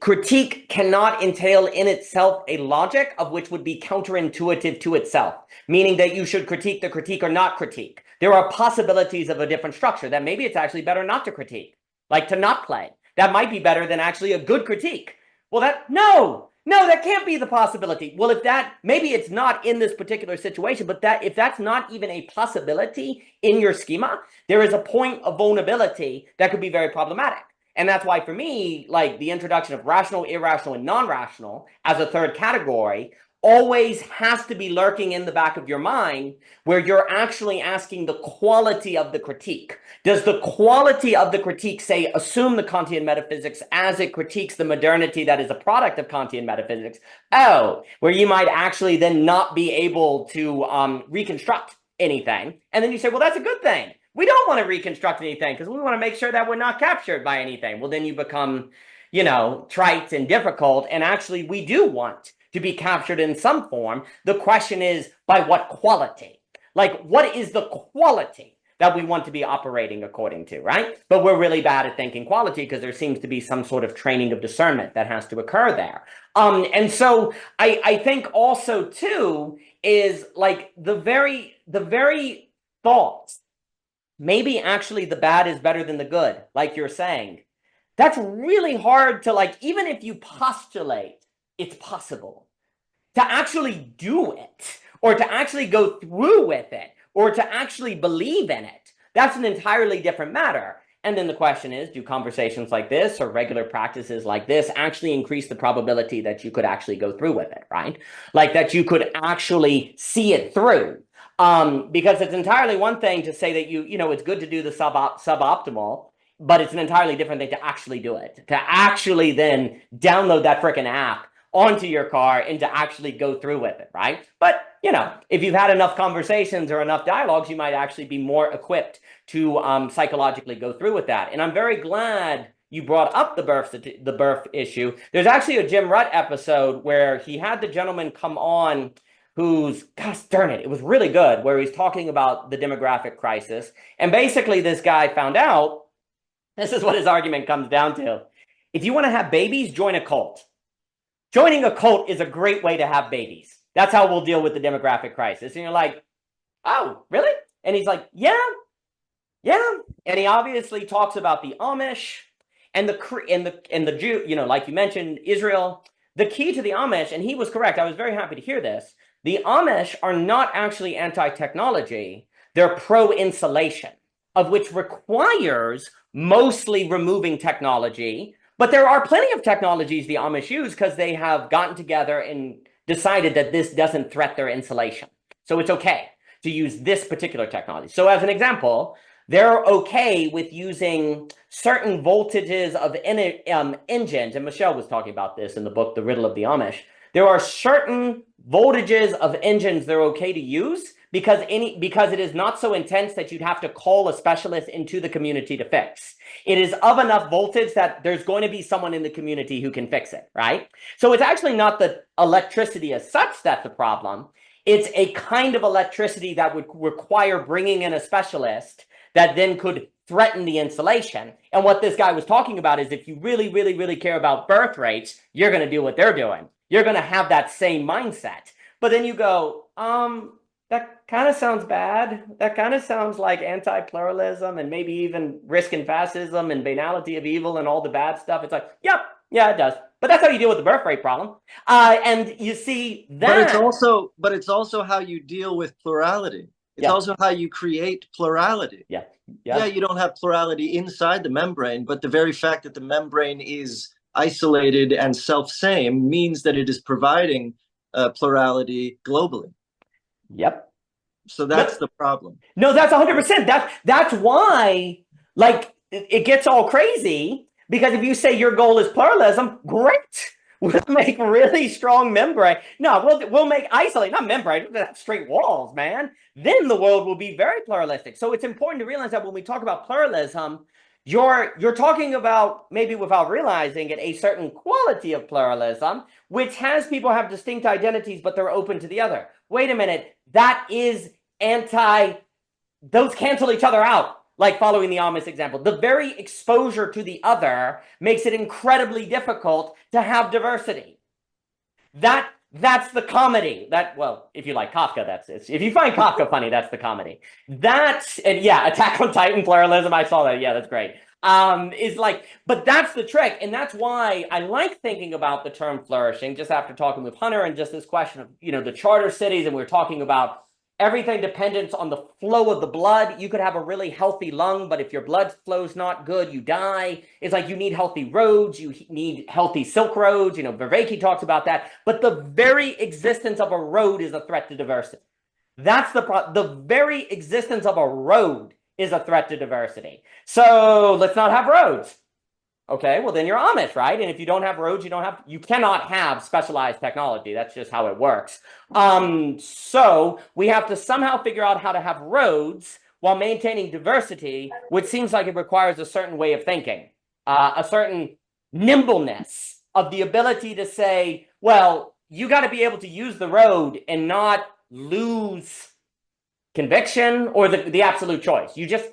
critique cannot entail in itself a logic of which would be counterintuitive to itself, meaning that you should critique the critique or not critique. There are possibilities of a different structure that maybe it's actually better not to critique, like to not play. That might be better than actually a good critique. Well, no, that can't be the possibility. Well, if that, maybe it's not in this particular situation, but that if that's not even a possibility in your schema, there is a point of vulnerability that could be very problematic. And that's why, for me, like the introduction of rational, irrational, and non-rational as a third category always has to be lurking in the back of your mind, where you're actually asking the quality of the critique. Does the quality of the critique, say, assume the Kantian metaphysics as it critiques the modernity that is a product of Kantian metaphysics? Oh, where you might actually then not be able to reconstruct anything. And then you say, well, that's a good thing. We don't want to reconstruct anything because we want to make sure that we're not captured by anything. Well, then you become, trite and difficult. And actually, we do want to be captured in some form. The question is, by what quality? Like, what is the quality that we want to be operating according to, right? But we're really bad at thinking quality because there seems to be some sort of training of discernment that has to occur there. And so I think also, too, is like the very thoughts, maybe actually the bad is better than the good, like you're saying. That's really hard to, like, even if you postulate it's possible, to actually do it, or to actually go through with it, or to actually believe in it, that's an entirely different matter. And then the question is, do conversations like this or regular practices like this actually increase the probability that you could actually go through with it, right? Like that you could actually see it through. Because it's entirely one thing to say that it's good to do the suboptimal, but it's an entirely different thing to actually do it, to actually then download that frickin' app onto your car and to actually go through with it, right? But, if you've had enough conversations or enough dialogues, you might actually be more equipped to psychologically go through with that. And I'm very glad you brought up the birth issue. There's actually a Jim Rutt episode where he had the gentleman come on who's, gosh darn it, it was really good, where he's talking about the demographic crisis. And basically this guy found out, this is what his argument comes down to. If you want to have babies, join a cult. Joining a cult is a great way to have babies. That's how we'll deal with the demographic crisis. And you're like, oh, really? And he's like, yeah. And he obviously talks about the Amish and the Jew, like you mentioned, Israel. The key to the Amish, and he was correct, I was very happy to hear this, the Amish are not actually anti-technology, they're pro-insulation, of which requires mostly removing technology, But there are plenty of technologies the Amish use because they have gotten together and decided that this doesn't threat their insulation. So it's okay to use this particular technology. So as an example, they're okay with using certain voltages of engines, and Michelle was talking about this in the book, The Riddle of the Amish. There are certain voltages of engines they're okay to use because it is not so intense that you'd have to call a specialist into the community to fix. It is of enough voltage that there's going to be someone in the community who can fix it, right? So it's actually not the electricity as such that's the problem. It's a kind of electricity that would require bringing in a specialist that then could threaten the insulation. And what this guy was talking about is if you really, really, really care about birth rates, you're going to do what they're doing. You're going to have that same mindset. But then you go, that kind of sounds bad. That kind of sounds like anti-pluralism and maybe even risk and fascism and banality of evil and all the bad stuff. It's like, yep, yeah, it does. But that's how you deal with the birth rate problem. And you see that. But it's also how you deal with plurality. It's Yeah. also how you create plurality. Yeah. Yeah, you don't have plurality inside the membrane, but the very fact that the membrane is isolated and self-same means that it is providing plurality globally. Yep. So that's the problem. No, that's 100%. That's why, like, it gets all crazy, because if you say your goal is pluralism, great. We'll make really strong membrane. No, we'll make isolate, not membrane. We'll have straight walls, man. Then the world will be very pluralistic. So it's important to realize that when we talk about pluralism, you're talking about, maybe without realizing it, a certain quality of pluralism, which has people have distinct identities, but they're open to the other. Wait a minute, that is those cancel each other out. Like following the Amish example, the very exposure to the other makes it incredibly difficult to have diversity. That's the comedy. Well, if you like Kafka, that's it. If you find Kafka funny, that's the comedy. And yeah, Attack on Titan pluralism. I saw that. Yeah, that's great. But that's the trick, and that's why I like thinking about the term flourishing. Just after talking with Hunter and just this question of the charter cities, and we're talking about everything dependent on the flow of the blood. You could have a really healthy lung, but if your blood flow's not good, you die. It's like you need healthy roads, you need healthy silk roads. Vervaeke talks about that. But the very existence of a road is a threat to diversity. That's the very existence of a road is a threat to diversity. So let's not have roads. Okay, well then you're Amish, right? And if you don't have roads, you cannot have specialized technology. That's just how it works. So we have to somehow figure out how to have roads while maintaining diversity, which seems like it requires a certain way of thinking, a certain nimbleness of the ability to say, well, you got to be able to use the road and not lose conviction or the absolute choice. You just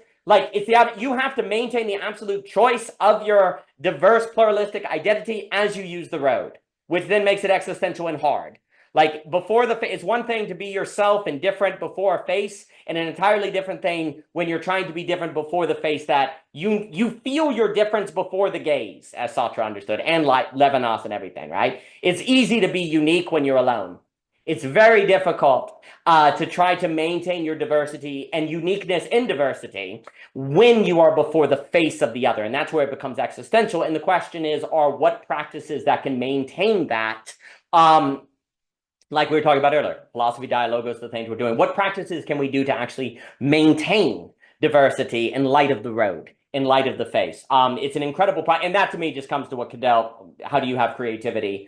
you have to maintain the absolute choice of your diverse pluralistic identity as you use the road, which then makes it existential and hard. Like before it's one thing to be yourself and different before a face, and an entirely different thing when you're trying to be different before the face that you feel your difference before the gaze, as Sartre understood, and like Levinas and everything, right? It's easy to be unique when you're alone. It's very difficult to try to maintain your diversity and uniqueness in diversity when you are before the face of the other. And that's where it becomes existential. And the question is, what practices that can maintain that? Like we were talking about earlier, philosophy, dialogos, the things we're doing. What practices can we do to actually maintain diversity in light of the road, in light of the face? It's an incredible and that to me just comes to what Cadell, how do you have creativity?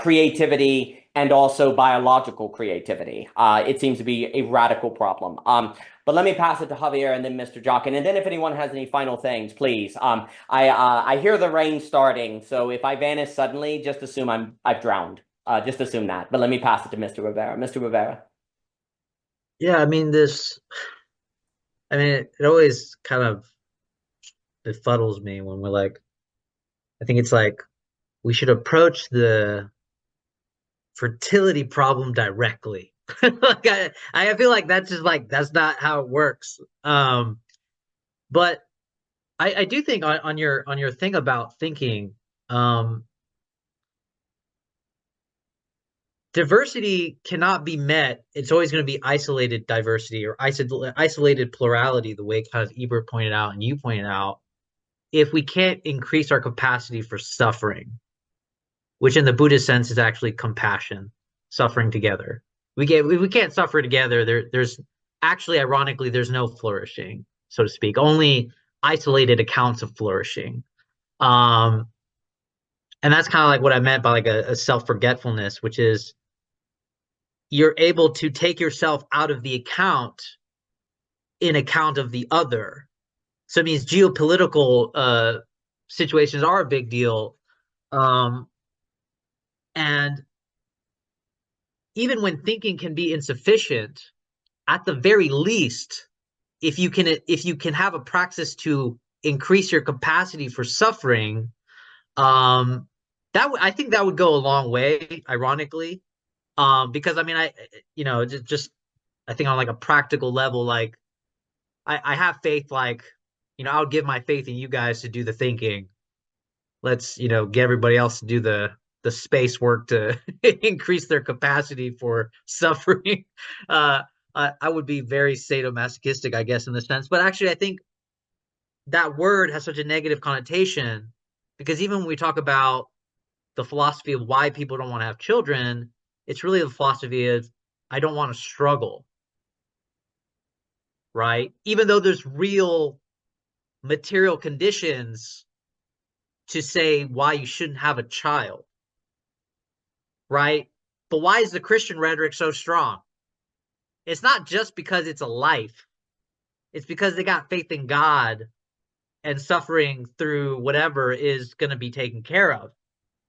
Creativity and also biological creativity. It seems to be a radical problem. But let me pass it to Javier and then Mr. Jockin. And then if anyone has any final things, please. I hear the rain starting, so if I vanish suddenly, just assume I've drowned. Just assume that. But let me pass it to Mr. Rivera. Mr. Rivera. Yeah, it always kind of befuddles me when we're like, I think it's like we should approach the fertility problem directly. Like I feel like that's just that's not how it works. But I do think on your thing about thinking, diversity cannot be met. It's always going to be isolated diversity or isolated plurality, the way kind of Ebert pointed out and you pointed out, if we can't increase our capacity for suffering, which in the Buddhist sense is actually compassion, suffering together. We can't suffer together. There's actually, ironically, there's no flourishing, so to speak, only isolated accounts of flourishing. And that's kind of like what I meant by like a self-forgetfulness, which is you're able to take yourself out of the account in account of the other. So it means geopolitical situations are a big deal. And even when thinking can be insufficient, at the very least, if you can have a praxis to increase your capacity for suffering, I think that would go a long way, ironically. Because I mean, just I think on like a practical level, like I have faith, like, I would give my faith in you guys to do the thinking. Let's, get everybody else to do the space work to increase their capacity for suffering. I would be very sadomasochistic, I guess, in this sense. But actually, I think that word has such a negative connotation because even when we talk about the philosophy of why people don't want to have children, it's really the philosophy of I don't want to struggle, right? Even though there's real material conditions to say why you shouldn't have a child, right? But why is the Christian rhetoric so strong? It's not just because it's a life. It's because they got faith in God and suffering through whatever is going to be taken care of.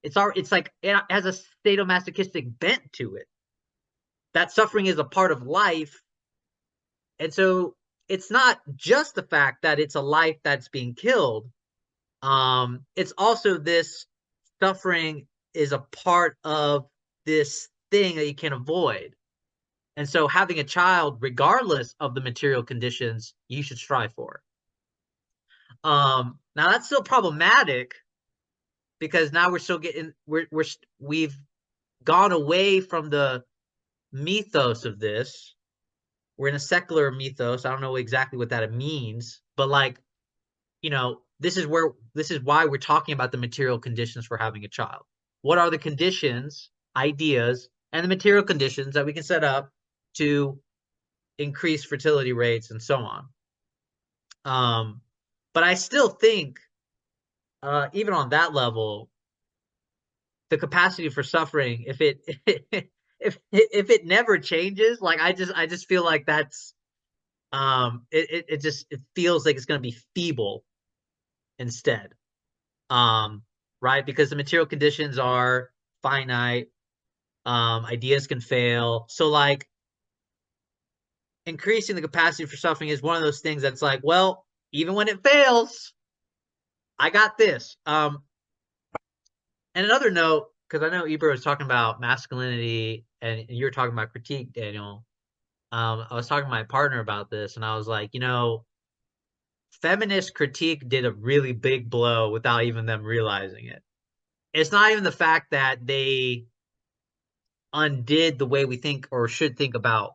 It's like it has a sadomasochistic bent to it. That suffering is a part of life. And so it's not just the fact that it's a life that's being killed. It's also this suffering is a part of this thing that you can't avoid. And so having a child, regardless of the material conditions, you should strive for. Now that's still problematic because now we're still getting we've gone away from the mythos of this. We're in a secular mythos. I don't know exactly what that means, but like, this is why we're talking about the material conditions for having a child. What are the conditions, ideas, and the material conditions that we can set up to increase fertility rates and so on? But I still think, even on that level, the capacity for suffering, if it if it never changes, like I just feel like that's it feels like it's going to be feeble instead, right? Because the material conditions are finite, ideas can fail. So like increasing the capacity for suffering is one of those things that's like, well, even when it fails, I got this. And another note, because I know Ebert was talking about masculinity and you were talking about critique, Daniel. I was talking to my partner about this, and I was like, feminist critique did a really big blow without even them realizing it. It's not even the fact that they undid the way we think or should think about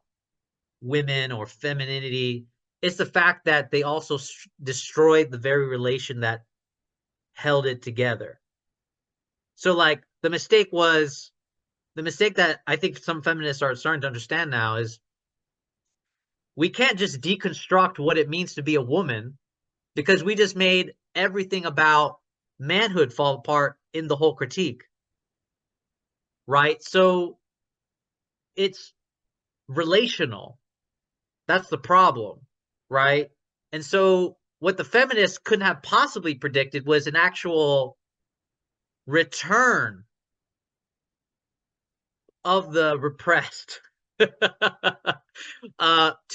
women or femininity. It's the fact that they also destroyed the very relation that held it together. So like the mistake that I think some feminists are starting to understand now is we can't just deconstruct what it means to be a woman because we just made everything about manhood fall apart in the whole critique. Right? So it's relational. That's the problem, right? And so what the feminists couldn't have possibly predicted was an actual return of the repressed to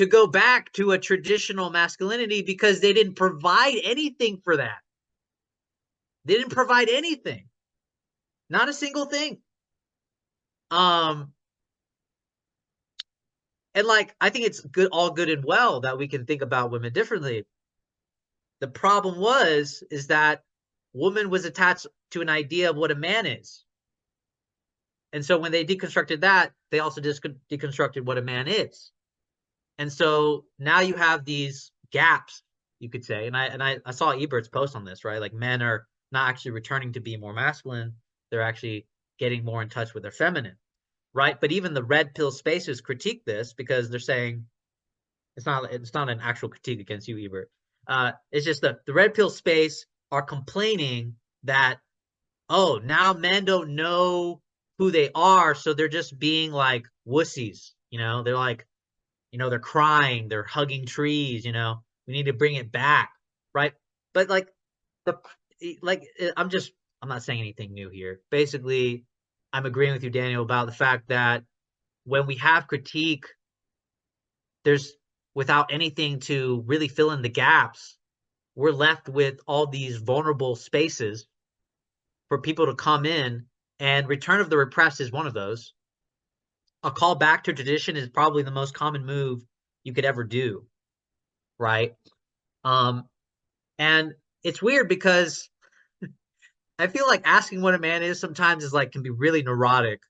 go back to a traditional masculinity because they didn't provide anything for that. They didn't provide anything. Not a single thing. And like, I think it's all good and well that we can think about women differently. The problem is that woman was attached to an idea of what a man is. And so when they deconstructed that, they also deconstructed what a man is. And so now you have these gaps you could say. And I saw Ebert's post on this, right? Like men are not actually returning to be more masculine. They're actually getting more in touch with their feminine, right? But even the red pill spaces critique this because they're saying it's not an actual critique against you, Ebert. It's just the red pill space are complaining that, oh, now men don't know who they are, so they're just being like wussies, they're like, they're crying, they're hugging trees, we need to bring it back, right? But like I'm not saying anything new here. Basically, I'm agreeing with you, Daniel, about the fact that when we have critique, there's without anything to really fill in the gaps, we're left with all these vulnerable spaces for people to come in, and Return of the Repressed is one of those. A call back to tradition is probably the most common move you could ever do, right? And it's weird because I feel like asking what a man is sometimes is like can be really neurotic.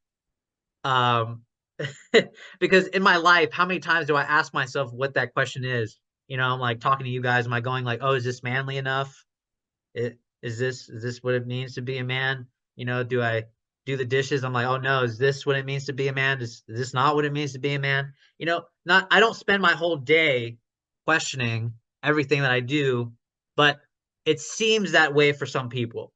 Because in my life, how many times do I ask myself what that question is? I'm like talking to you guys. Am I going like, oh, is this manly enough? Is this what it means to be a man? Do I do the dishes? I'm like, oh no, is this what it means to be a man? Is this not what it means to be a man? I don't spend my whole day questioning everything that I do, but it seems that way for some people.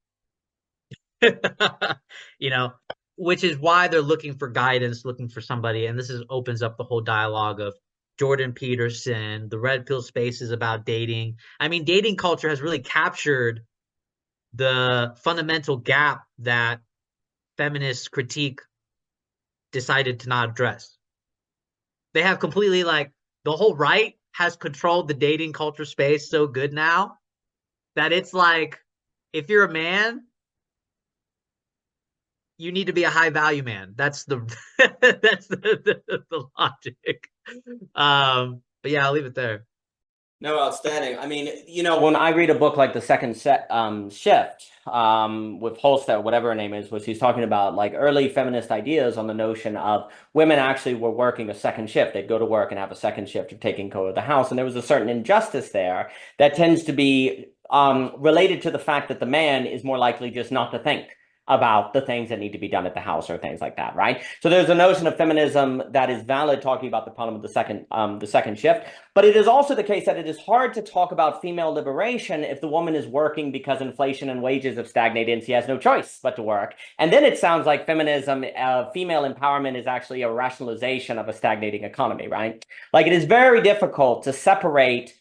Which is why they're looking for guidance, looking for somebody. And this opens up the whole dialogue of Jordan Peterson, the red pill space is about dating. I mean, dating culture has really captured the fundamental gap that feminist critique decided to not address. They have completely the whole right has controlled the dating culture space so good now that it's like, if you're a man, you need to be a high value man. That's the that's the logic. But yeah, I'll leave it there. No, outstanding. I mean, when I read a book like The Second Shift, with Holstead, whatever her name is, which he's talking about like early feminist ideas on the notion of women actually were working a second shift. They'd go to work and have a second shift of taking care of the house. And there was a certain injustice there that tends to be related to the fact that the man is more likely just not to think about the things that need to be done at the house or things like that, right? So there's a notion of feminism that is valid, talking about the problem of the second shift. But it is also the case that it is hard to talk about female liberation if the woman is working because inflation and wages have stagnated and she has no choice but to work. And then it sounds like feminism, female empowerment is actually a rationalization of a stagnating economy, right? Like it is very difficult to separate.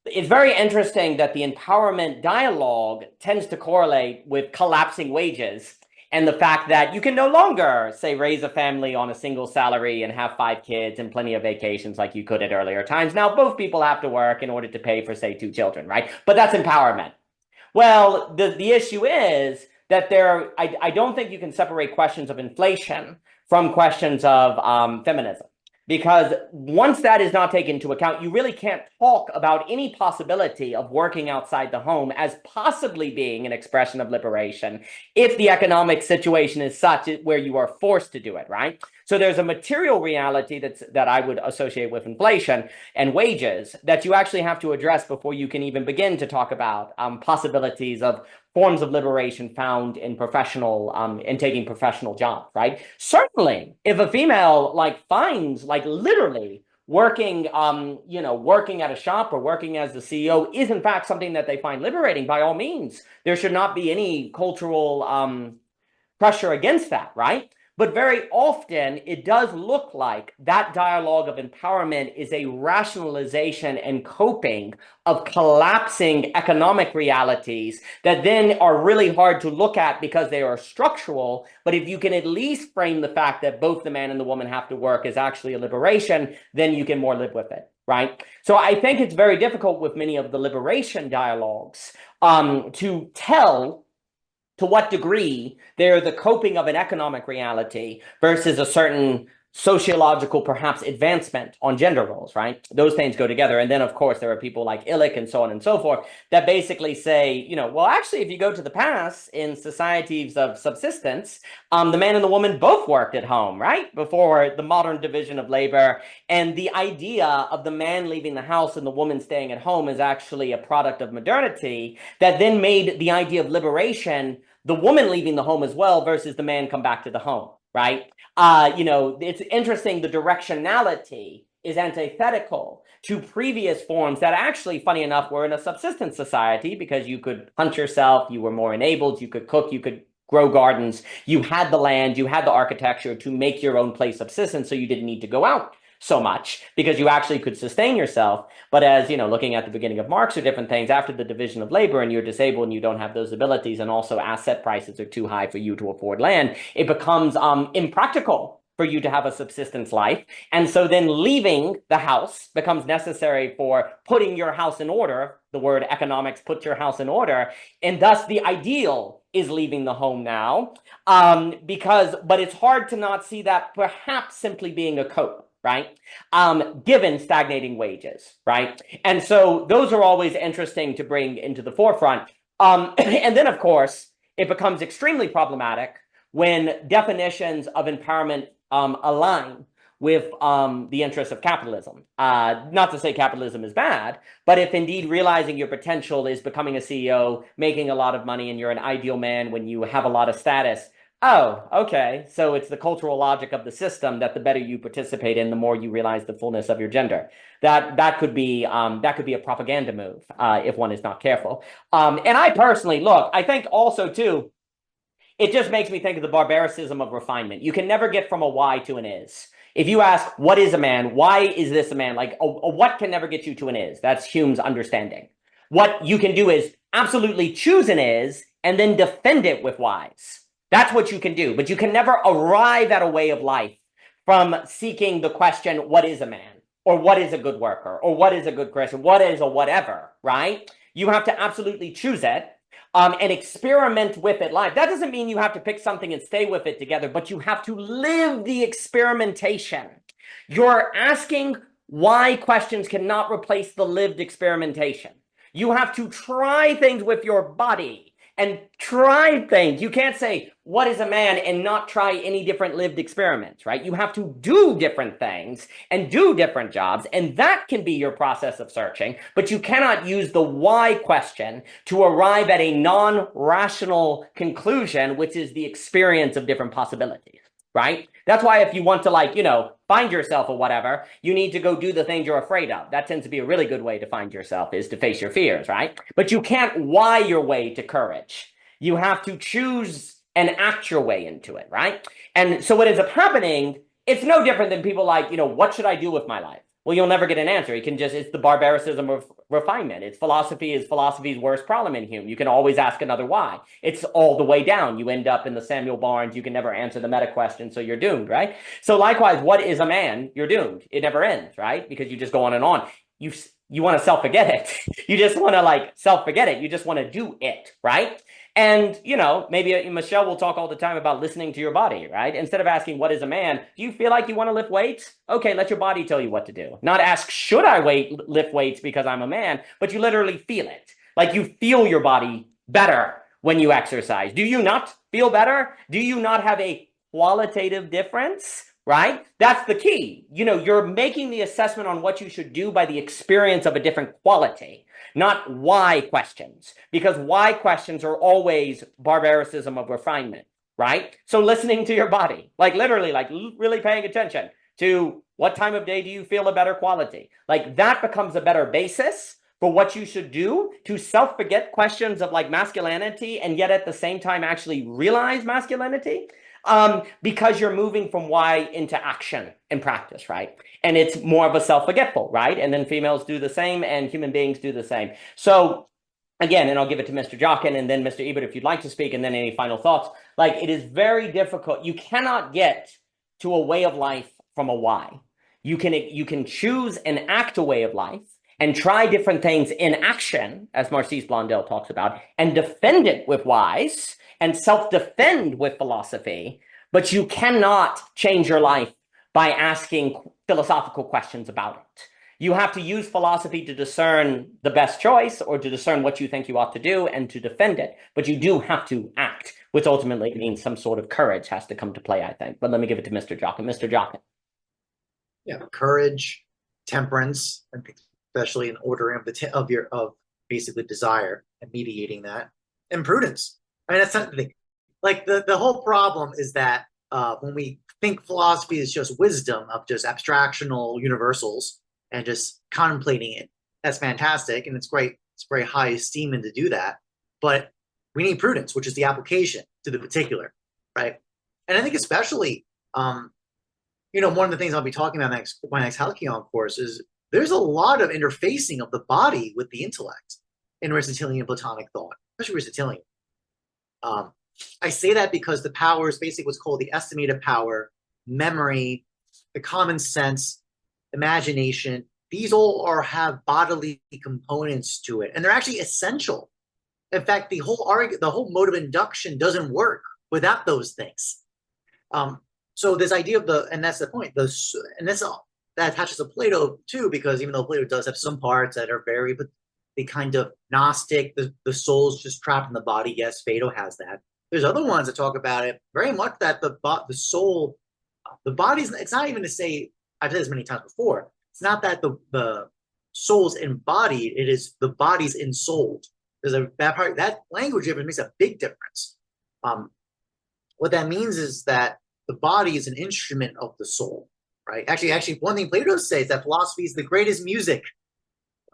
It's very interesting that the empowerment dialogue tends to correlate with collapsing wages and the fact that you can no longer, say, raise a family on a single salary and have 5 kids and plenty of vacations like you could at earlier times. Now, both people have to work in order to pay for, say, 2 children, right? But that's empowerment. Well, the issue is that I don't think you can separate questions of inflation from questions of feminism. Because once that is not taken into account, you really can't talk about any possibility of working outside the home as possibly being an expression of liberation if the economic situation is such where you are forced to do it, right? So there's a material reality that I would associate with inflation and wages that you actually have to address before you can even begin to talk about possibilities of forms of liberation found in in taking professional jobs, right? Certainly, if a female finds literally working, working at a shop or working as the CEO is in fact something that they find liberating, by all means, there should not be any cultural pressure against that, right? But very often it does look like that dialogue of empowerment is a rationalization and coping of collapsing economic realities that then are really hard to look at because they are structural. But if you can at least frame the fact that both the man and the woman have to work as actually a liberation, then you can more live with it, right? So I think it's very difficult with many of the liberation dialogues to tell to what degree they're the coping of an economic reality versus a certain sociological, perhaps, advancement on gender roles, right? Those things go together. And then, of course, there are people like Illich and so on and so forth that basically say, well, actually, if you go to the past in societies of subsistence, the man and the woman both worked at home, right? Before the modern division of labor. And the idea of the man leaving the house and the woman staying at home is actually a product of modernity that then made the idea of liberation the woman leaving the home as well versus the man come back to the home, right? It's interesting, the directionality is antithetical to previous forms that actually, funny enough, were in a subsistence society because you could hunt yourself, you were more enabled, you could cook, you could grow gardens, you had the land, you had the architecture to make your own place subsistence, so you didn't need to go out so much because you actually could sustain yourself. But as looking at the beginning of Marx or different things, after the division of labor and you're disabled and you don't have those abilities, and also asset prices are too high for you to afford land, it becomes impractical for you to have a subsistence life. And so then leaving the house becomes necessary for putting your house in order. The word economics, put your house in order. And thus the ideal is leaving the home now, but it's hard to not see that perhaps simply being a cope, right? Given stagnating wages, right? And so those are always interesting to bring into the forefront. And then, of course, it becomes extremely problematic when definitions of empowerment align with the interests of capitalism. Not to say capitalism is bad, but if indeed realizing your potential is becoming a CEO, making a lot of money, and you're an ideal man when you have a lot of status, oh, okay. So it's the cultural logic of the system that the better you participate in, the more you realize the fullness of your gender. That could be a propaganda move if one is not careful. And I personally, look, I think also too, it just makes me think of the barbaricism of refinement. You can never get from a why to an is. If you ask, what is a man? Why is this a man? Like a what can never get you to an is. That's Hume's understanding. What you can do is absolutely choose an is and then defend it with whys. That's what you can do. But you can never arrive at a way of life from seeking the question, what is a man? Or what is a good worker? Or what is a good Christian? What is a whatever, right? You have to absolutely choose it. And experiment with it live. That doesn't mean you have to pick something and stay with it together, but you have to live the experimentation. You're asking why questions cannot replace the lived experimentation. You have to try things with your body and try things. You can't say, what is a man, and not try any different lived experiments, right? You have to do different things and do different jobs, and that can be your process of searching, but you cannot use the why question to arrive at a non-rational conclusion, which is the experience of different possibilities, right? That's why if you want to find yourself or whatever, you need to go do the things you're afraid of. That tends to be a really good way to find yourself, is to face your fears, right? But you can't why your way to courage. You have to choose and act your way into it, right? And so what ends up happening, it's no different than people what should I do with my life? Well, you'll never get an answer. It's the barbaricism of refinement. It's philosophy's worst problem in Hume. You can always ask another why. It's all the way down. You end up in the Samuel Barnes. You can never answer the meta question, so you're doomed, right? So likewise, what is a man? You're doomed. It never ends, right? Because you just go on and on. You want to self-forget it. You just want to self-forget it. You just want to do it, right? And, maybe Michelle will talk all the time about listening to your body, right? Instead of asking, what is a man? Do you feel like you want to lift weights? Okay, let your body tell you what to do. Not ask, should I lift weights because I'm a man? But you literally feel it. Like you feel your body better when you exercise. Do you not feel better? Do you not have a qualitative difference? Right? That's the key. You're making the assessment on what you should do by the experience of a different quality, not why questions, because why questions are always barbaricism of refinement, right? So listening to your body, literally, really paying attention to what time of day do you feel a better quality? That becomes a better basis for what you should do to self-forget questions of masculinity and yet at the same time actually realize masculinity. Because you're moving from why into action and practice, right? And it's more of a self-forgetful, right? And then females do the same and human beings do the same. So again, and I'll give it to Mr. Jockin and then Mr. Ebert if you'd like to speak, and then any final thoughts. It is very difficult. You cannot get to a way of life from a why. You can choose and act a way of life and try different things in action, as Marcise Blondel talks about, and defend it with whys, and self-defend with philosophy, but you cannot change your life by asking philosophical questions about it. You have to use philosophy to discern the best choice or to discern what you think you ought to do and to defend it. But you do have to act, which ultimately means some sort of courage has to come to play, I think. But let me give it to Mr. Jockin. Mr. Jockin. Yeah, courage, temperance, especially in ordering of basically desire and mediating that, and prudence. I mean, that's something. Like the whole problem is that when we think philosophy is just wisdom of just abstractional universals and just contemplating it, that's fantastic and it's great. It's very high esteem and to do that, but we need prudence, which is the application to the particular, right? And I think especially, one of the things I'll be talking about my next Halcyon course is there's a lot of interfacing of the body with the intellect in Aristotelian Platonic thought, especially Aristotelian. I say that because the power is basically what's called the estimative power, memory, the common sense, imagination. These all have bodily components to it, and they're actually essential. In fact, the whole mode of induction doesn't work without those things. So this idea of and that's the point. That attaches to Plato too, because even though Plato does have some parts that are very, but the kind of Gnostic, the soul's just trapped in the body. Yes, Phaedo has that. There's other ones that talk about it very much that the soul, the body's. It's not even to say. I've said this many times before. It's not that the soul's embodied. It is the body's ensouled. There's that language even makes a big difference. What that means is that the body is an instrument of the soul, right? Actually, one thing Plato says is that philosophy is the greatest music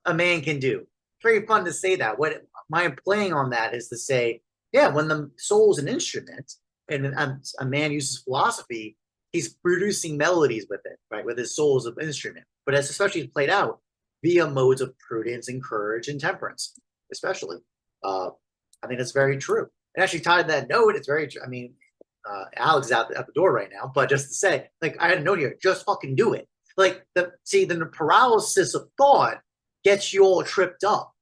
a man can do. Very fun to say that. What my playing on that is to say, yeah, when the soul is an instrument and a man uses philosophy, he's producing melodies with it, right? With his soul as an instrument. But as especially played out via modes of prudence and courage and temperance, especially. I think that's very true. And actually tied to that note, it's very true. I mean, Alex is out the door right now, but just to say, like, I had a note here, just fucking do it. Like, the paralysis of thought gets you all tripped up.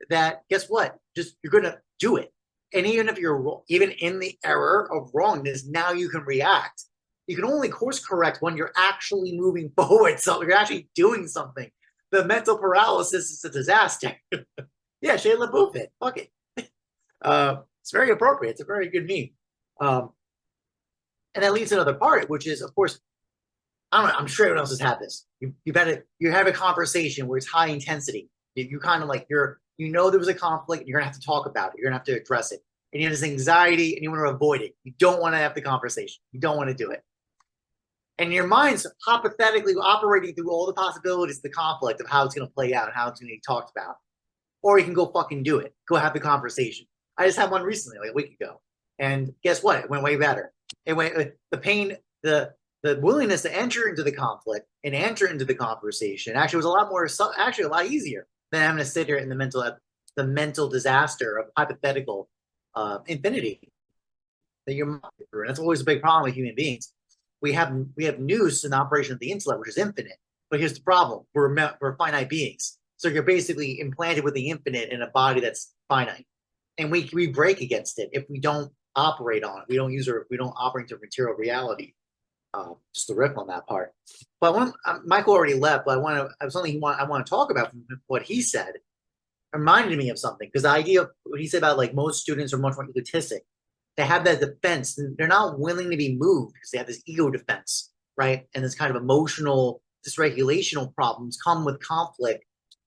That, guess what? Just, you're going to do it. And even if you're wrong, even in the error of wrongness, now you can react. You can only course correct when you're actually moving forward. So you're actually doing something. The mental paralysis is a disaster. Yeah, Shia LaBeouf it. Fuck it. It's very appropriate. It's a very good meme. And that leads to another part, which is, of course, I don't know, I'm sure everyone else has had this. You have a conversation where it's high intensity. You kind of like, there was a conflict, and you're gonna have to talk about it. You're gonna have to address it. And you have this anxiety and you want to avoid it. You don't want to have the conversation. You don't want to do it. And your mind's hypothetically operating through all the possibilities of the conflict of how it's going to play out and how it's going to be talked about. Or you can go fucking do it. Go have the conversation. I just had one recently, like a week ago. And guess what? It went way better. It went, the pain, the willingness to enter into the conflict and enter into the conversation actually was a lot easier than having to sit here in the mental disaster of hypothetical infinity that you're through. And that's always a big problem with human beings. We have nous in the operation of the intellect, which is infinite. But here's the problem: we're finite beings. So you're basically implanted with the infinite in a body that's finite, and we break against it if we don't operate on it. We don't operate to material reality. Just to riff on that part. But Michael already left, but I want to talk about from what he said. Reminded me of something, because the idea of what he said about like most students are much more egotistic. They have that defense. They're not willing to be moved because they have this ego defense, right? And this kind of emotional dysregulational problems come with conflict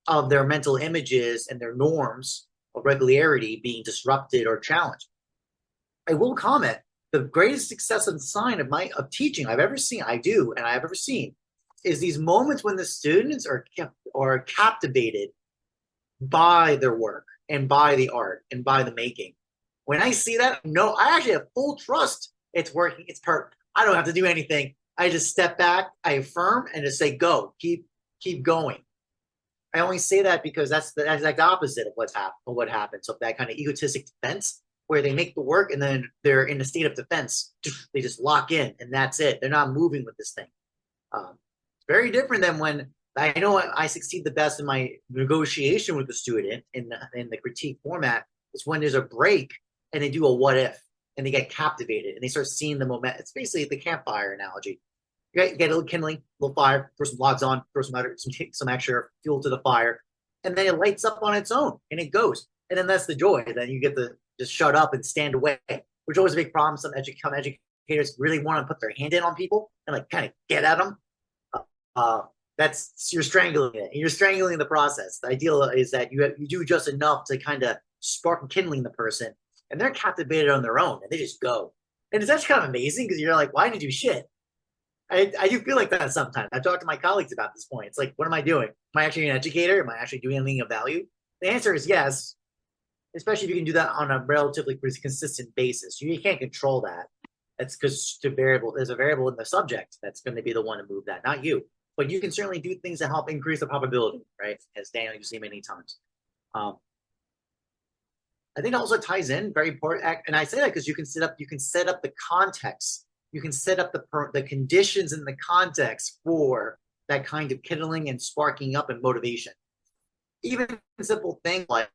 of their mental images and their norms of regularity being disrupted or challenged. I will comment, the greatest success and sign of teaching I've ever seen, is these moments when the students are captivated by their work and by the art and by the making. When I see that, no, I actually have full trust it's working, it's perfect. I don't have to do anything. I just step back, I affirm, and just say, go, keep going. I only say that because that's the exact opposite of what happens. So that kind of egotistic defense, where they make the work and then they're in a state of defense. They just lock in and that's it. They're not moving with this thing. It's very different than when I know I succeed the best in my negotiation with the student in the critique format. It's when there's a break and they do a what if and they get captivated and they start seeing the moment. It's basically the campfire analogy. get a little kindling, a little fire, throw some logs on, throw some extra fuel to the fire, and then it lights up on its own and it goes. And then that's the joy. Then you get to just shut up and stand away, which is always a big problem. Some educators really want to put their hand in on people and like kind of get at them. You're strangling it. You're strangling the process. The ideal is that you do just enough to kind of spark and kindling the person, and they're captivated on their own, and they just go. And it's actually kind of amazing because you're like, why did you do shit? I do feel like that sometimes. I've talked to my colleagues about this point. It's like, what am I doing? Am I actually an educator? Am I actually doing anything of value? The answer is yes, especially if you can do that on a relatively consistent basis. You can't control that. That's because there's a variable in the subject that's going to be the one to move that, not you. But you can certainly do things to help increase the probability, right? As Daniel, you've seen many times. I think it also ties in very important, and I say that because you can set up the context. You can set up the conditions and the context for that kind of kindling and sparking up and motivation. Even simple things like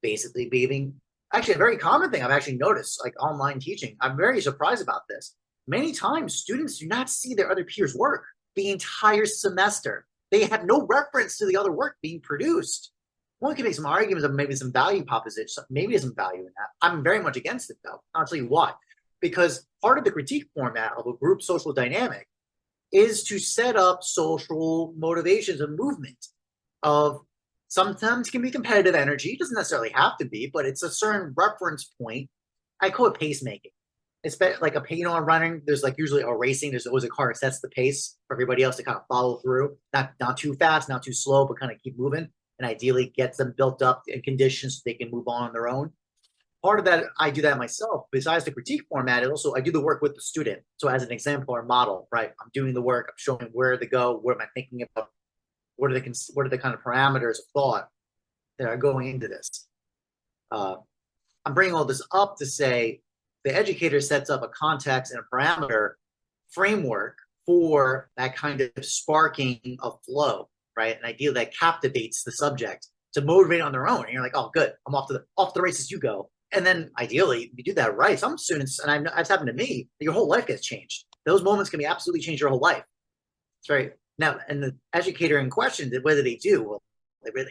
basically behaving. Actually, a very common thing I've actually noticed, like online teaching. I'm very surprised about this. Many times, students do not see their other peers' work the entire semester. They have no reference to the other work being produced. One can make some arguments of maybe some value proposition, maybe there's some value in that. I'm very much against it, though. I'll tell you why. Because part of the critique format of a group social dynamic is to set up social motivations and movement of sometimes can be competitive energy. It doesn't necessarily have to be, but it's a certain reference point. I call it pacemaking. It's like running. There's like usually a racing. There's always a car that sets the pace for everybody else to kind of follow through. Not too fast, not too slow, but kind of keep moving. And ideally gets them built up in conditions so they can move on their own. Part of that, I do that myself. Besides the critique format, I do the work with the student. So as an example or model, right? I'm doing the work. I'm showing where to go. What am I thinking about? What are the kind of parameters of thought that are going into this? I'm bringing all this up to say the educator sets up a context and a parameter framework for that kind of sparking of flow, right? An idea that captivates the subject to motivate on their own. And you're like, oh, good, I'm off the races you go. And then ideally, you do that right. Some students, and that's happened to me, your whole life gets changed. Those moments can be absolutely change your whole life. That's right. Now, and the educator in question, whether they do, well,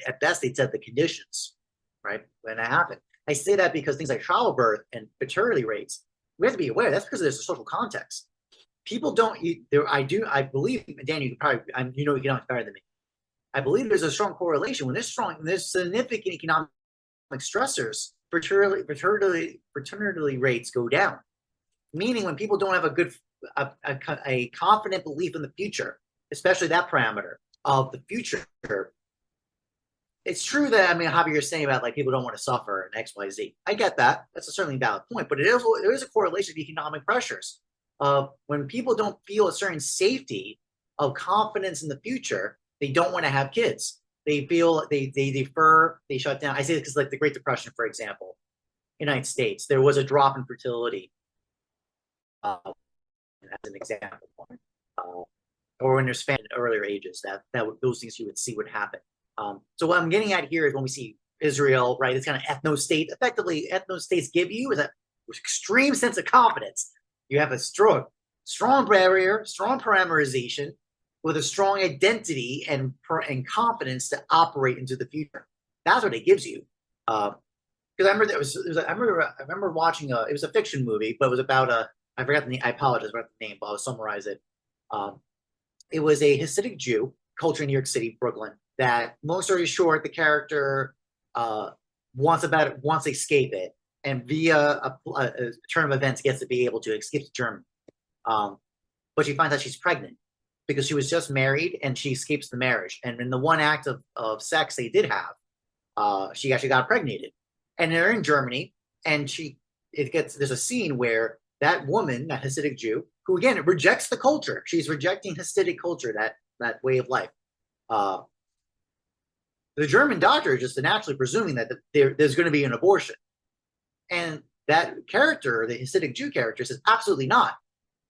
at best, they set the conditions, right, when that happened. I say that because things like childbirth and fertility rates, we have to be aware. That's because there's a social context. People don't. I believe, Dan, you can probably, you know economics better than me. I believe there's a strong correlation when there's significant economic stressors. Fertility rates go down. Meaning, when people don't have a confident belief in the future, especially that parameter of the future. It's true that, Javier, you're saying about like people don't want to suffer and X, Y, Z. I get that. That's a certainly valid point. But there is a correlation with economic pressures. When people don't feel a certain safety of confidence in the future, they don't want to have kids. They feel they defer, they shut down. I say this because like the Great Depression, for example, United States, there was a drop in fertility. As an example. Or when there's famine in earlier ages, those things you would see would happen. So what I'm getting at here is when we see Israel, right, it's kind of ethno-state. Effectively, ethno-states give you is that extreme sense of confidence. You have a strong barrier, strong parameterization, with a strong identity and confidence to operate into the future. That's what it gives you. Because I remember watching it was a fiction movie, but it was about I forgot the name. I apologize about the name, but I'll summarize it. It was a Hasidic Jew, culture in New York City, Brooklyn, that, long story short, the character wants to escape it, and via a turn of events gets to be able to escape to Germany. But she finds out she's pregnant because she was just married, and she escapes the marriage. And in the one act of sex they did have, she actually got impregnated. And they're in Germany, and there's a scene where that woman, that Hasidic Jew, who again rejects the culture, she's rejecting Hasidic culture, that way of life. The German doctor is just naturally presuming that there's going to be an abortion. And that character, the Hasidic Jew character, says absolutely not.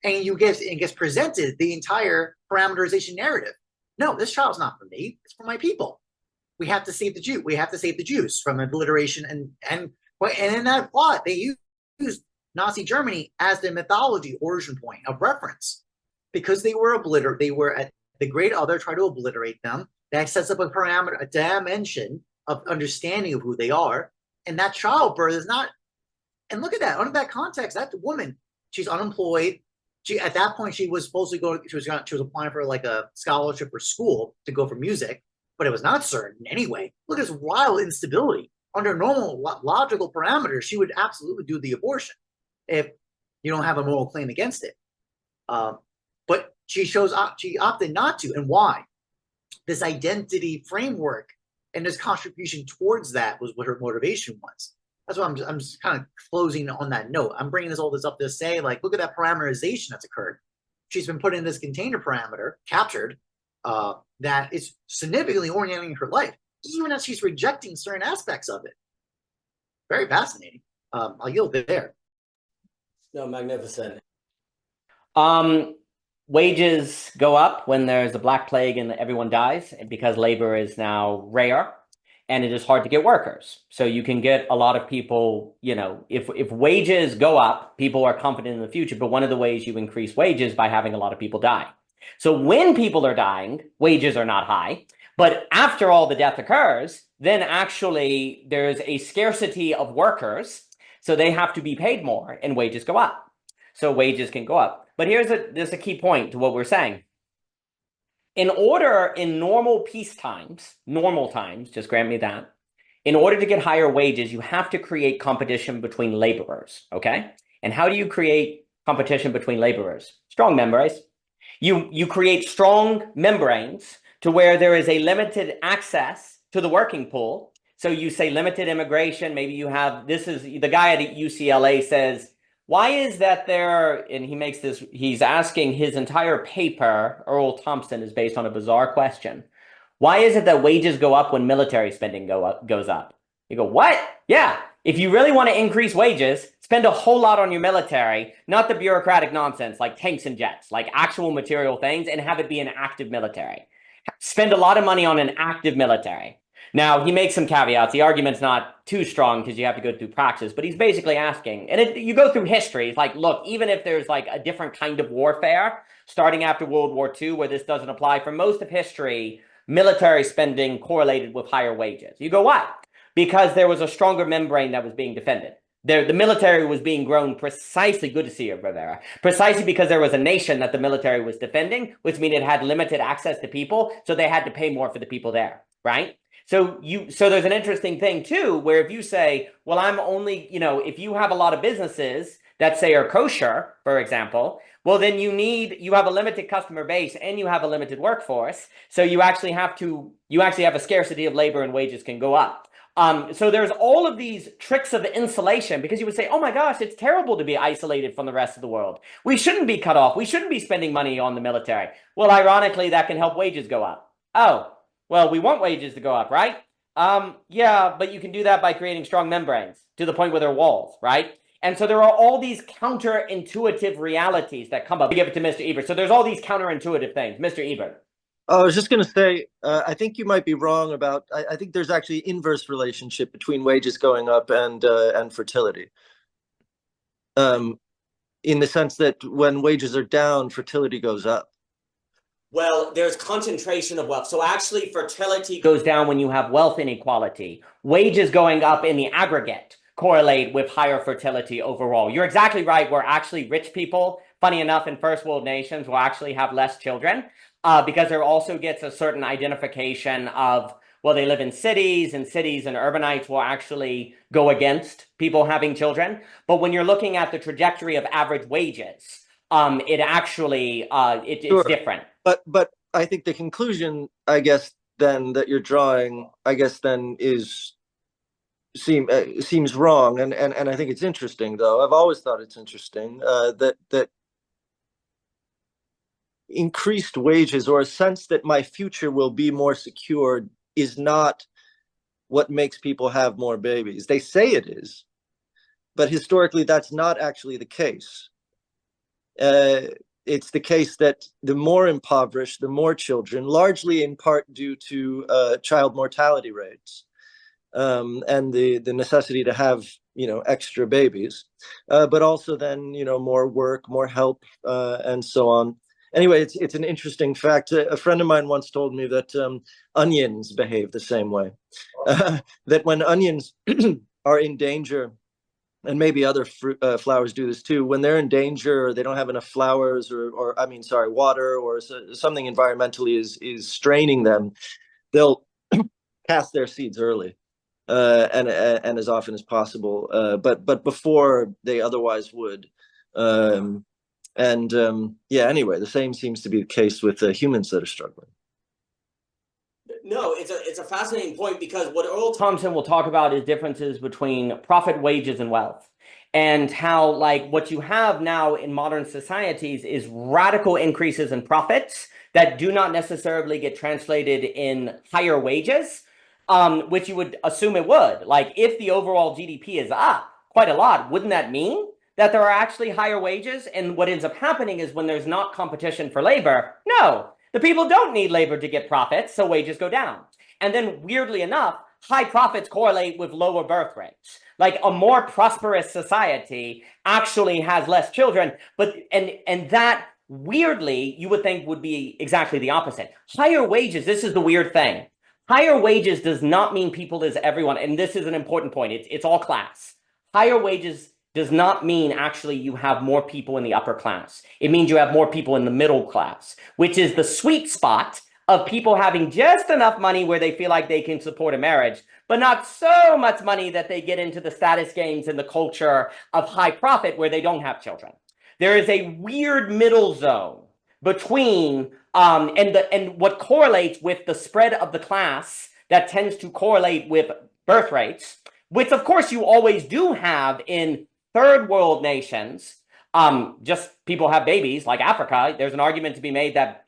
And it gets presented the entire parameterization narrative. No, this child's not for me. It's for my people. We have to save the Jew. We have to save the Jews from obliteration. And in that plot, they use Nazi Germany as the mythology origin point of reference. because they were at the great other tried to obliterate them. That sets up a parameter, a dimension of understanding of who they are. And that childbirth is not, and look at that, under that context, that woman, she's unemployed. She, at that point, she was supposed to go, she was applying for like a scholarship for school to go for music, but it was not certain in any way. Look at this wild instability. Under normal logical parameters, she would absolutely do the abortion if you don't have a moral claim against it. But she opted not to. And why? This identity framework and this contribution towards that was what her motivation was. That's why I'm just kind of closing on that note. I'm bringing all this up to say, like, look at that parameterization that's occurred. She's been put in this container parameter, captured, that is significantly orienting her life, even as she's rejecting certain aspects of it. Very fascinating. I'll yield there. No, magnificent. Wages go up when there's a Black Plague and everyone dies because labor is now rare and it is hard to get workers. So you can get a lot of people, you know, if wages go up, people are confident in the future. But one of the ways you increase wages by having a lot of people die. So when people are dying, wages are not high. But after all the death occurs, then actually there's a scarcity of workers. So they have to be paid more and wages go up. So wages can go up. But there's a key point to what we're saying. In normal peace times, just grant me that, in order to get higher wages, you have to create competition between laborers, okay? And how do you create competition between laborers? Strong membranes. You create strong membranes to where there is a limited access to the working pool. So you say limited immigration, maybe you have, this is, the guy at UCLA says, why is that there, and he's asking his entire paper, Earl Thompson, is based on a bizarre question. Why is it that wages go up when military spending goes up? You go, what? Yeah, if you really want to increase wages, spend a whole lot on your military, not the bureaucratic nonsense like tanks and jets, like actual material things, and have it be an active military. Spend a lot of money on an active military. Now, he makes some caveats. The argument's not too strong because you have to go through praxis, but he's basically asking, and you go through history. It's like, look, even if there's like a different kind of warfare, starting after World War II, where this doesn't apply, for most of history, military spending correlated with higher wages. You go, why? Because there was a stronger membrane that was being defended. The military was being grown precisely, good to see you, Rivera, precisely because there was a nation that the military was defending, which means it had limited access to people, so they had to pay more for the people there, right? So there's an interesting thing too, where if you say, well, I'm only, if you have a lot of businesses that say are kosher, for example, well, then you have a limited customer base and you have a limited workforce. So you actually have a scarcity of labor and wages can go up. So there's all of these tricks of insulation because you would say, oh my gosh, it's terrible to be isolated from the rest of the world. We shouldn't be cut off. We shouldn't be spending money on the military. Well, ironically, that can help wages go up. Oh, well, we want wages to go up, right? Yeah, but you can do that by creating strong membranes to the point where they're walls, right? And so there are all these counterintuitive realities that come up. We give it to Mr. Ebert. So there's all these counterintuitive things. Mr. Ebert. I was just going to say, I think you might be wrong about, I think there's actually inverse relationship between wages going up and fertility. In the sense that when wages are down, fertility goes up. Well, there's concentration of wealth. So actually fertility goes down when you have wealth inequality. Wages going up in the aggregate correlate with higher fertility overall. You're exactly right. We're actually rich people, funny enough, in first world nations will actually have less children because there also gets a certain identification of, well, they live in cities and urbanites will actually go against people having children. But when you're looking at the trajectory of average wages, it actually, it's different. But I think the conclusion, I guess, then that you're drawing, I guess, then seems wrong, and I think it's interesting, though. I've always thought it's interesting that increased wages or a sense that my future will be more secure is not what makes people have more babies. They say it is, but historically, that's not actually the case. It's the case that the more impoverished, the more children, largely in part due to child mortality rates and the necessity to have, extra babies, but also then, more work, more help, and so on. Anyway, it's an interesting fact. A friend of mine once told me that onions behave the same way. That when onions are in danger, and maybe other flowers do this too, when they're in danger or they don't have enough flowers, or I mean, sorry, water, or something environmentally is straining them, they'll cast their seeds early, and as often as possible, but before they otherwise would. Yeah, anyway, the same seems to be the case with humans that are struggling. No, it's a fascinating point, because what Earl Thompson will talk about is differences between profit, wages, and wealth. And how, like, what you have now in modern societies is radical increases in profits that do not necessarily get translated in higher wages, which you would assume it would. Like, if the overall GDP is up quite a lot, wouldn't that mean that there are actually higher wages? And what ends up happening is, when there's not competition for labor, no, the people don't need labor to get profits, so wages go down. And then, weirdly enough, high profits correlate with lower birth rates. Like, a more prosperous society actually has less children, but and that, weirdly, you would think would be exactly the opposite. Higher wages, this is the weird thing. Higher wages does not mean people is everyone, and this is an important point. It's all class. Higher wages does not mean actually you have more people in the upper class. It means you have more people in the middle class, which is the sweet spot of people having just enough money where they feel like they can support a marriage, but not so much money that they get into the status games and the culture of high profit where they don't have children. There is a weird middle zone between and what correlates with the spread of the class that tends to correlate with birth rates, which of course you always do have in third world nations. Just people have babies, like Africa. There's an argument to be made that,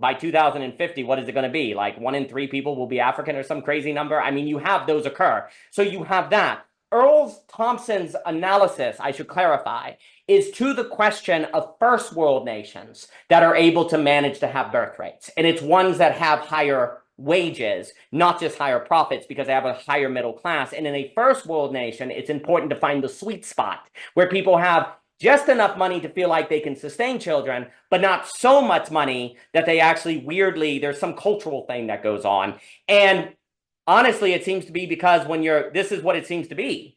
by 2050, what is it going to be? Like 1 in 3 people will be African, or some crazy number. I mean, you have those occur. So you have that. Earl Thompson's analysis, I should clarify, is to the question of first world nations that are able to manage to have birth rates. And it's ones that have higher wages, not just higher profits, because they have a higher middle class. And in a first world nation, it's important to find the sweet spot where people have just enough money to feel like they can sustain children, but not so much money that they actually, weirdly, there's some cultural thing that goes on. And honestly, it seems to be because this is what it seems to be.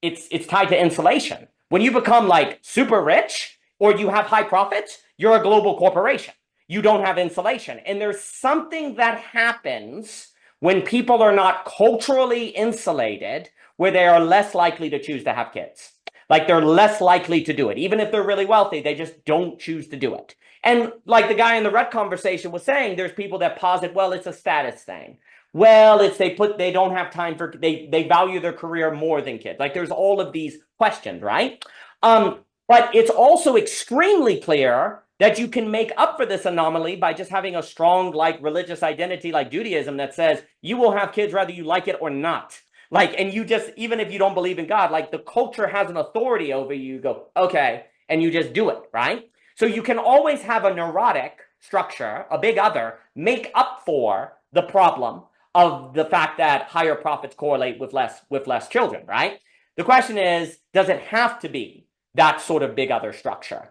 It's tied to insulation. When you become like super rich or you have high profits, you're a global corporation. You don't have insulation. And there's something that happens when people are not culturally insulated, where they are less likely to choose to have kids. Like, they're less likely to do it. Even if they're really wealthy, they just don't choose to do it. And like the guy in the Rut conversation was saying, there's people that posit, well, it's a status thing. Well, it's they don't have time for, they value their career more than kids. Like, there's all of these questions, right? But it's also extremely clear that you can make up for this anomaly by just having a strong, like, religious identity, like Judaism, that says you will have kids whether you like it or not. Like, and you just, even if you don't believe in God, like, the culture has an authority over you. You go, okay, and you just do it, right? So you can always have a neurotic structure, a big other, make up for the problem of the fact that higher profits correlate with less children, right? The question is, does it have to be that sort of big other structure?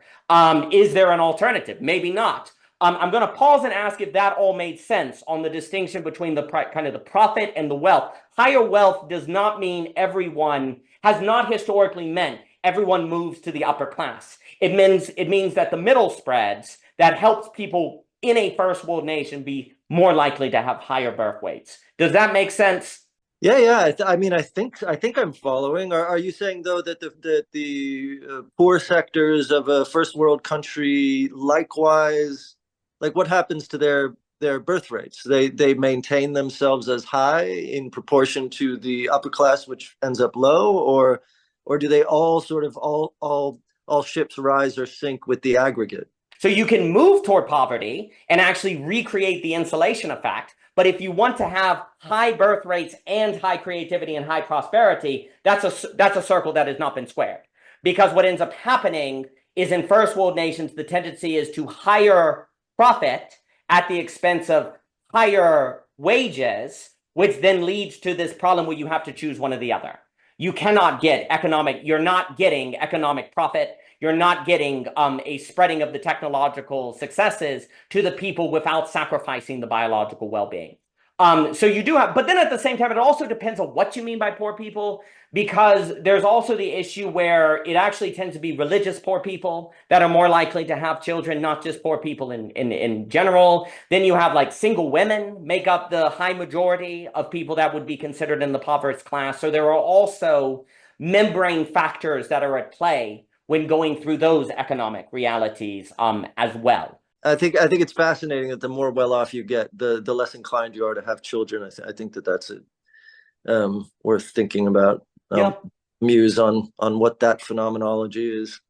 Is there an alternative? Maybe not. I'm going to pause and ask if that all made sense on the distinction between the kind of the profit and the wealth. Higher wealth does not mean everyone, has not historically meant everyone moves to the upper class. It means that the middle spreads, that helps people in a first world nation be more likely to have higher birth weights. Does that make sense? Yeah. I mean, I think I'm following. Are you saying though that the poor sectors of a first world country likewise, like, what happens to their birth rates? They maintain themselves as high in proportion to the upper class, which ends up low, or do they all sort of all ships rise or sink with the aggregate? So you can move toward poverty and actually recreate the insulation effect. But if you want to have high birth rates and high creativity and high prosperity, that's a circle that has not been squared. Because what ends up happening is, in first world nations, the tendency is to higher profit at the expense of higher wages, which then leads to this problem where you have to choose one or the other. you cannot get you're not getting economic profit. You're not getting a spreading of the technological successes to the people without sacrificing the biological well-being. So you do have, but then at the same time, it also depends on what you mean by poor people, because there's also the issue where it actually tends to be religious poor people that are more likely to have children, not just poor people in general. Then you have like single women make up the high majority of people that would be considered in the impoverished class. So there are also membrane factors that are at play when going through those economic realities as well. I think it's fascinating that the more well off you get, the less inclined you are to have children. I think that's worth thinking about. Yeah. Muse on what that phenomenology is.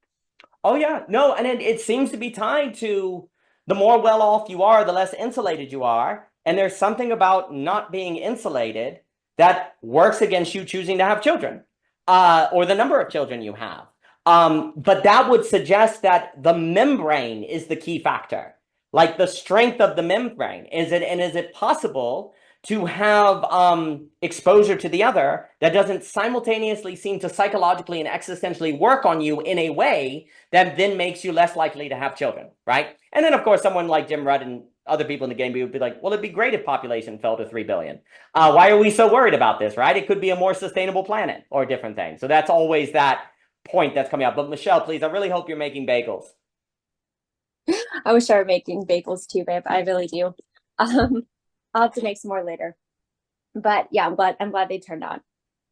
Oh yeah, no, and it seems to be tied to the more well off you are, the less insulated you are, and there's something about not being insulated that works against you choosing to have children, or the number of children you have. But that would suggest that the membrane is the key factor, like the strength of the membrane. Is it possible to have exposure to the other that doesn't simultaneously seem to psychologically and existentially work on you in a way that then makes you less likely to have children, right? And then, of course, someone like Jim Rudd and other people in the game would be like, well, it'd be great if population fell to 3 billion. Why are we so worried about this, right? It could be a more sustainable planet or a different thing. So that's always that point that's coming up. But Michelle, please, I really hope you're making bagels. I wish I were making bagels too, babe. I really do. I'll have to make some more later. But yeah, I'm glad they turned out.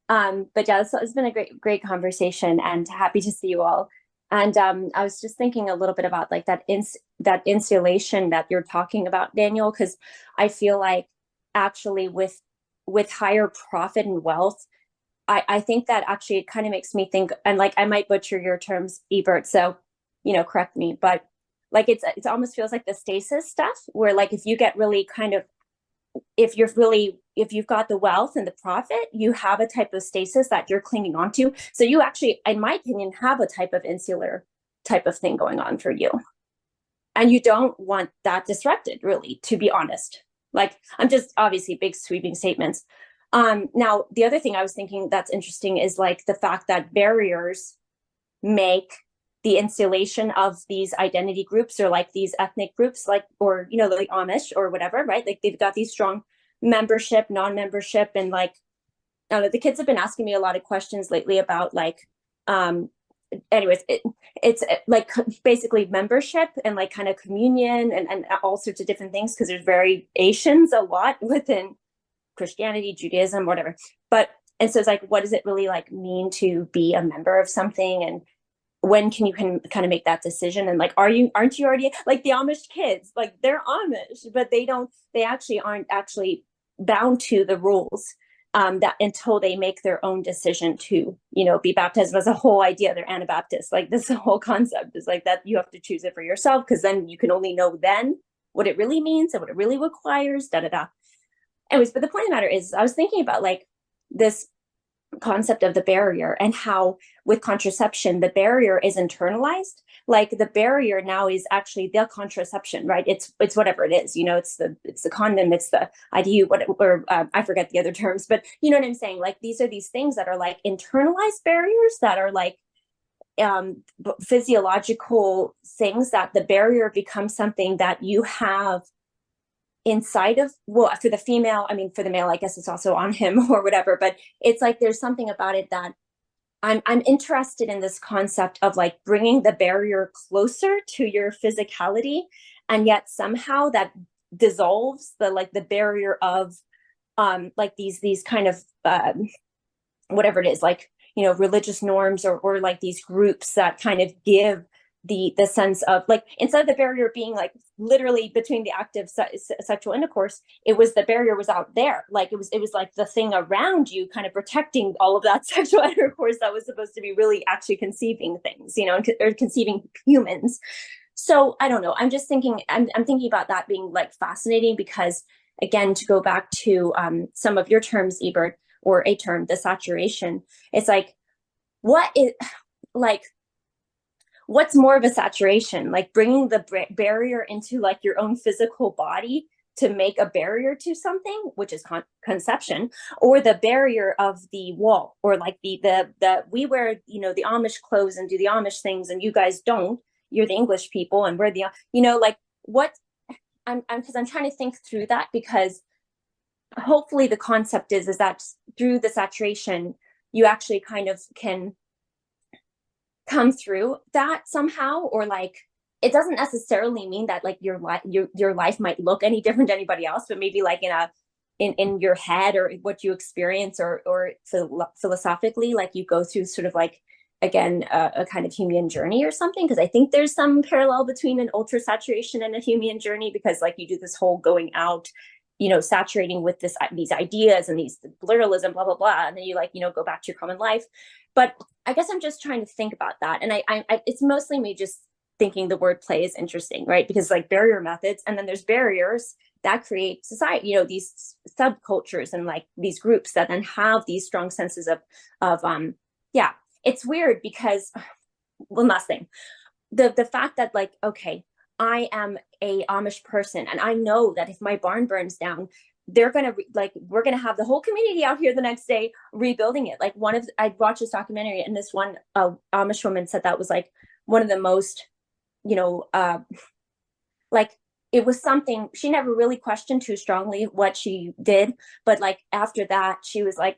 But yeah, it's been a great conversation, and happy to see you all. And I was just thinking a little bit about like that insulation that you're talking about, Daniel, because I feel like actually with higher profit and wealth, I think that actually it kind of makes me think, and like I might butcher your terms, Ebert, so correct me, but like it almost feels like the stasis stuff, where like if you get really kind of, if you've got the wealth and the profit, you have a type of stasis that you're clinging on to. So you actually, in my opinion, have a type of insular type of thing going on for you. And you don't want that disrupted, really, to be honest. Like, I'm just obviously big sweeping statements. Now, the other thing I was thinking that's interesting is like the fact that barriers make the insulation of these identity groups, or like these ethnic groups, like, or, like Amish or whatever, right? Like they've got these strong membership, non-membership, and like, I don't know, the kids have been asking me a lot of questions lately about like, anyways, it's like basically membership and like kind of communion and all sorts of different things, because there's variations a lot within Christianity, Judaism, whatever. And so it's like, what does it really like mean to be a member of something? And when can you kind of make that decision? And like, aren't you already like the Amish kids? Like they're Amish, but they actually aren't actually bound to the rules that until they make their own decision to, be baptized. Was a whole idea. They're Anabaptists. Like this whole concept is like that you have to choose it for yourself, because then you can only know then what it really means and what it really requires. Anyways, but the point of the matter is, I was thinking about like this concept of the barrier, and how with contraception the barrier is internalized. Like the barrier now is actually the contraception, right? It's whatever it is, it's the condom, it's the IDU, whatever, I forget the other terms, but you know what I'm saying? Like these are these things that are like internalized barriers that are like physiological things, that the barrier becomes something that you have inside of, well, for the female, I mean, for the male, I guess it's also on him or whatever, but it's like there's something about it that I'm interested in, this concept of like bringing the barrier closer to your physicality, and yet somehow that dissolves the barrier of like these kind of whatever it is, like religious norms, or like these groups that kind of give the sense of like, instead of the barrier being like literally between the active sexual intercourse, the barrier was out there. Like it was like the thing around you kind of protecting all of that sexual intercourse that was supposed to be really actually conceiving things, or conceiving humans. So I don't know. I'm just thinking, I'm thinking about that being like fascinating, because again, to go back to some of your terms, Ebert, or a term, the saturation, it's like, what's more of a saturation, like bringing the barrier into like your own physical body, to make a barrier to something, which is conception, or the barrier of the wall, or like the we wear, you know, the Amish clothes and do the Amish things, and you guys don't. You're the English people, and we're the, you know, like what because I'm trying to think through that, because hopefully the concept is that through the saturation, you actually kind of can come through that somehow, or like it doesn't necessarily mean that like your life might look any different to anybody else, but maybe like in your head, or what you experience, or philosophically, like you go through sort of like, again, a kind of Humean journey or something. Because I think there's some parallel between an ultra saturation and a Humean journey, because like you do this whole going out, you know, saturating with these ideas and these pluralism, blah blah blah, and then you like, you know, go back to your common life. But I guess I'm just trying to think about that, and I it's mostly me just thinking the word play is interesting, right? Because like barrier methods, and then there's barriers that create society, you know, these subcultures and like these groups that then have these strong senses of yeah. It's weird because, one last thing, the fact that like, okay, I am a Amish person, and I know that if my barn burns down, they're gonna we're gonna have the whole community out here the next day rebuilding it. Like I watched this documentary, and this one Amish woman said that was like one of the most, you know, like it was something she never really questioned too strongly what she did, but like after that she was like,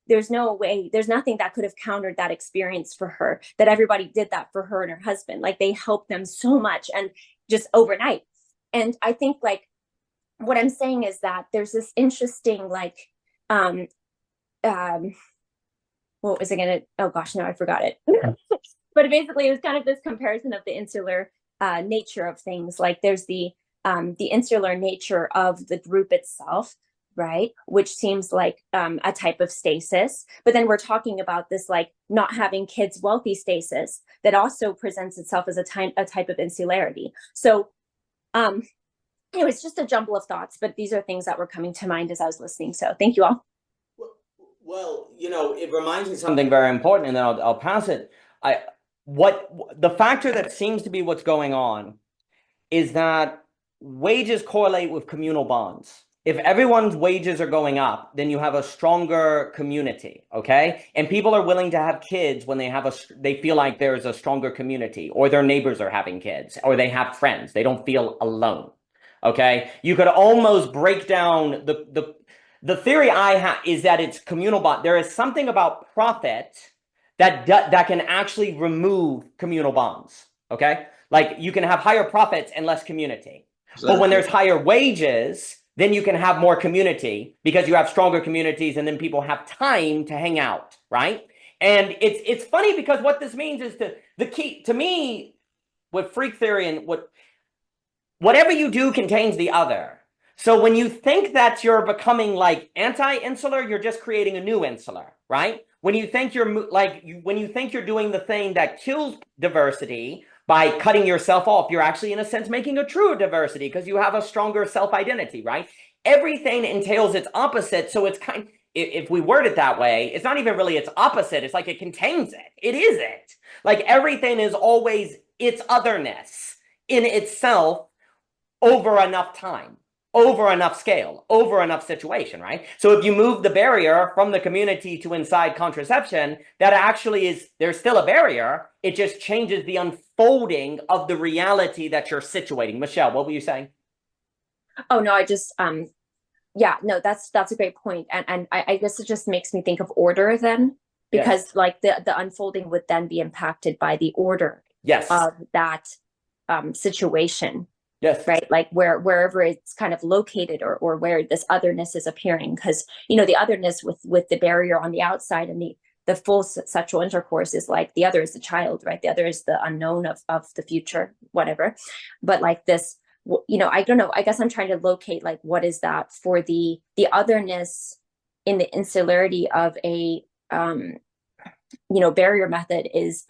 there's no way, there's nothing that could have countered that experience for her, that everybody did that for her and her husband. Like they helped them so much, and just overnight. And I think like what I'm saying is that there's this interesting like what was I gonna, oh gosh, no, I forgot it. But basically it was kind of this comparison of the insular nature of things. Like there's the insular nature of the group itself, right? Which seems like a type of stasis. But then we're talking about this like not having kids wealthy stasis that also presents itself as a type of insularity. So it's just a jumble of thoughts, but these are things that were coming to mind as I was listening. So thank you all. Well, you know, it reminds me of something very important, and then I'll pass it. The factor that seems to be what's going on is that wages correlate with communal bonds. If everyone's wages are going up, then you have a stronger community, okay? And people are willing to have kids when they feel like there's a stronger community, or their neighbors are having kids, or they have friends. They don't feel alone, okay? You could almost break down the theory I have is that it's communal bond. There is something about profit that can actually remove communal bonds, okay? Like you can have higher profits and less community. Exactly. But when there's higher wages, then you can have more community, because you have stronger communities, and then people have time to hang out, right? And it's funny, because what this means is the key to me with freak theory, and whatever you do contains the other. So when you think that you're becoming like anti-insular, you're just creating a new insular, right? When you think when you think you're doing the thing that kills diversity by cutting yourself off, you're actually, in a sense, making a truer diversity, because you have a stronger self-identity, right? Everything entails its opposite. So it's if we word it that way, it's not even really its opposite. It's like it contains it. It is it. Like everything is always its otherness in itself over enough time, over enough scale, over enough situation, right? So if you move the barrier from the community to inside contraception, that actually there's still a barrier. It just changes the unfolding of the reality that you're situating. Michelle, what were you saying? Oh, no, I just, yeah, no, that's a great point. And I guess it just makes me think of order then, because yes, like the unfolding would then be impacted by the order, yes, of that situation. Yes. Right. Like wherever it's kind of located, or where this otherness is appearing, because, you know, the otherness with the barrier on the outside, and the full sexual intercourse is like the other is the child, right? The other is the unknown of the future, whatever. But like this, you know, I don't know. I guess I'm trying to locate like what is that for the otherness in the insularity of a you know, barrier method is,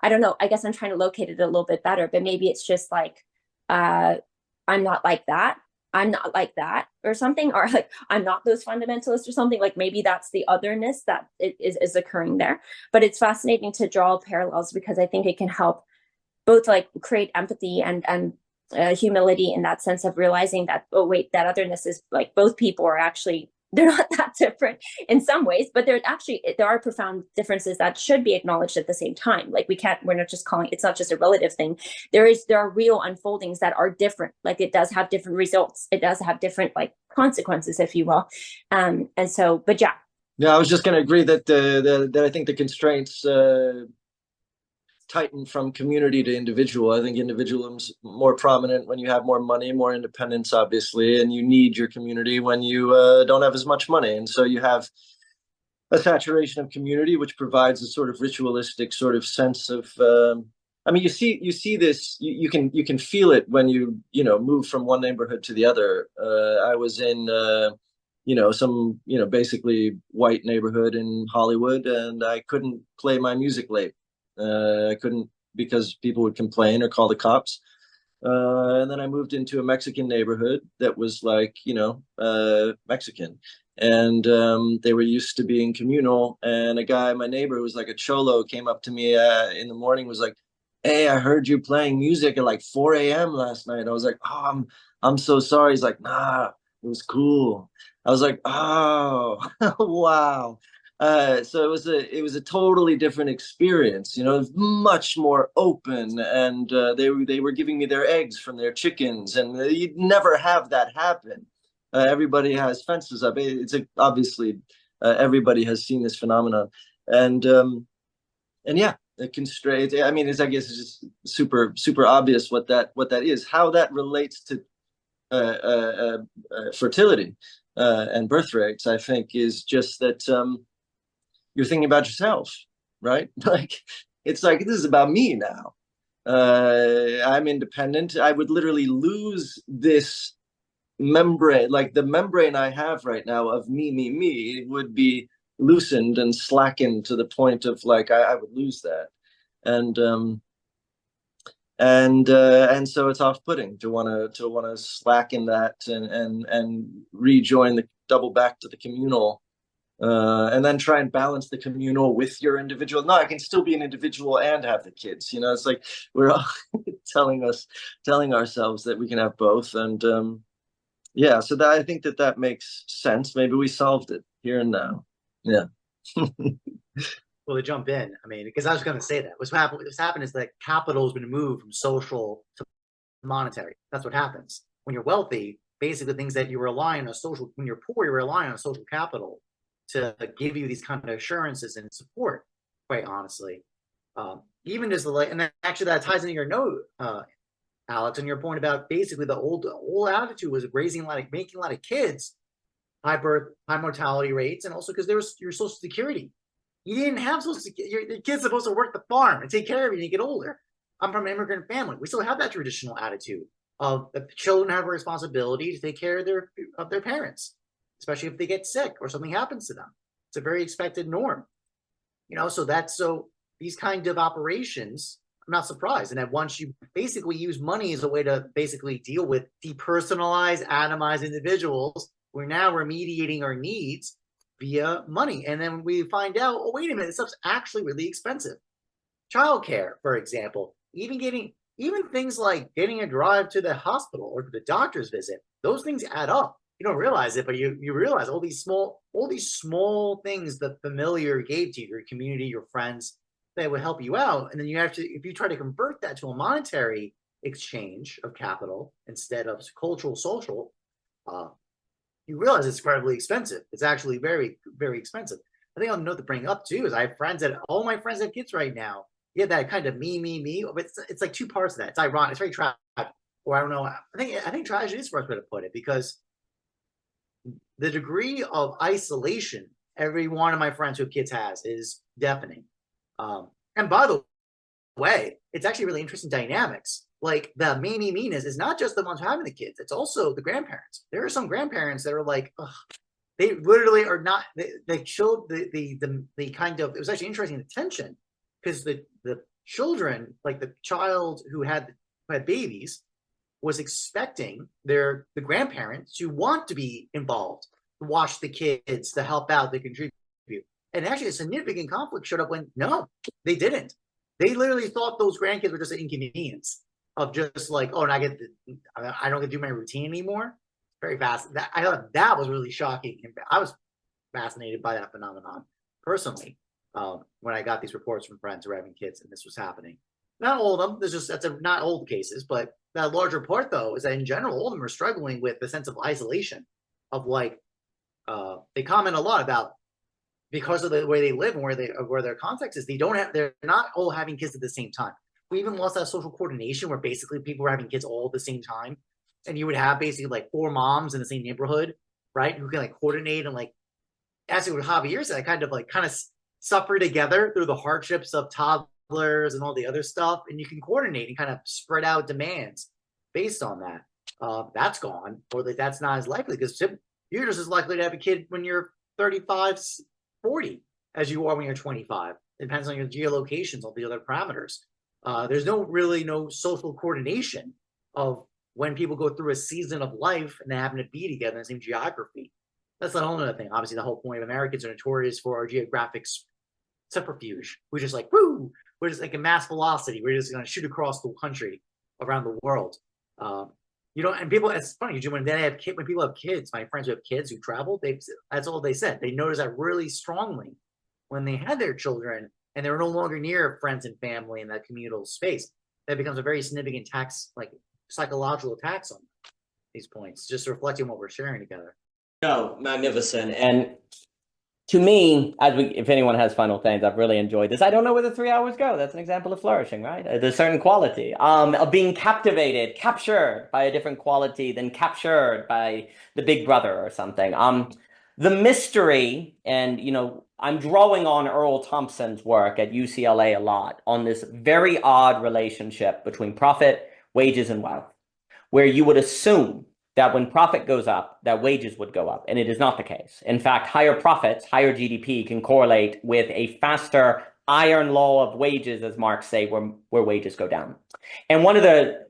I don't know. I guess I'm trying to locate it a little bit better, but maybe it's just like, I'm not like that. I'm not like that, or something, or like I'm not those fundamentalists or something. Like maybe that's the otherness that is occurring there. But it's fascinating to draw parallels, because I think it can help both like create empathy and humility in that sense of realizing that, oh wait, that otherness is like both people are actually, they're not that different in some ways, but there are profound differences that should be acknowledged at the same time. Like we're not just calling, it's not just a relative thing. There are real unfoldings that are different. Like it does have different results. It does have different like consequences, if you will. And so, but yeah. Yeah, I was just going to agree that that I think the constraints tighten from community to individual. I think individualism's more prominent when you have more money, more independence, obviously, and you need your community when you don't have as much money. And so you have a saturation of community, which provides a sort of ritualistic sort of sense of. I mean, you see this. You can feel it when you move from one neighborhood to the other. I was in some basically white neighborhood in Hollywood, and I couldn't play my music late. I couldn't because people would complain or call the cops. And then I moved into a Mexican neighborhood that was like, Mexican. And they were used to being communal. And a guy, my neighbor, who was like a cholo, came up to me in the morning, was like, "Hey, I heard you playing music at like 4 a.m. last night." I was like, "Oh, I'm so sorry." He's like, "Nah, it was cool." I was like, "Oh, wow." So it was a totally different experience, much more open, and they were giving me their eggs from their chickens, and you'd never have that happen. Everybody has fences up. Obviously everybody has seen this phenomenon, and yeah, it constrains. I mean, I guess it's just super obvious what that is, how that relates to fertility and birth rates. I think is just that. You're thinking about yourself, right? Like, it's like, this is about me now. I'm independent. I would literally lose this membrane, like the membrane I have right now of me would be loosened and slackened to the point of like, I would lose that. And so it's off-putting to want to slacken that and rejoin double back to the communal. And then try and balance the communal with your individual. No, I can still be an individual and have the kids. It's like we're all telling ourselves that we can have both. And yeah, so I think that makes sense. Maybe we solved it here and now. Yeah. Well, to jump in, I mean, because I was going to say that what's happened is that capital has been moved from social to monetary. That's what happens when you're wealthy. Basically, things that you rely on social. When you're poor, you're relying on social capital to give you these kind of assurances and support, quite honestly. Even just and actually that ties into your note, Alex, and your point about basically the old attitude was making a lot of kids, high mortality rates, and also because there was your Social Security. You didn't have Social Security. Your kid's supposed to work the farm and take care of you when you get older. I'm from an immigrant family. We still have that traditional attitude of the children have a responsibility to take care of their parents, especially if they get sick or something happens to them. It's a very expected norm, so these kind of operations, I'm not surprised. And that once you basically use money as a way to basically deal with depersonalized, atomized individuals, we're now remediating our needs via money. And then we find out, oh, wait a minute, this stuff's actually really expensive. Childcare, for example, even things like getting a drive to the hospital or to the doctor's visit, those things add up. You don't realize it, but you realize all these small things the familiar gave to you, your community, your friends, that would help you out. And then you have to, if you try to convert that to a monetary exchange of capital instead of cultural, social, you realize it's incredibly expensive. It's actually very, very expensive. I think I'll note to bring up too is I have friends all my friends have kids right now. You have that kind of me, but it's like two parts of that. It's ironic. It's very tragic. Or I don't know. I think tragedy is the first way to put it, because the degree of isolation every one of my friends who have kids has is deafening. And by the way, it's actually really interesting dynamics. Like the meanness is not just the ones having the kids; it's also the grandparents. There are some grandparents that are like, ugh, they literally are not. They showed the kind of. It was actually interesting, the tension, because the children, like the child who had babies, was expecting the grandparents to want to be involved, to watch the kids, to help out, to contribute. And actually a significant conflict showed up when, no, they didn't. They literally thought those grandkids were just an inconvenience. of just like, oh, and I don't get to do my routine anymore. Very fast. I thought that was really shocking. And I was fascinated by that phenomenon personally when I got these reports from friends who were having kids and this was happening. Not all of them. Not old cases, but that larger part though is that in general, all of them are struggling with the sense of isolation, of like they comment a lot about because of the way they live and where their context is. They're not all having kids at the same time. We even lost that social coordination where basically people were having kids all at the same time, and you would have basically like 4 moms in the same neighborhood, right? Who can like coordinate and like, as what Javier said, kind of suffer together through the hardships of toddlers and all the other stuff, and you can coordinate and kind of spread out demands based on that. That's gone, or like that's not as likely because you're just as likely to have a kid when you're 35, 40 as you are when you're 25. It depends on your geolocations, all the other parameters. There's no social coordination of when people go through a season of life and they happen to be together in the same geography. That's not only thing. Obviously, the whole point of Americans are notorious for our geographic subterfuge. We're just like, woo! We're just like a mass velocity. We're just going to shoot across the country, around the world. And people, it's funny, when people have kids, my friends who have kids who travel, that's all they said. They noticed that really strongly when they had their children and they were no longer near friends and family in that communal space. That becomes a very significant tax, like psychological tax on these points, just reflecting what we're sharing together. No, magnificent. And to me, if anyone has final things, I've really enjoyed this. I don't know where the 3 hours go. That's an example of flourishing, right? There's a certain quality of being captured by a different quality than captured by the big brother or something. The mystery, and I'm drawing on Earl Thompson's work at UCLA a lot on this very odd relationship between profit, wages, and wealth, where you would assume that when profit goes up, that wages would go up. And it is not the case. In fact, higher profits, higher GDP can correlate with a faster iron law of wages, as Marx say, where wages go down. And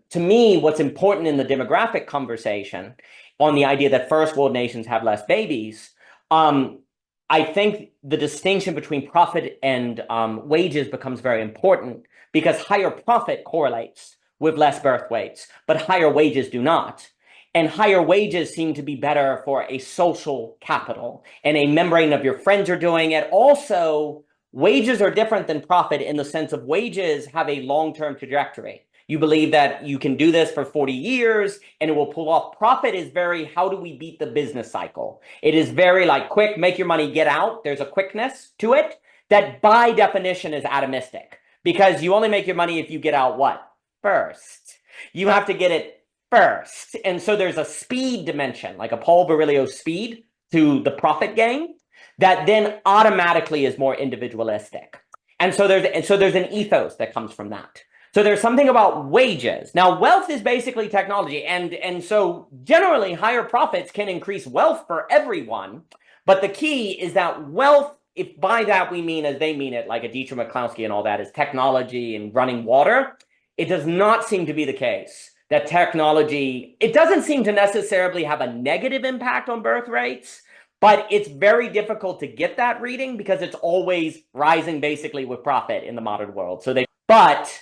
to me, what's important in the demographic conversation on the idea that first world nations have less babies, I think the distinction between profit and wages becomes very important because higher profit correlates with less birth weights, but higher wages do not. And higher wages seem to be better for a social capital and a membrane of your friends are doing it. Also, wages are different than profit in the sense of wages have a long-term trajectory. You believe that you can do this for 40 years and it will pull off. Profit is very, how do we beat the business cycle? It is very like quick, make your money, get out. There's a quickness to it that by definition is atomistic because you only make your money if you get out what? First. You have to get it first. And so there's a speed dimension, like a Paul Virilio speed to the profit gain that then automatically is more individualistic. And so there's an ethos that comes from that. So there's something about wages. Now, wealth is basically technology. And so generally higher profits can increase wealth for everyone. But the key is that wealth, if by that we mean, as they mean it, like a Dietrich McCloskey and all that, is technology and running water, it does not seem to be the case. That technology, it doesn't seem to necessarily have a negative impact on birth rates, but it's very difficult to get that reading because it's always rising basically with profit in the modern world. But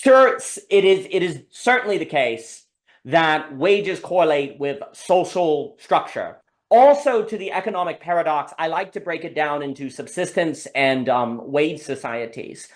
it is certainly the case that wages correlate with social structure. Also, to the economic paradox, I like to break it down into subsistence and wage societies.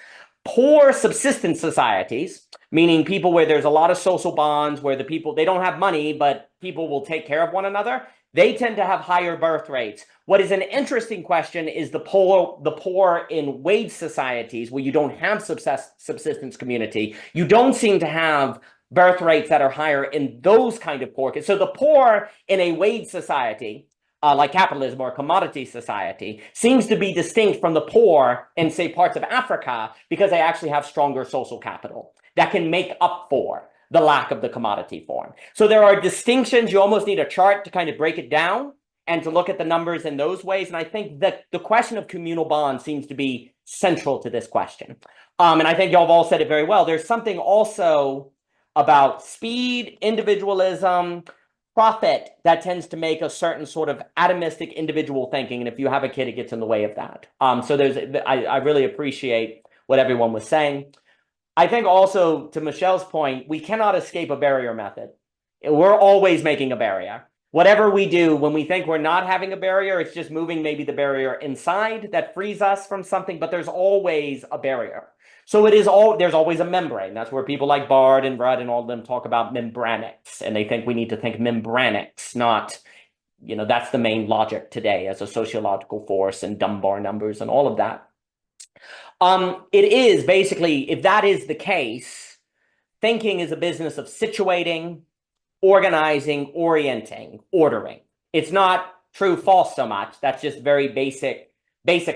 Poor subsistence societies, meaning people where there's a lot of social bonds, where they don't have money, but people will take care of one another, they tend to have higher birth rates. What is an interesting question is the poor in wage societies where you don't have subsistence community. You don't seem to have birth rates that are higher in those kind of poor kids. So the poor in a wage society, like capitalism or commodity society, seems to be distinct from the poor in, say, parts of Africa because they actually have stronger social capital that can make up for the lack of the commodity form. So there are distinctions. You almost need a chart to kind of break it down and to look at the numbers in those ways. And I think that the question of communal bonds seems to be central to this question. And I think y'all have all said it very well. There's something also about speed, individualism, profit that tends to make a certain sort of atomistic individual thinking. And if you have a kid, it gets in the way of that. So I really appreciate what everyone was saying. I think also to Michelle's point, we cannot escape a barrier method. We're always making a barrier. Whatever we do, when we think we're not having a barrier, it's just moving maybe the barrier inside that frees us from something, but there's always a barrier. So there's always a membrane. That's where people like Bard and Rudd and all of them talk about membranics, and they think we need to think membranics, not, that's the main logic today as a sociological force and Dunbar numbers and all of that. It is basically, if that is the case, thinking is a business of situating, organizing, orienting, ordering. It's not true false so much. That's just very basic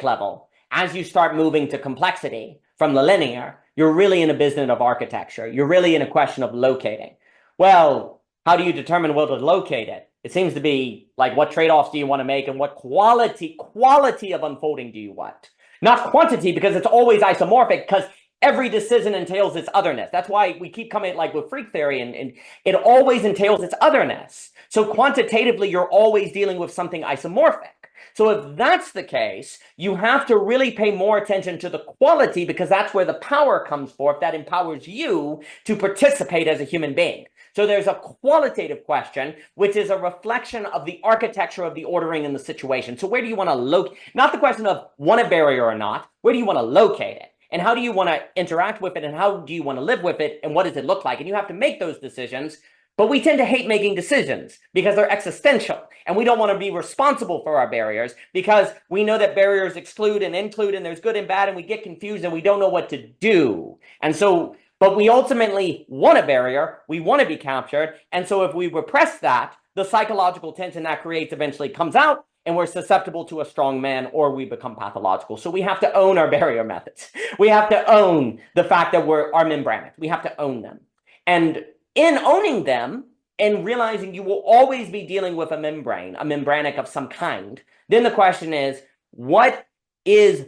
level. As you start moving to complexity from the linear, you're really in a business of architecture. You're really in a question of locating. Well, how do you determine where to locate it? It seems to be like, what trade-offs do you want to make and what quality of unfolding do you want? Not quantity, because it's always isomorphic, because every decision entails its otherness. That's why we keep coming like with freak theory, and it always entails its otherness. So quantitatively, you're always dealing with something isomorphic. So if that's the case, you have to really pay more attention to the quality, because that's where the power comes forth that empowers you to participate as a human being. So there's a qualitative question, which is a reflection of the architecture of the ordering and the situation. So where do you want to locate? Not the question of want a barrier or not. Where do you want to locate it? And how do you want to interact with it? And how do you want to live with it? And what does it look like? And you have to make those decisions. But we tend to hate making decisions because they're existential. And we don't want to be responsible for our barriers because we know that barriers exclude and include, and there's good and bad, and we get confused and we don't know what to do. And so, but we ultimately want a barrier. We want to be captured. And so if we repress that, the psychological tension that creates eventually comes out, and we're susceptible to a strong man, or we become pathological. So we have to own our barrier methods. We have to own the fact that our membranic. We have to own them. And in owning them and realizing you will always be dealing with a membranic of some kind, then the question is, what is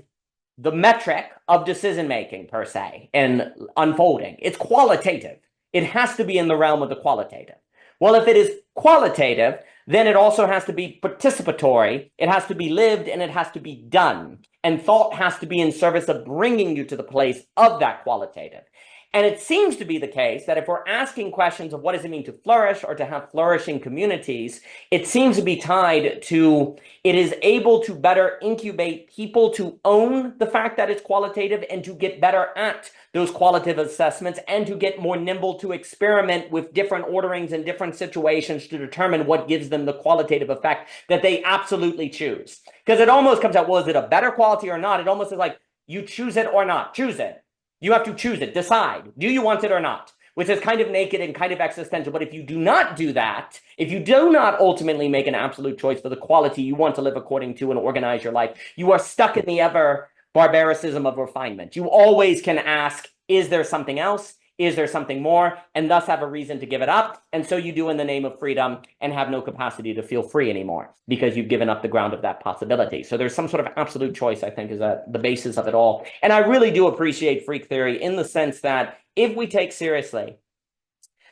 the metric of decision-making per se and unfolding? It's qualitative. It has to be in the realm of the qualitative. Well, if it is qualitative, then it also has to be participatory, it has to be lived, and it has to be done. And thought has to be in service of bringing you to the place of that qualitative. And it seems to be the case that if we're asking questions of what does it mean to flourish or to have flourishing communities, it seems to be tied to it is able to better incubate people to own the fact that it's qualitative and to get better at those qualitative assessments and to get more nimble to experiment with different orderings and different situations to determine what gives them the qualitative effect that they absolutely choose. Because it almost comes out, well, is it a better quality or not? It almost is like, you choose it or not. Choose it. You have to choose it, decide. Do you want it or not? Which is kind of naked and kind of existential. But if you do not do that, if you do not ultimately make an absolute choice for the quality you want to live according to and organize your life, you are stuck in the ever barbaricism of refinement. You always can ask, is there something else? Is there something more? And thus have a reason to give it up. And so you do in the name of freedom and have no capacity to feel free anymore because you've given up the ground of that possibility. So there's some sort of absolute choice, I think, is at the basis of it all. And I really do appreciate freak theory in the sense that if we take seriously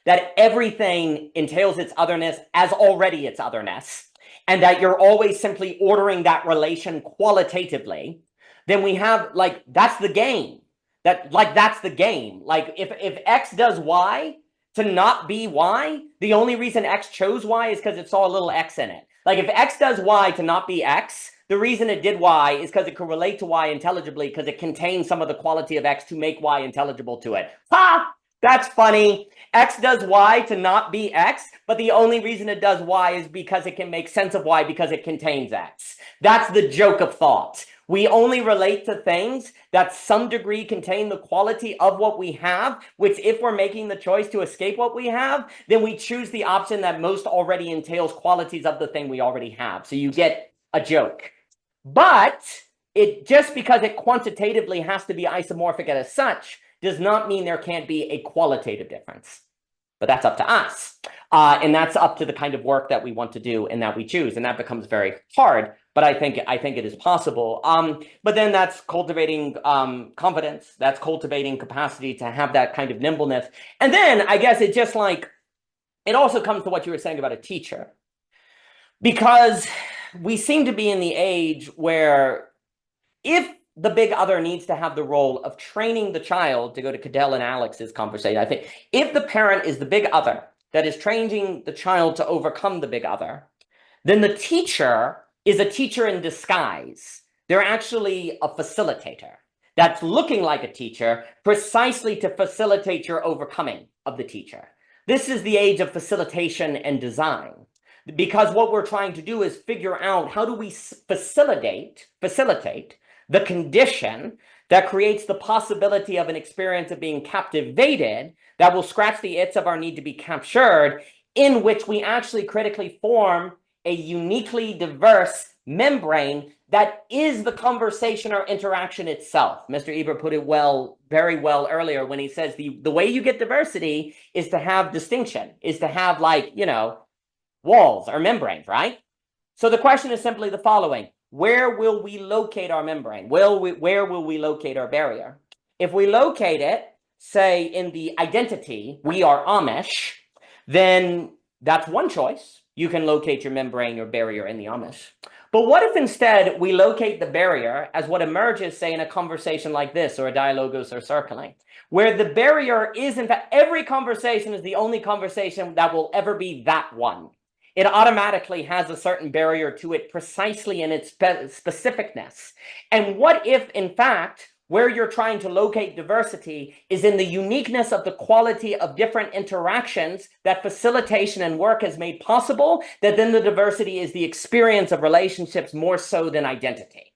that everything entails its otherness as already its otherness, and that you're always simply ordering that relation qualitatively, then we have, like, that's the game. That's the game. Like, if X does Y to not be Y, the only reason X chose Y is because it saw a little X in it. Like, if X does Y to not be X, the reason it did Y is because it could relate to Y intelligibly because it contains some of the quality of X to make Y intelligible to it. Ha! That's funny. X does Y to not be X, but the only reason it does Y is because it can make sense of Y because it contains X. That's the joke of thought. We only relate to things that some degree contain the quality of what we have, which if we're making the choice to escape what we have, then we choose the option that most already entails qualities of the thing we already have. So you get a joke. But it just because it quantitatively has to be isomorphic as such does not mean there can't be a qualitative difference. But that's up to us. And that's up to the kind of work that we want to do and that we choose. And that becomes very hard. But I think it is possible. But then that's cultivating confidence. That's cultivating capacity to have that kind of nimbleness. And then I guess it just like, it also comes to what you were saying about a teacher. Because we seem to be in the age where if the big other needs to have the role of training the child, to go to Cadell and Alex's conversation, I think if the parent is the big other that is training the child to overcome the big other, then the teacher is a teacher in disguise. They're actually a facilitator that's looking like a teacher precisely to facilitate your overcoming of the teacher. This is the age of facilitation and design, because what we're trying to do is figure out how do we facilitate the condition that creates the possibility of an experience of being captivated that will scratch the itch of our need to be captured, in which we actually critically form a uniquely diverse membrane that is the conversation or interaction itself. Mr. Ebert put it very well earlier when he says the way you get diversity is to have distinction, is to have, like, you know, walls or membranes, right? So the question is simply the following: where will we locate our membrane? Where will we locate our barrier? If we locate it, say, in the identity, we are Amish, then that's one choice. You can locate your membrane or barrier in the Amish. But what if instead we locate the barrier as what emerges, say, in a conversation like this, or a dialogos or circling, where the barrier is, in fact, every conversation is the only conversation that will ever be that one. It automatically has a certain barrier to it precisely in its specificness. And what if, in fact, where you're trying to locate diversity is in the uniqueness of the quality of different interactions that facilitation and work has made possible, that then the diversity is the experience of relationships more so than identity?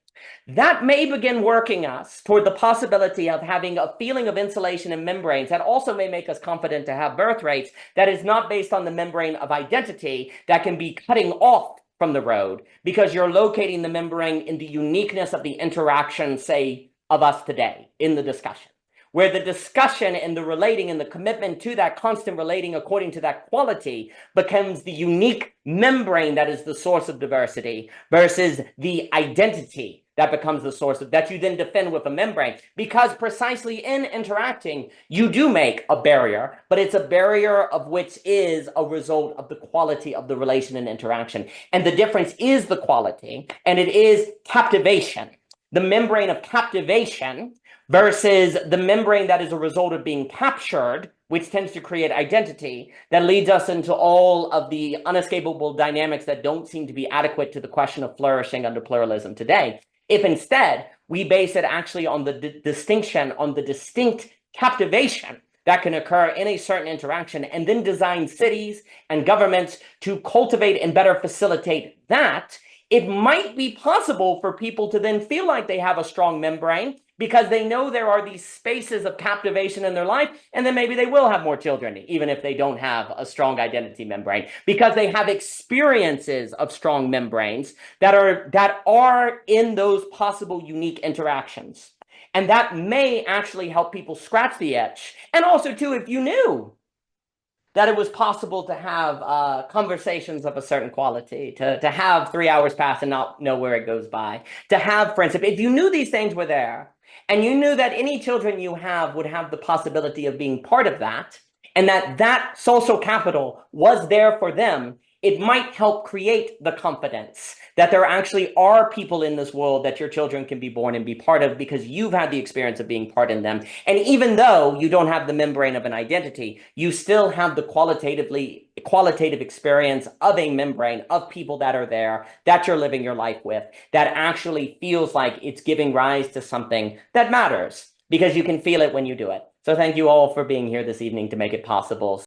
That may begin working us toward the possibility of having a feeling of insulation in membranes that also may make us confident to have birth rates that is not based on the membrane of identity that can be cutting off from the road, because you're locating the membrane in the uniqueness of the interaction, say, of us today in the discussion, where the discussion and the relating and the commitment to that constant relating according to that quality becomes the unique membrane that is the source of diversity, versus the identity that becomes the source of that you then defend with a membrane. Because precisely in interacting, you do make a barrier, but it's a barrier of which is a result of the quality of the relation and interaction. And the difference is the quality, and it is captivation. The membrane of captivation versus the membrane that is a result of being captured, which tends to create identity, that leads us into all of the unescapable dynamics that don't seem to be adequate to the question of flourishing under pluralism today. If instead we base it actually on the distinction, on the distinct captivation that can occur in a certain interaction, and then design cities and governments to cultivate and better facilitate that, it might be possible for people to then feel like they have a strong membrane because they know there are these spaces of captivation in their life, and then maybe they will have more children, even if they don't have a strong identity membrane, because they have experiences of strong membranes that are in those possible unique interactions. And that may actually help people scratch the itch. And also, too, if you knew that it was possible to have conversations of a certain quality, to have 3 hours pass and not know where it goes by, to have friendship. If you knew these things were there, and you knew that any children you have would have the possibility of being part of that, and that social capital was there for them, it might help create the confidence that there actually are people in this world that your children can be born and be part of, because you've had the experience of being part in them. And even though you don't have the membrane of an identity, you still have the qualitative experience of a membrane of people that are there, that you're living your life with, that actually feels like it's giving rise to something that matters, because you can feel it when you do it. So thank you all for being here this evening to make it possible.